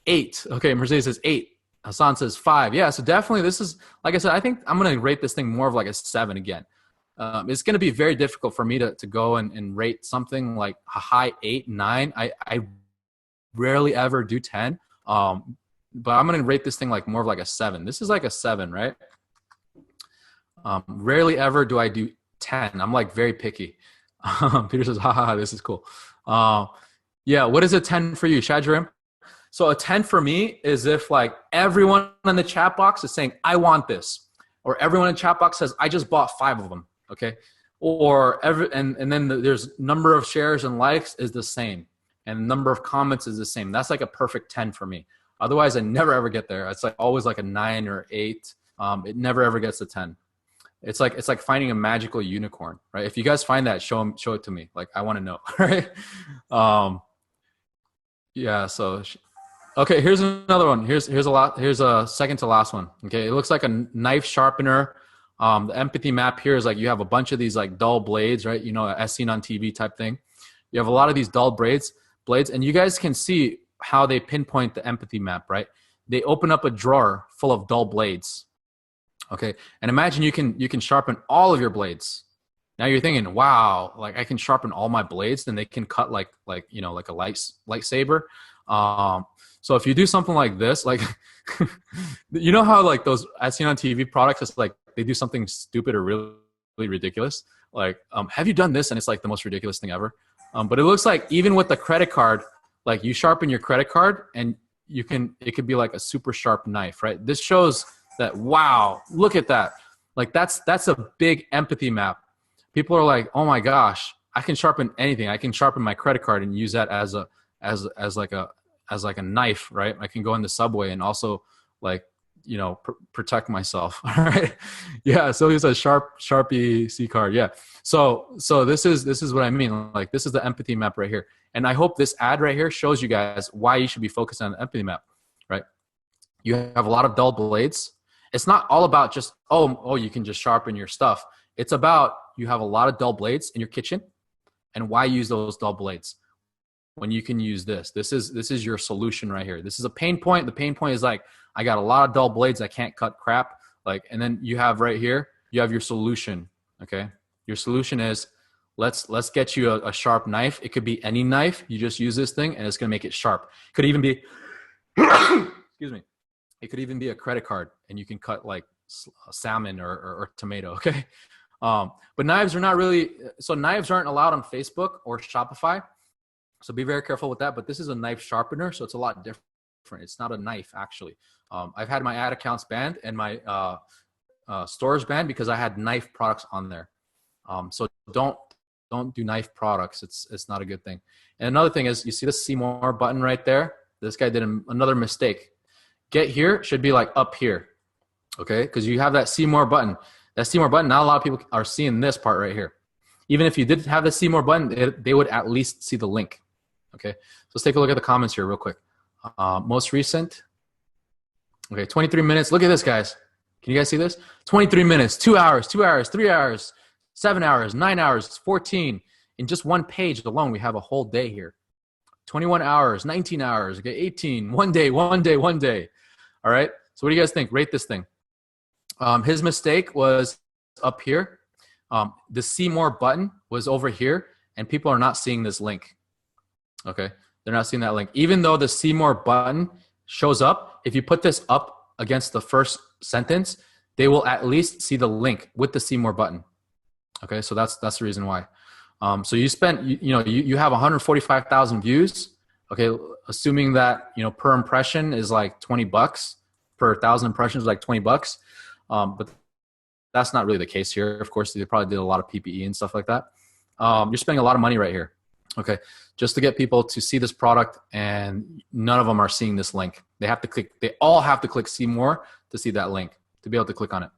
8. Okay, Mercedes says 8. Hassan says 5. Yeah, so definitely this is, like I said, I think I'm going to rate this thing more of like a 7 again. It's going to be very difficult for me to go and rate something like a high 8, 9. I rarely ever do 10. But I'm going to rate this thing like more of like a 7. This is like a 7, right? Rarely ever do I do 10. I'm like very picky. Peter says, haha, this is cool. Yeah, what is a 10 for you, Shajarim? So a 10 for me is if like everyone in the chat box is saying, I want this. Or everyone in the chat box says, I just bought 5 of them, okay? Or and then there's number of shares and likes is the same. And number of comments is the same. That's like a perfect 10 for me. Otherwise, I never ever get there. It's like always like a 9 or 8. It never ever gets a 10. It's like finding a magical unicorn, right? If you guys find that, show it to me. Like I want to know, right? Yeah. So, okay. Here's another one. Here's a second to last one. Okay. It looks like a knife sharpener. The empathy map here is like you have a bunch of these like dull blades, right? You know, as seen on TV type thing. You have a lot of these dull blades, and you guys can see how they pinpoint the empathy map, right? They open up a drawer full of dull blades. Okay, and imagine you can sharpen all of your blades. Now you're thinking, wow, like I can sharpen all my blades, then they can cut like you know, like a lightsaber. So if you do something like this, like you know how like those as seen on TV products, it's like they do something stupid or really, really ridiculous. Like, have you done this? And it's like the most ridiculous thing ever. But it looks like even with the credit card, like you sharpen your credit card and it could be like a super sharp knife, right? This shows that, wow, look at that. Like that's a big empathy map. People are like, oh my gosh, I can sharpen anything. I can sharpen my credit card and use that as like a knife, right? I can go in the subway and also like, you know, protect myself. All right. Yeah. So it's a Sharpie C card. Yeah. So this is what I mean. Like this is the empathy map right here. And I hope this ad right here shows you guys why you should be focused on the empathy map, right? You have a lot of dull blades. It's not all about just, oh, you can just sharpen your stuff. It's about you have a lot of dull blades in your kitchen, and why use those dull blades when you can use this. This is your solution right here. This is a pain point. The pain point is like, I got a lot of dull blades. I can't cut crap. Like, and then you have right here, you have your solution. Okay. Your solution is let's get you a sharp knife. It could be any knife. You just use this thing and it's going to make it sharp. Could even be, excuse me. It could even be a credit card and you can cut like salmon or tomato. Okay. But knives are not really, so knives aren't allowed on Facebook or Shopify. So be very careful with that. But this is a knife sharpener. So it's a lot different. It's not a knife actually. I've had my ad accounts banned and my stores banned because I had knife products on there. So don't do knife products. It's not a good thing. And another thing is, you see the see more button right there? This guy did another mistake. Get here should be like up here. Okay. Because you have that see more button. That see more button, not a lot of people are seeing this part right here. Even if you didn't have the see more button, they would at least see the link. Okay. So let's take a look at the comments here real quick. Most recent. Okay. 23 minutes. Look at this, guys. Can you guys see this? 23 minutes, 2 hours, 3 hours, 7 hours, 9 hours, 14. In just one page alone, we have a whole day here. 21 hours, 19 hours, okay, 18, one day. All right. So what do you guys think? Rate this thing. His mistake was up here. The see more button was over here, and people are not seeing this link. Okay, they're not seeing that link. Even though the see more button shows up, if you put this up against the first sentence, they will at least see the link with the see more button. Okay, so that's the reason why. So you spent, you have 145,000 views. Okay, assuming that, per impression is like $20, per 1,000 impressions is like $20. But that's not really the case here. Of course, they probably did a lot of PPE and stuff like that. You're spending a lot of money right here. Okay, just to get people to see this product, and none of them are seeing this link. They all have to click see more to see that link, to be able to click on it.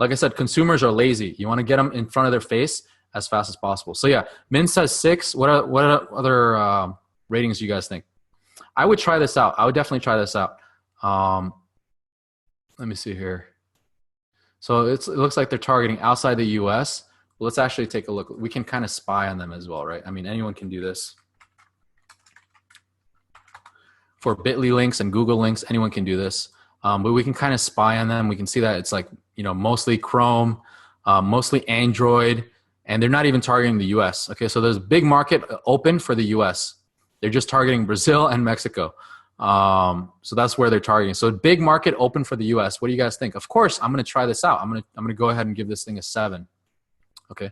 Like I said, consumers are lazy. You want to get them in front of their face as fast as possible. So yeah, Min says 6. What other ratings do you guys think? I would try this out. I would definitely try this out. Let me see here. So it looks like they're targeting outside the US. Well, let's actually take a look. We can kind of spy on them as well, right? I mean, anyone can do this. For Bitly links and Google links, anyone can do this. But we can kind of spy on them. We can see that it's like, mostly Chrome, mostly Android, and they're not even targeting the US. Okay, so there's a big market open for the US. They're just targeting Brazil and Mexico. So that's where they're targeting. So big market open for the US. What do you guys think? Of course, I'm going to try this out. I'm going to go ahead and give this thing a 7. Okay.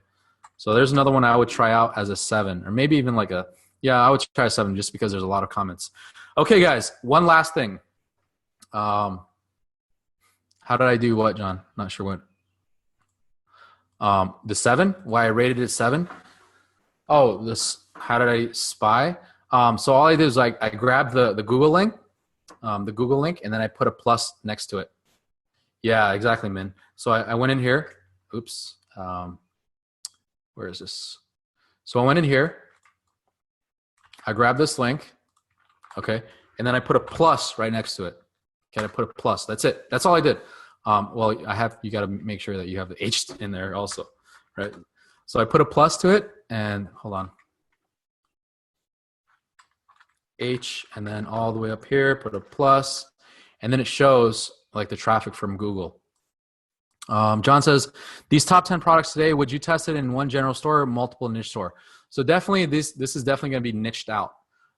So there's another one I would try out as a 7, or maybe even like I would try a 7 just because there's a lot of comments. Okay, guys, one last thing. How did I do what, John? Not sure what. The 7, why I rated it 7. Oh, how did I spy? So all I did is I grabbed the Google link, and then I put a plus next to it. Yeah, exactly, Min. So I went in here. Oops. Where is this? So I went in here. I grabbed this link. Okay. And then I put a plus right next to it. Okay. I put a plus. That's it. That's all I did. Well, you got to make sure that you have the H in there also, right? So I put a plus to it, and hold on. H, and then all the way up here, put a plus, and then it shows like the traffic from Google. John says, these top 10 products today, would you test it in one general store or multiple niche store? So definitely this is definitely going to be niched out.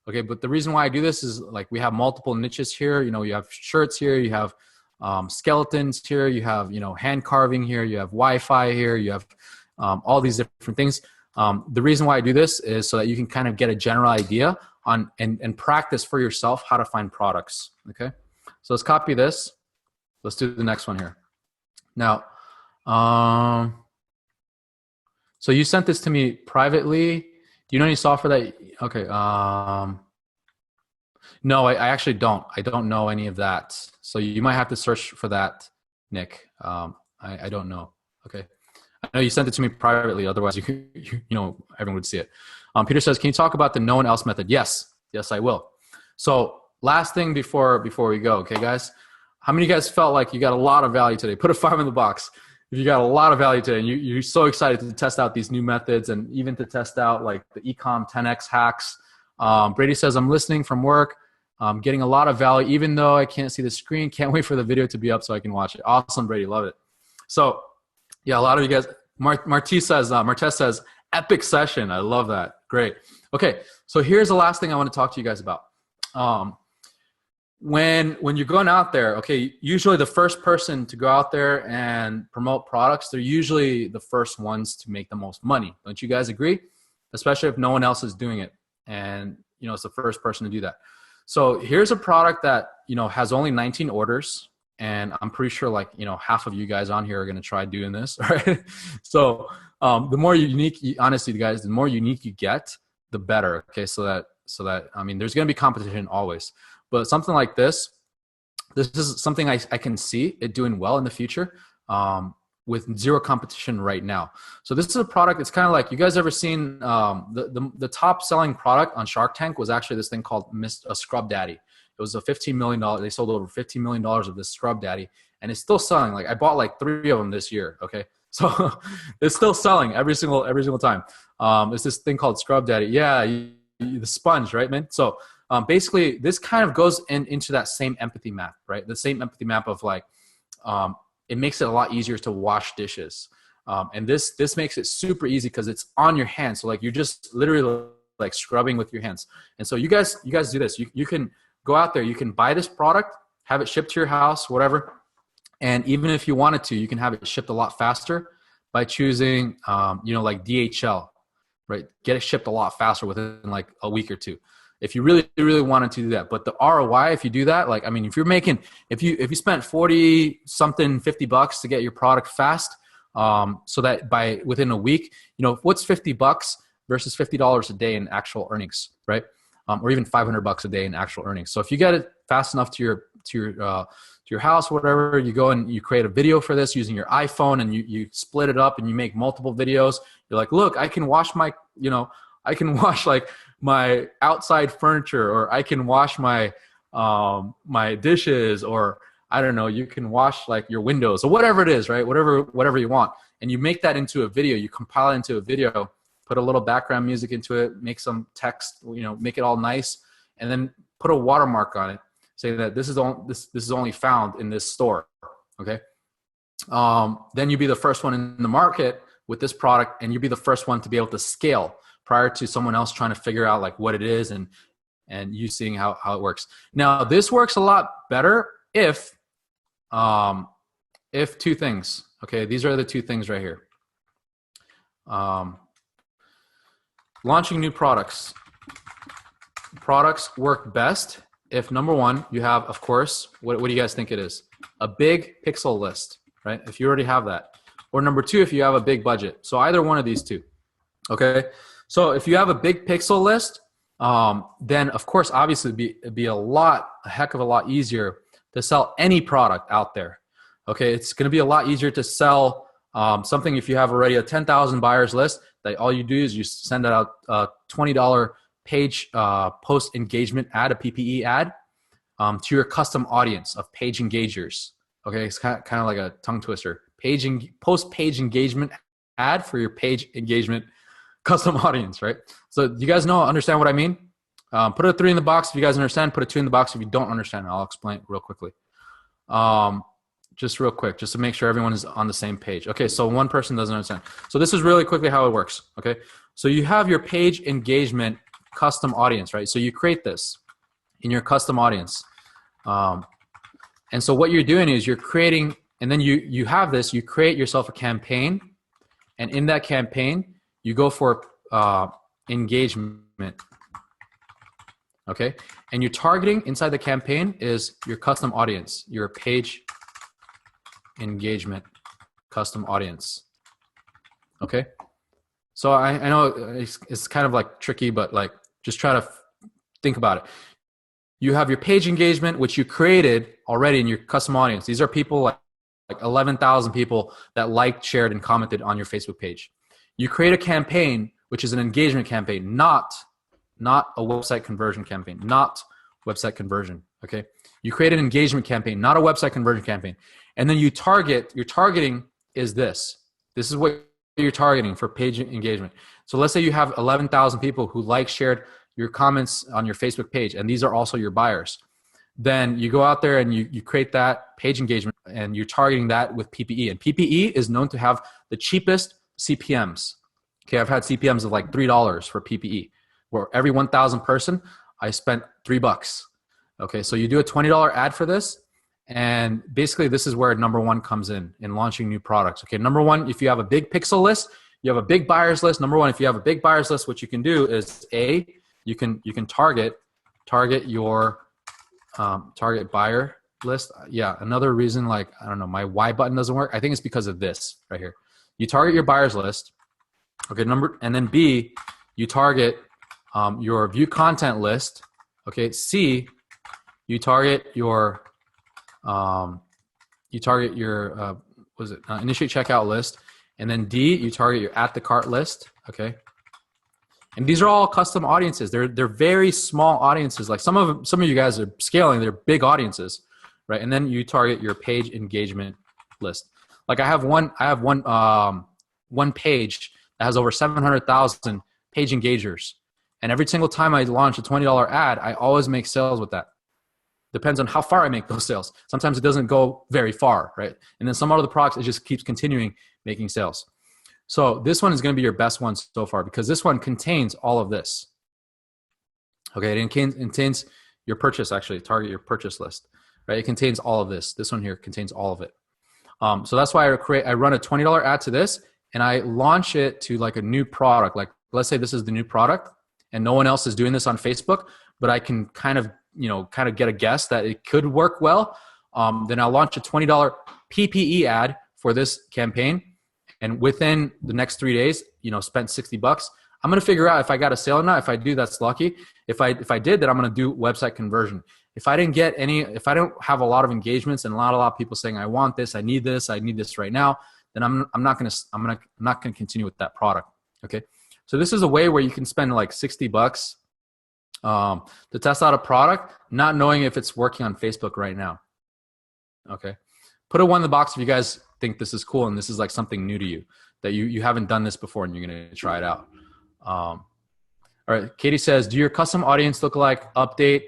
Okay. But the reason why I do this is like we have multiple niches here. You have shirts here, you have skeletons here, you have, hand carving here, you have Wi-Fi here, you have all these different things. The reason why I do this is so that you can kind of get a general idea on and practice for yourself how to find products. Okay. So let's copy this. Let's do the next one here. Now, so you sent this to me privately. Do you know any software that, okay. No, I actually don't. I don't know any of that. So you might have to search for that, Nick. I don't know. Okay. I know you sent it to me privately. Otherwise, everyone would see it. Peter says, can you talk about the no one else method? Yes, I will. So last thing before we go, okay, guys. How many of you guys felt like you got a lot of value today? Put a 5 in the box if you got a lot of value today, and you're so excited to test out these new methods and even to test out like the Ecom 10x hacks. Brady says, I'm listening from work. I'm getting a lot of value, even though I can't see the screen. Can't wait for the video to be up so I can watch it. Awesome, Brady. Love it. So yeah, a lot of you guys, Martez says, epic session. I love that. Great. Okay. So here's the last thing I want to talk to you guys about. When you're going out there, okay, usually the first person to go out there and promote products, they're usually the first ones to make the most money. Don't you guys agree? Especially if no one else is doing it. And, it's the first person to do that. So here's a product that, has only 19 orders. And I'm pretty sure half of you guys on here are going to try doing this. Right? So the more unique, honestly, guys, the more unique you get, the better. Okay. So that, there's going to be competition always. But something like this is something I can see it doing well in the future with zero competition right now. So this is a product, it's kind of like, you guys ever seen the top selling product on Shark Tank was actually this thing called Scrub Daddy. It was a $15 million, they sold over $15 million of this Scrub Daddy, and it's still selling. Like I bought like 3 of them this year, okay? So it's still selling every single time. It's this thing called Scrub Daddy. Yeah, the sponge, right, man? So basically this kind of goes into that same empathy map, right? The same empathy map of like, it makes it a lot easier to wash dishes. And this makes it super easy because it's on your hands. So like you're just literally like scrubbing with your hands. And so you guys do this. You can go out there, you can buy this product, have it shipped to your house, whatever. And even if you wanted to, you can have it shipped a lot faster by choosing, like DHL, right? Get it shipped a lot faster within like a week or two. If you really, really wanted to do that. But the ROI, if you do that, like, I mean, if you spent 40 something, $50 to get your product fast, so that within a week, what's $50 versus $50 a day in actual earnings, right? Or even $500 a day in actual earnings. So if you get it fast enough to your house, whatever, you go and you create a video for this using your iPhone, and you split it up and you make multiple videos. You're like, look, I can wash my like my outside furniture, or I can wash my my dishes, or I don't know, you can wash like your windows or whatever it is, right? Whatever you want. And you make that into a video, you compile it into a video, put a little background music into it, make some text, make it all nice, and then put a watermark on it saying that this is only found in this store. Okay. Then you'd be the first one in the market with this product, and you'd be the first one to be able to scale prior to someone else trying to figure out like what it is and you seeing how it works. Now, this works a lot better if two things, okay, these are the two things right here. Launching new products. Products work best if, number one, you have, of course, what do you guys think it is? A big pixel list, right? If you already have that. Or number two, if you have a big budget. So either one of these two, okay? So if you have a big pixel list, then of course, obviously it'd be a heck of a lot easier to sell any product out there. Okay, it's going to be a lot easier to sell something if you have already a 10,000 buyers list. That all you do is you send out a $20 page post engagement ad, a PPE ad, to your custom audience of page engagers. Okay, it's kind of like a tongue twister. Post page engagement ad for your page engagement custom audience, right? So you guys understand what I mean? Put a 3 in the box if you guys understand. Put a 2 in the box if you don't understand. I'll explain it real quickly. Just real quick, just to make sure everyone is on the same page. Okay, so one person doesn't understand. So this is really quickly how it works, okay? So you have your page engagement custom audience, right? So you create this in your custom audience. And so what you're doing is you're creating, and then you have this, you create yourself a campaign, and in that campaign, you go for engagement, okay? And you're targeting inside the campaign is your custom audience, your page engagement custom audience, okay? So I know it's kind of like tricky, but like just try to think about it. You have your page engagement, which you created already in your custom audience. These are people like 11,000 people that liked, shared, and commented on your Facebook page. You create a campaign, which is an engagement campaign, not a website conversion campaign, not website conversion, okay? You create an engagement campaign, not a website conversion campaign. And then your targeting is this. This is what you're targeting for page engagement. So let's say you have 11,000 people who liked, shared your comments on your Facebook page, and these are also your buyers. Then you go out there and you create that page engagement, and you're targeting that with PPE. And PPE is known to have the cheapest CPMs. Okay, I've had CPMs of like $3 for PPE, where every 1,000 person, I spent $3. Okay, so you do a $20 ad for this, and basically this is where number one comes in launching new products. Okay, number one, if you have a big pixel list, you have a big buyers list. Number one, if you have a big buyers list, what you can do is you can target your target buyer list. Yeah, another reason, like, I don't know, my Y button doesn't work. I think it's because of this right here. You target your buyers list. Okay, and then B, you target your view content list. Okay, C, you target your initiate checkout list, and then D, you target your at the cart list. Okay, and these are all custom audiences. They're very small audiences. Like some of you guys are scaling. They're big audiences, right? And then you target your page engagement list. Like I have one page that has over 700,000 page engagers, And every single time I launch a $20 ad, I always make sales with that. Depends on how far I make those sales. Sometimes it doesn't go very far, right? And then some other products, it just keeps continuing making sales. So this one is going to be your best one so far because this one contains all of this. Okay, it contains your purchase, actually, target your purchase list, right? It contains all of this. This one here contains all of it. So that's why I run a $20 ad to this, and I launch it to like a new product. Like, let's say this is the new product, and no one else is doing this on Facebook, but I can kind of get a guess that it could work well. Then I'll launch a $20 PPE ad for this campaign, and within the next 3 days, spent $60. I'm going to figure out if I got a sale or not. If I do, that's lucky. If I did, then I'm going to do website conversion. If I didn't get any, if I don't have a lot of engagements and a lot of people saying, I want this, I need this right now, then I'm not going to continue with that product. Okay. So this is a way where you can spend like $60 to test out a product, not knowing if it's working on Facebook right now. Okay. Put a 1 in the box if you guys think this is cool and this is like something new to you, that you haven't done this before and you're going to try it out. All right. Katie says, do your custom audience lookalike update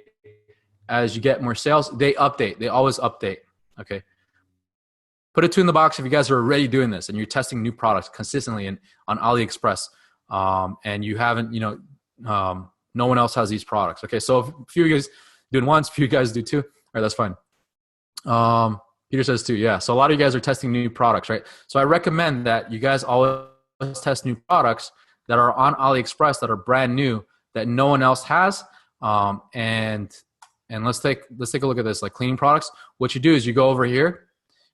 as you get more sales? They update. They always update. Okay. Put a 2 in the box if you guys are already doing this and you're testing new products consistently on AliExpress. And you haven't, no one else has these products. Okay. So if a few of you guys doing once, a few guys do 2. All right. That's fine. Peter says 2. Yeah. So a lot of you guys are testing new products, right? So I recommend that you guys always test new products that are on AliExpress that are brand new that no one else has. And let's take a look at this, like cleaning products. What you do is you go over here,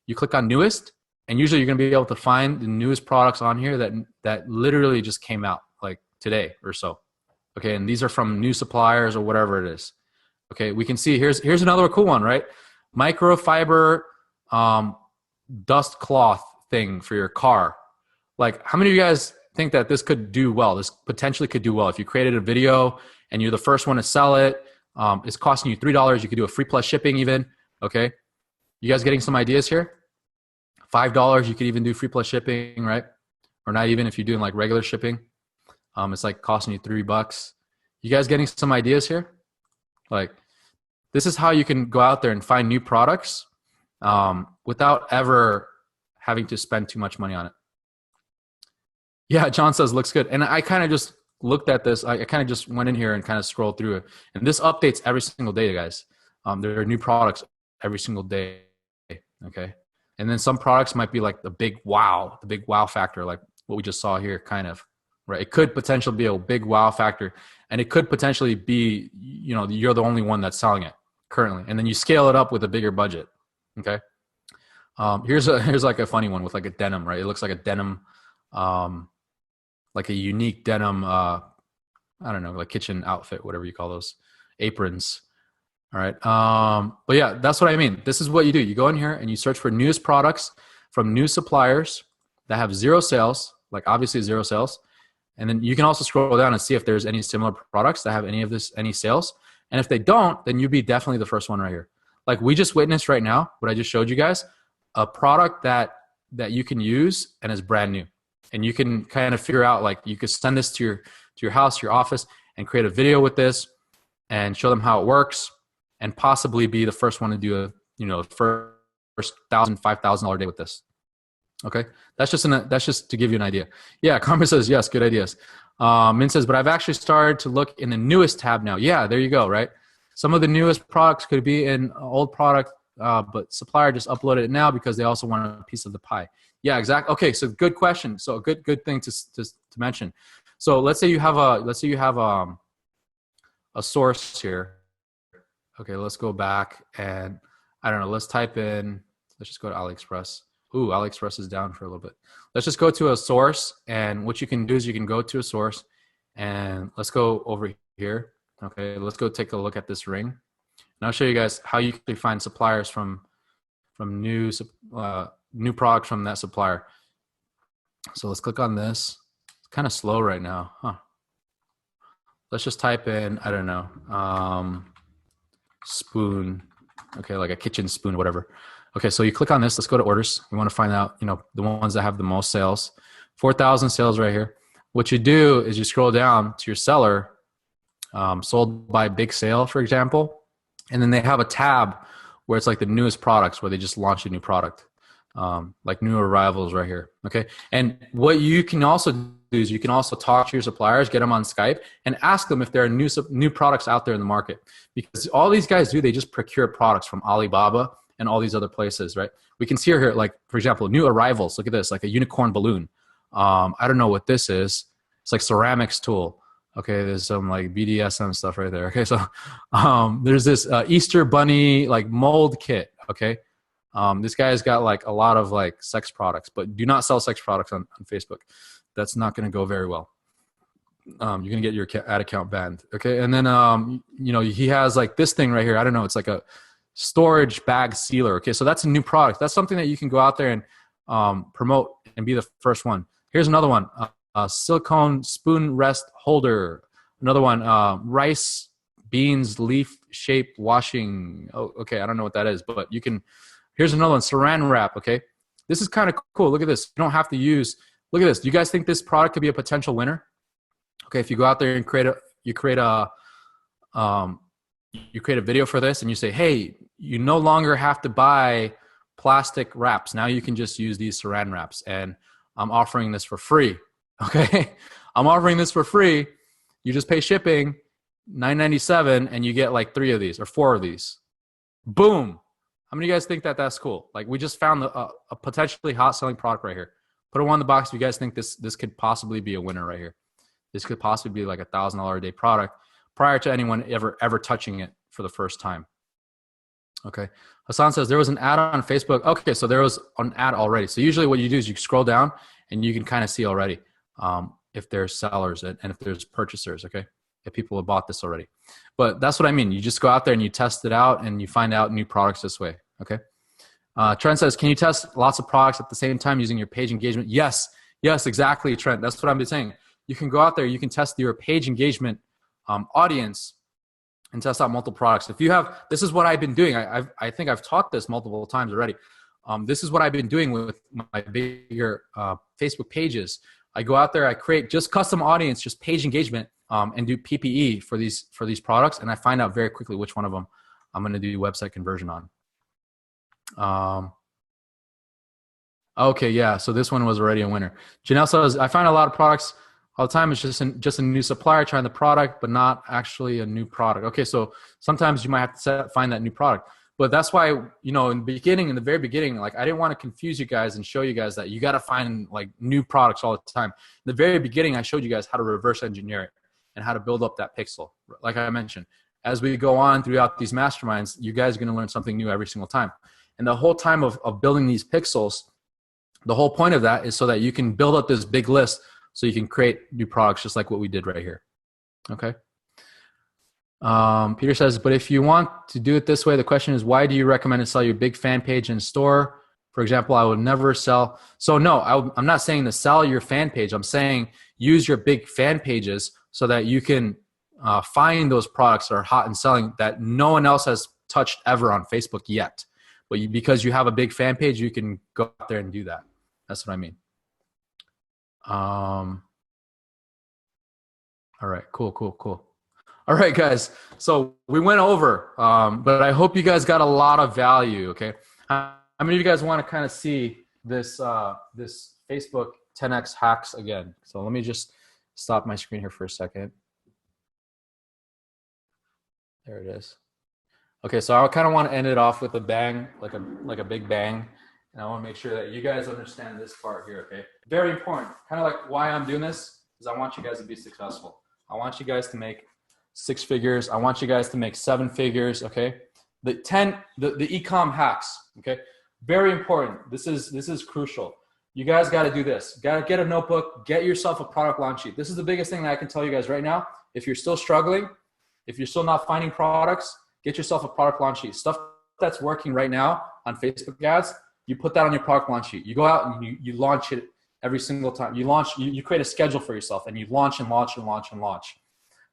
you click on newest, and usually you're going to be able to find the newest products on here that literally just came out like today or so. Okay. And these are from new suppliers or whatever it is. Okay. We can see here's another cool one, right? Microfiber, dust cloth thing for your car. Like, how many of you guys think that this could do well? This potentially could do well. If you created a video and you're the first one to sell it, it's costing you $3. You could do a free plus shipping even. Okay. You guys getting some ideas here? $5. You could even do free plus shipping, right? Or not even if you're doing like regular shipping. It's like costing you $3. You guys getting some ideas here? Like, this is how you can go out there and find new products without ever having to spend too much money on it. Yeah, John says looks good. And I kind of just looked at this. I kind of just went in here and kind of scrolled through it. And this updates every single day, guys. There are new products every single day. Okay. And then some products might be like the big wow factor, like what we just saw here, kind of, right? It could potentially be a big wow factor. And it could potentially be, you're the only one that's selling it currently. And then you scale it up with a bigger budget. Okay. Here's like a funny one with like a denim, right? It looks like a denim, like a unique denim, I don't know, like kitchen outfit, whatever you call those, aprons. All right. But yeah, that's what I mean. This is what you do. You go in here and you search for newest products from new suppliers that have 0 sales, like obviously 0 sales. And then you can also scroll down and see if there's any similar products that have any sales. And if they don't, then you'd be definitely the first one right here. Like we just witnessed right now, what I just showed you guys, a product that you can use and is brand new. And you can kind of figure out, like, you could send this to your house, your office, and create a video with this and show them how it works and possibly be the first one to do a first $1,000, $5,000 day with this. Okay. That's just to give you an idea. Yeah. Carmen says, yes, good ideas. Min says, but I've actually started to look in the newest tab now. Yeah, there you go. Right. Some of the newest products could be in old product, but supplier just uploaded it now because they also want a piece of the pie. Yeah, exactly. Okay, so good question. So a good thing to mention. So let's say you have a source here. Okay, let's go back and I don't know. Let's type in. Let's just go to AliExpress. Ooh, AliExpress is down for a little bit. Let's just go to a source, and what you can do is you can go to a source, and let's go over here. Okay, let's go take a look at this ring, and I'll show you guys how you can find suppliers from new products from that supplier. So let's click on this. It's kind of slow right now, huh? Let's just type in, I don't know, spoon. Okay, like a kitchen spoon, whatever. Okay, so you click on this. Let's go to orders. We want to find out, the ones that have the most sales. 4,000 sales right here. What you do is you scroll down to your seller, sold by Big Sale, for example. And then they have a tab where it's like the newest products, where they just launch a new product, like new arrivals right here. Okay. And what you can also do is you can also talk to your suppliers, get them on Skype, and ask them if there are new products out there in the market. Because all these guys do, they just procure products from Alibaba and all these other places, right? We can see here, like, for example, new arrivals. Look at this, like a unicorn balloon. I don't know what this is. It's like ceramics tool. Okay, there's some like BDSM stuff right there. Okay, so there's this Easter bunny like mold kit. Okay, this guy's got like a lot of like sex products, but do not sell sex products on Facebook. That's not going to go very well. You're going to get your ad account banned. Okay, and then you know, he has like this thing right here. I don't know. It's like a storage bag sealer. Okay, so that's a new product. That's something that you can go out there and promote and be the first one. Here's another one. Silicone spoon rest holder. Another one, rice beans leaf shape washing. Oh, okay, I don't know what that is, but you can. Here's another one, saran wrap. Okay, this is kind of cool. Look at this. You don't have to use. Look at this. Do you guys think this product could be a potential winner? Okay, if you go out there and create a video for this, and you say, hey, you no longer have to buy plastic wraps. Now you can just use these saran wraps, and I'm offering this for free. Okay, I'm offering this for free. You just pay shipping, $9.97, and you get like 3 of these or 4 of these. Boom. How many of you guys think that that's cool? Like, we just found a potentially hot selling product right here. Put it on the box if you guys think this could possibly be a winner right here. This could possibly be like $1,000 a day product prior to anyone ever touching it for the first time. Okay. Hassan says there was an ad on Facebook. Okay, so there was an ad already. So usually what you do is you scroll down and you can kind of see already if there's sellers and if there's purchasers, okay, if people have bought this already. But that's what I mean. You just go out there and you test it out and you find out new products this way, okay? Trent says, can you test lots of products at the same time using your page engagement? Yes, exactly, Trent. That's what I'm saying. You can go out there, you can test your page engagement audience and test out multiple products. If you have, this is what I've been doing. I think I've taught this multiple times already. This is what I've been doing with my bigger Facebook pages. I go out there, I create just custom audience, just page engagement, and do PPE for these products, and I find out very quickly which one of them I'm going to do website conversion on. Okay, yeah. So this one was already a winner. Janelle says, I find a lot of products all the time. It's just a new supplier trying the product, but not actually a new product. Okay, so sometimes you might have to find that new product. But that's why, you know, in the very beginning, like, I didn't want to confuse you guys and show you guys that you got to find like new products all the time. In the very beginning, I showed you guys how to reverse engineer it and how to build up that pixel. Like I mentioned, as we go on throughout these masterminds, you guys are going to learn something new every single time. And the whole time of building these pixels, the whole point of that is so that you can build up this big list so you can create new products just like what we did right here. Okay. Peter says, but if you want to do it this way, the question is, why do you recommend to sell your big fan page in store? For example, I would never sell. So no, I'm not saying to sell your fan page. I'm saying use your big fan pages so that you can find those products that are hot and selling that no one else has touched ever on Facebook yet. But because you have a big fan page, you can go out there and do that. That's what I mean. All right, cool. All right, guys. So we went over, but I hope you guys got a lot of value. Okay, how many of you guys want to kind of see this this Facebook 10x hacks again? So let me just stop my screen here for a second. There it is. Okay, so I kind of want to end it off with a bang, like a big bang, and I want to make sure that you guys understand this part here. Okay, very important. Kind of like why I'm doing this is I want you guys to be successful. I want you guys to make 6 figures. I want you guys to make 7 figures. Okay, the Ecom hacks. Okay, very important. This is crucial. You guys got to do this. Got to get a notebook. Get yourself a product launch sheet. This is the biggest thing that I can tell you guys right now. If you're still struggling, if you're still not finding products, get yourself a product launch sheet. Stuff that's working right now on Facebook ads, you put that on your product launch sheet. You go out and you launch it every single time. You create a schedule for yourself and you launch and launch and launch and launch.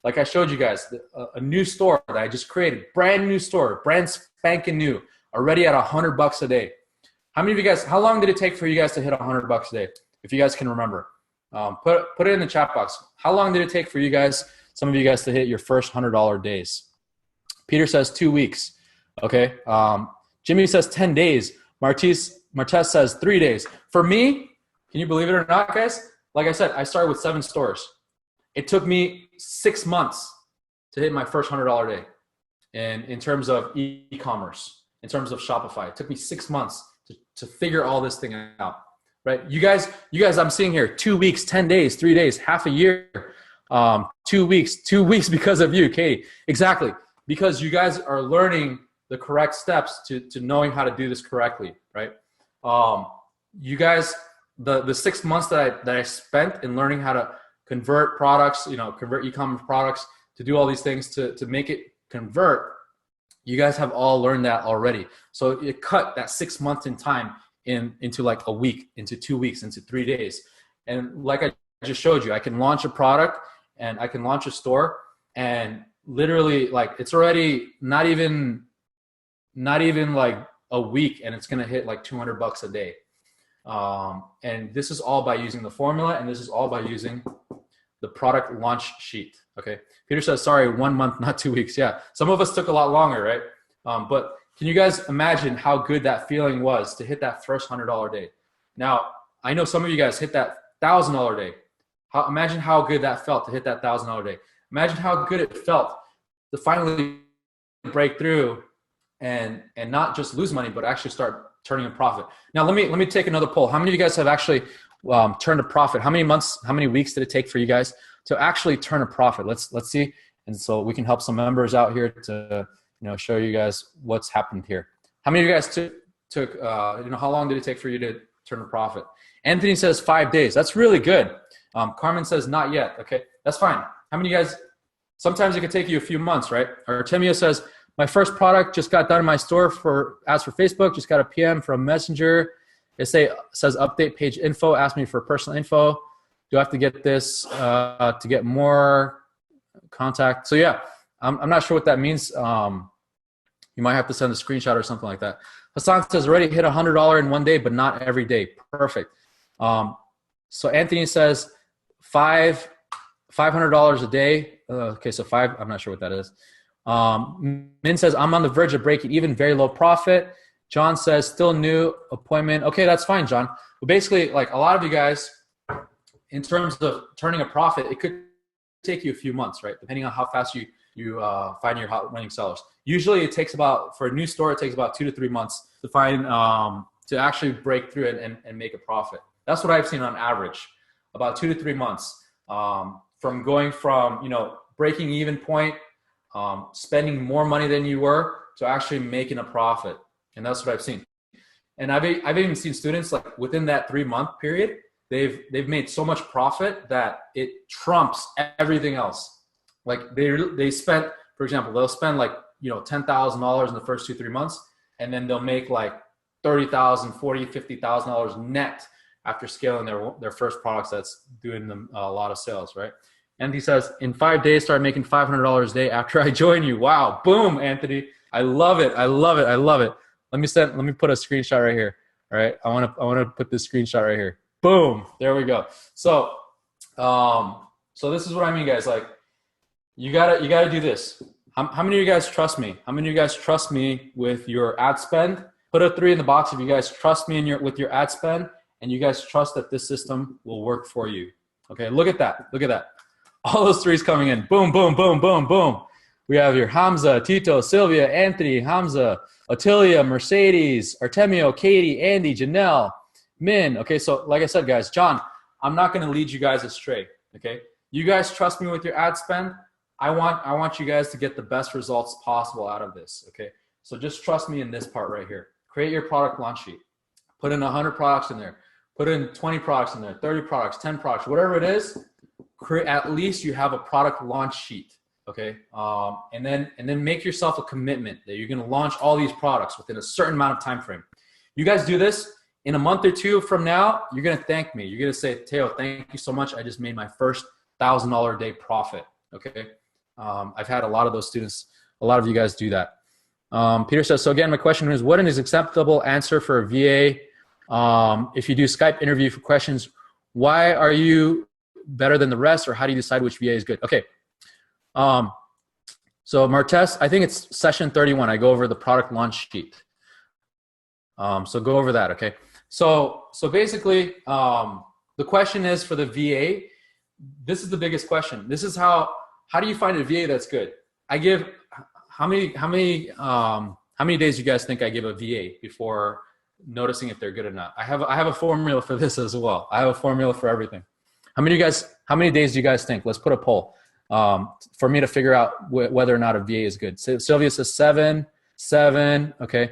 Like I showed you guys, a new store that I just created, brand new store, brand spanking new, already at $100 a day. How many of you guys, how long did it take for you guys to hit $100 a day? If you guys can remember, put it in the chat box. How long did it take for you guys some of you guys to hit your first $100 days? Peter says 2 weeks. Okay. Jimmy says 10 days. Martez says 3 days. For me, can you believe it or not, guys? Like I said, I started with 7 stores. It took me 6 months to hit my first $100 day. And in terms of e-commerce, in terms of Shopify, it took me 6 months to figure all this thing out, right? You guys, I'm seeing here 2 weeks, 10 days, 3 days, half a year, 2 weeks because of you, Katie. Exactly. Because you guys are learning the correct steps to knowing how to do this correctly, right? You guys, the 6 months that I spent in learning how to convert products, convert e-commerce products, to do all these things to make it convert, you guys have all learned that already. So it cut that 6 months in time into like a week, into 2 weeks, into 3 days. And like I just showed you, I can launch a product and I can launch a store, and literally like it's already not even like a week, and it's gonna hit like $200 a day. And this is all by using the formula, and this is all by using the product launch sheet. Okay. Peter says, sorry, 1 month, not 2 weeks. Yeah. Some of us took a lot longer, right? But can you guys imagine how good that feeling was to hit that first $100 day? Now, I know some of you guys hit that $1,000 day. Imagine how good that felt to hit that $1,000 day. Imagine how good it felt to finally break through and not just lose money, but actually start turning a profit. Now, let me take another poll. How many of you guys have actually turned a profit? How many months, how many weeks did it take for you guys to actually turn a profit? Let's see. And so we can help some members out here to show you guys what's happened here. How many of you guys took how long did it take for you to turn a profit? Anthony says 5 days. That's really good. Carmen says not yet. Okay, that's fine. How many of you guys? Sometimes it could take you a few months, right? Artemio says, my first product just got done in my store for Facebook, just got a PM from Messenger. It says update page info, ask me for personal info. Do I have to get this to get more contact? So yeah, I'm not sure what that means. You might have to send a screenshot or something like that. Hassan says already hit $100 in 1 day, but not every day. Perfect. So Anthony says $500 a day. Okay, so 5, I'm not sure what that is. Min says, I'm on the verge of breaking even, very low profit. John says, still new appointment. Okay, that's fine, John. But basically, like a lot of you guys, in terms of turning a profit, it could take you a few months, right? Depending on how fast you find your hot running sellers. Usually it takes for a new store, it takes about 2 to 3 months to find, to actually break through it and make a profit. That's what I've seen on average, about 2 to 3 months. From going from, breaking even point, spending more money than you were, to actually making a profit. And that's what I've seen. And I've even seen students like within that 3 month period, they've made so much profit that it trumps everything else. Like they spent, for example, they'll spend like, $10,000 in the first 2-3 months, and then they'll make like $30,000, $40,000, $50,000 net after scaling their first products that's doing them a lot of sales, right? And he says, in 5 days, started making $500 a day after I joined you. Wow, boom, Anthony. I love it. I love it. I love it. Let me put a screenshot right here. All right, I want to put this screenshot right here. Boom, there we go. So, so this is what I mean, guys. Like, you gotta do this. How many of you guys trust me? How many of you guys trust me with your ad spend? Put a 3 in the box if you guys trust me with your ad spend, and you guys trust that this system will work for you. Okay, look at that. Look at that. All those 3s coming in. Boom, boom, boom, boom, boom. We have here Hamza, Tito, Sylvia, Anthony, Hamza, Ottilia, Mercedes, Artemio, Katie, Andy, Janelle, Min. Okay, so like I said, guys, John, I'm not going to lead you guys astray. Okay, you guys trust me with your ad spend. I want you guys to get the best results possible out of this. Okay, so just trust me in this part right here. Create your product launch sheet. Put in 100 products in there. Put in 20 products in there, 30 products, 10 products, whatever it is. At least you have a product launch sheet. Okay, and then make yourself a commitment that you're going to launch all these products within a certain amount of time frame. You guys do this in a month or 2 from now, you're going to thank me. You're going to say, Teo, thank you so much. I just made my first $1,000 a day profit. Okay, I've had a lot of those students. A lot of you guys do that. Peter says, so again, my question is, what is an acceptable answer for a VA if you do Skype interview for questions? Why are you better than the rest, or how do you decide which VA is good? Okay. So Martez, I think it's session 31. I go over the product launch sheet. So go over that, okay? So basically, the question is for the VA, this is the biggest question. This is how do you find a VA that's good? I give, how many days do you guys think I give a VA before noticing if they're good or not? I have a formula for this as well. I have a formula for everything. How many days do you guys think? Let's put a poll for me to figure out whether or not a VA is good. Sylvia says 7, okay.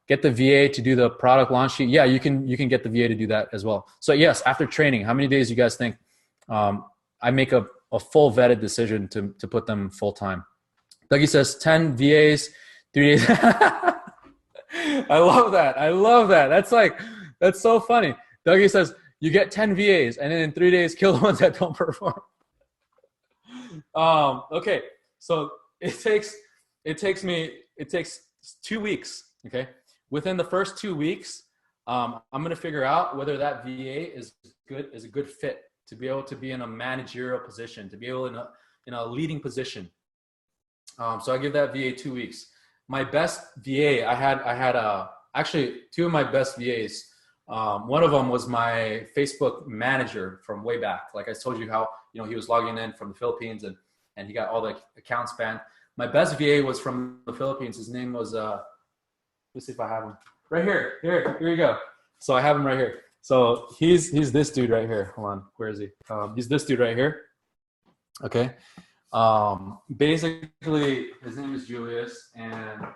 Get the VA to do the product launch sheet. Yeah, you can get the VA to do that as well. So yes, after training, how many days do you guys think I make a full vetted decision to put them full time? Dougie says 10 VAs, 3 days. I love that. That's so funny. Dougie says you get 10 VAs and then in 3 days kill the ones that don't perform. Okay, so it takes 2 weeks. Okay, within the first 2 weeks, I'm going to figure out whether that VA is a good fit to be able to be in a managerial position, to be able in a leading position. So I give that VA 2 weeks. My best VA, I had actually 2 of my best VAs. One of them was my Facebook manager from way back. Like I told you how, he was logging in from the Philippines and he got all the accounts banned. My best VA was from the Philippines. His name was, let's see if I have him. Right here. Here you go. So I have him right here. So he's this dude right here. Hold on. Where is he? He's this dude right here. Okay. Basically his name is Julius and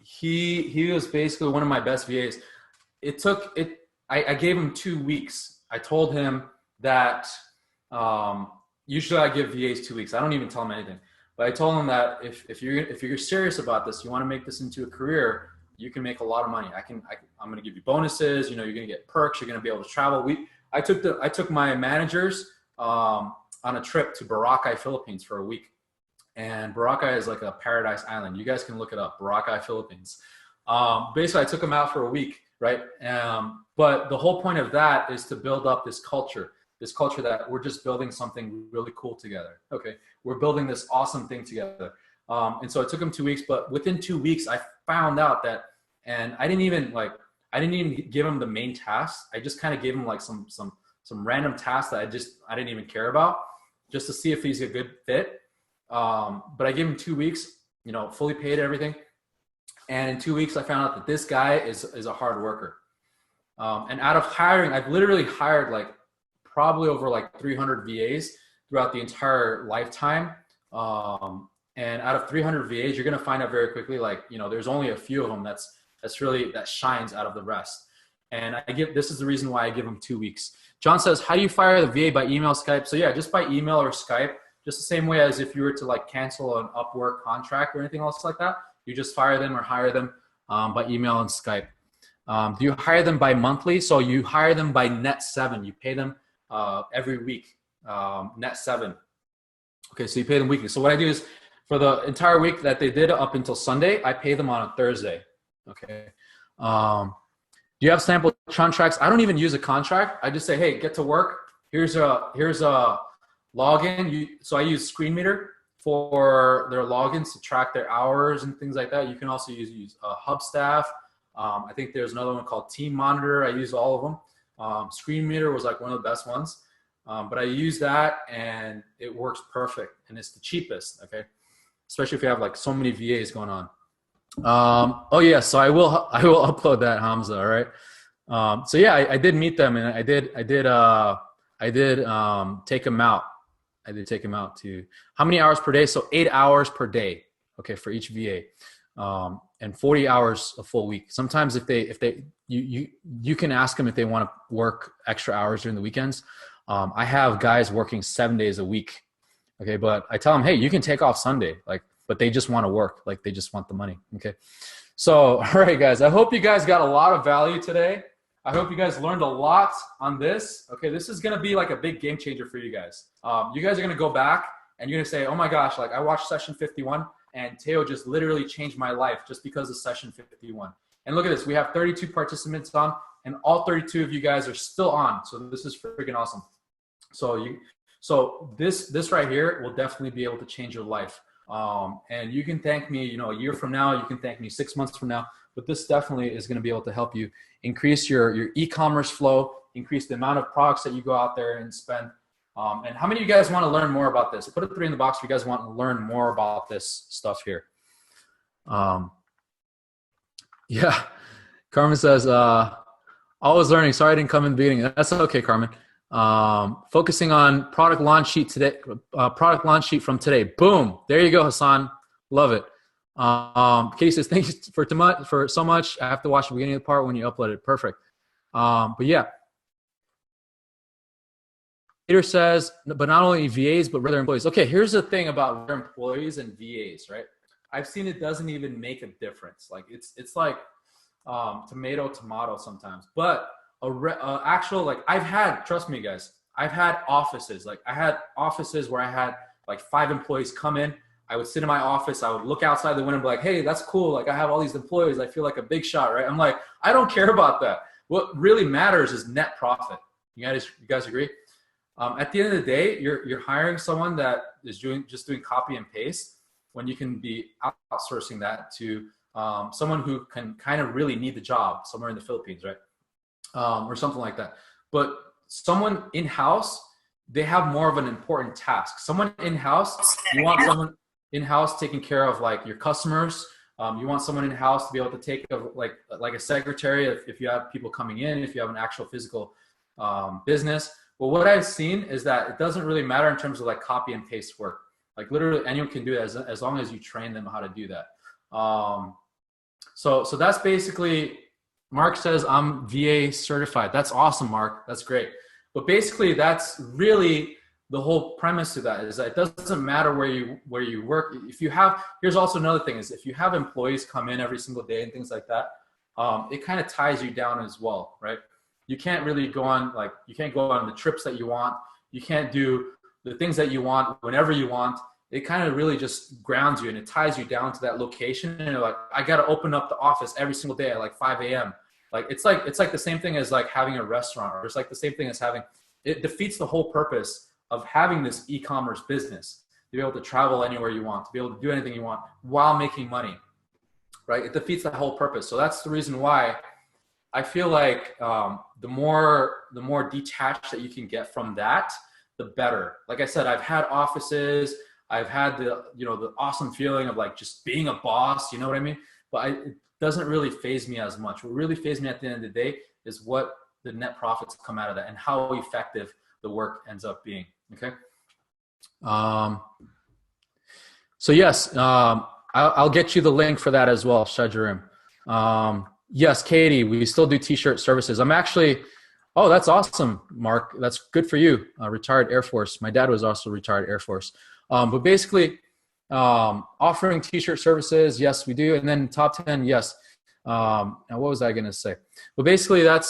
he was basically one of my best VAs. I gave him 2 weeks. I told him that, usually I give VAs 2 weeks. I don't even tell him anything, but I told him that if you're serious about this, you want to make this into a career, you can make a lot of money. I'm going to give you bonuses. You're going to get perks. You're going to be able to travel. I took my managers, on a trip to Boracay, Philippines for a week. And Boracay is like a paradise island. You guys can look it up, Boracay, Philippines. Basically, I took them out for a week, right? But the whole point of that is to build up this culture that we're just building something really cool together, okay? We're building this awesome thing together. And so it took them 2 weeks, but within 2 weeks, I found out that, and I didn't even give him the main tasks. I just kind of gave him like some random tasks that I didn't even care about, just to see if he's a good fit. But I gave him 2 weeks, fully paid everything. And in 2 weeks, I found out that this guy is a hard worker. And out of hiring, I've literally hired probably over 300 VAs throughout the entire lifetime. And out of 300 VAs, you're going to find out very quickly, there's only a few of them that shines out of the rest. And this is the reason why I give them 2 weeks. John says, how do you fire the VA, by email, Skype? So yeah, just by email or Skype, just the same way as if you were to cancel an Upwork contract or anything else like that. You just fire them or hire them by email and Skype. Do you hire them by monthly? So you hire them by net 7. You pay them every week, net 7. Okay, so you pay them weekly. So what I do is for the entire week that they did up until Sunday, I pay them on a Thursday. Okay. Do you have sample contracts? I don't even use a contract. I just say, hey, get to work. Here's a login. So I use ScreenMeter for their logins to track their hours and things like that. You can also use Hubstaff. I think there's another one called Team Monitor. I use all of them. ScreenMeter was one of the best ones. But I use that and it works perfect. And it's the cheapest, okay? Especially if you have so many VAs going on. Oh yeah, so I will upload that, Hamza. All right. So yeah, I did meet them, and I did take them out. I did take them out to how many hours per day? So 8 hours per day. Okay, for each VA, and 40 hours a full week. Sometimes you can ask them if they want to work extra hours during the weekends. I have guys working 7 days a week. Okay, but I tell them, hey, you can take off Sunday, but they just want to work, they just want the money. Okay, so all right, guys, I hope you guys got a lot of value today. I hope you guys learned a lot on this. Okay, this is gonna be a big game changer for you guys. You guys are gonna go back and you're gonna say, oh my gosh, I watched session 51 and Teo just literally changed my life just because of session 51. And look at this, we have 32 participants on, and all 32 of you guys are still on. So this is freaking awesome. So So this right here will definitely be able to change your life. And you can thank me, you know, a year from now, you can thank me 6 months from now, but this definitely is going to be able to help you increase your e-commerce flow, increase the amount of products that you go out there and spend. And how many of you guys want to learn more about this? Put a 3 in the box if you guys want to learn more about this stuff here. Yeah, Carmen says, always learning. Sorry I didn't come in the beginning. That's okay, Carmen. Focusing on product launch sheet today, product launch sheet from today. Boom. There you go, Hassan. Love it. Katie says, thank you for so much. I have to watch the beginning of the part when you upload it. Perfect. But yeah. Peter says, but not only VAs, but regular employees. Okay, here's the thing about regular employees and VAs, right? I've seen it doesn't even make a difference. Like it's like tomato sometimes. But actual, like I've had, trust me guys, I've had offices. Like I had offices where I had like 5 employees come in. I would sit in my office. I would look outside the window and be like, hey, that's cool. Like I have all these employees. I feel like a big shot, right? I'm like, I don't care about that. What really matters is net profit. You guys agree? At the end of the day, you're hiring someone that is just doing copy and paste when you can be outsourcing that to someone who can kind of really need the job somewhere in the Philippines, right? Or something like that. But someone in-house, they have more of an important task. Someone in-house, you want someone in-house taking care of like your customers. You want someone in-house to be able to take like a secretary if you have people coming in, if you have an actual physical business. But what I've seen is that it doesn't really matter in terms of like copy and paste work. Like literally anyone can do it as long as you train them how to do that. So that's basically, Mark says I'm VA certified. That's awesome, Mark. That's great. But basically that's really the whole premise to that, is that it doesn't matter where you work. If you have, here's also another thing, is if you have employees come in every single day and things like that, it kind of ties you down as well, right? You can't really go on, like, you can't go on the trips that you want. You can't do the things that you want whenever you want. It kind of really just grounds you and it ties you down to that location. And you're like, I got to open up the office every single day at like 5 a.m. Like, it's like the same thing as like having a restaurant, or it's like the same thing as having, it defeats the whole purpose of having this e-commerce business, to be able to travel anywhere you want, to be able to do anything you want while making money, right? It defeats the whole purpose. So that's the reason why I feel like the more detached that you can get from that, the better. Like I said, I've had offices, I've had the awesome feeling of like just being a boss, you know what I mean? But it doesn't really faze me as much. What really fazes me at the end of the day is what the net profits come out of that and how effective the work ends up being. Okay. So yes, I'll get you the link for that as well, Shajarim. Yes, Katie, we still do t-shirt services. I'm actually, oh, that's awesome, Mark. That's good for you. Retired Air Force. My dad was also retired Air Force. But basically, offering t-shirt services, yes, we do. And then top 10, yes. Now what was I going to say? But basically, I'm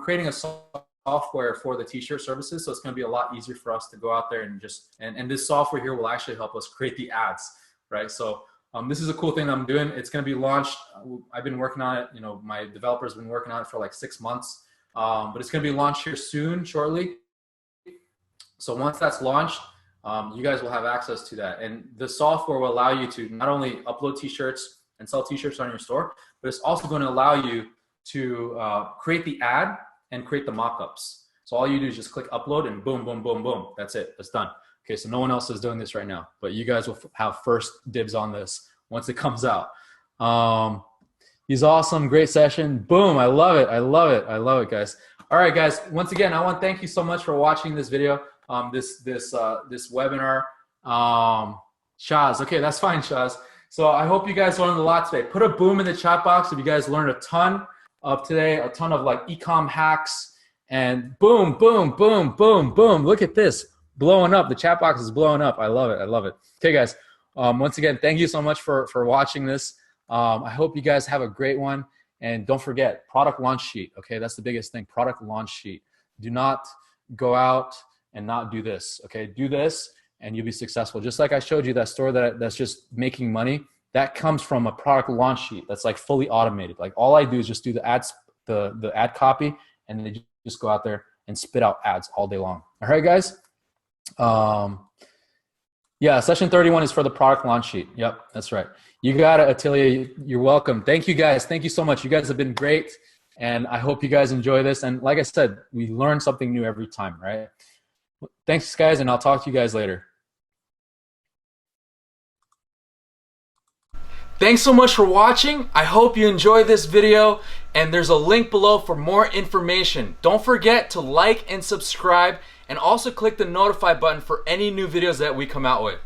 creating a software for the t-shirt services, so it's going to be a lot easier for us to go out there and just and this software here will actually help us create the ads, right? So this is a cool thing that I'm doing. It's going to be launched. I've been working on it. My developer's been working on it for like 6 months, but it's going to be launched here soon, shortly. So once that's launched, you guys will have access to that, and the software will allow you to not only upload t-shirts and sell t-shirts on your store, but it's also going to allow you to create the ad and create the mock-ups. So all you do is just click upload and boom, boom, boom, boom. That's it. That's done. Okay, so no one else is doing this right now, but you guys will have first dibs on this once it comes out. He's awesome. Great session. Boom. I love it. I love it. I love it, guys. All right, guys. Once again, I want to thank you so much for watching this video, this webinar. Shaz. Okay, that's fine, Shaz. So I hope you guys learned a lot today. Put a boom in the chat box if you guys learned a ton of today, a ton of like ecom hacks, and boom, boom, boom, boom, boom. Look at this. Blowing up. The chat box is blowing up. I love it. I love it. Okay, guys. Once again, thank you so much for watching this. I hope you guys have a great one. And don't forget, product launch sheet. Okay, that's the biggest thing. Product launch sheet. Do not go out and not do this. Okay, do this and you'll be successful. Just like I showed you that store that's just making money. That comes from a product launch sheet that's like fully automated. Like all I do is just do the ads, the ad copy, and they just go out there and spit out ads all day long. All right, guys. Yeah, session 31 is for the product launch sheet. Yep, that's right. You got it, Attilia. You're welcome. Thank you, guys. Thank you so much. You guys have been great, and I hope you guys enjoy this. And like I said, we learn something new every time, right? Thanks, guys, and I'll talk to you guys later. Thanks so much for watching. I hope you enjoyed this video, and there's a link below for more information. Don't forget to like and subscribe, and also click the notify button for any new videos that we come out with.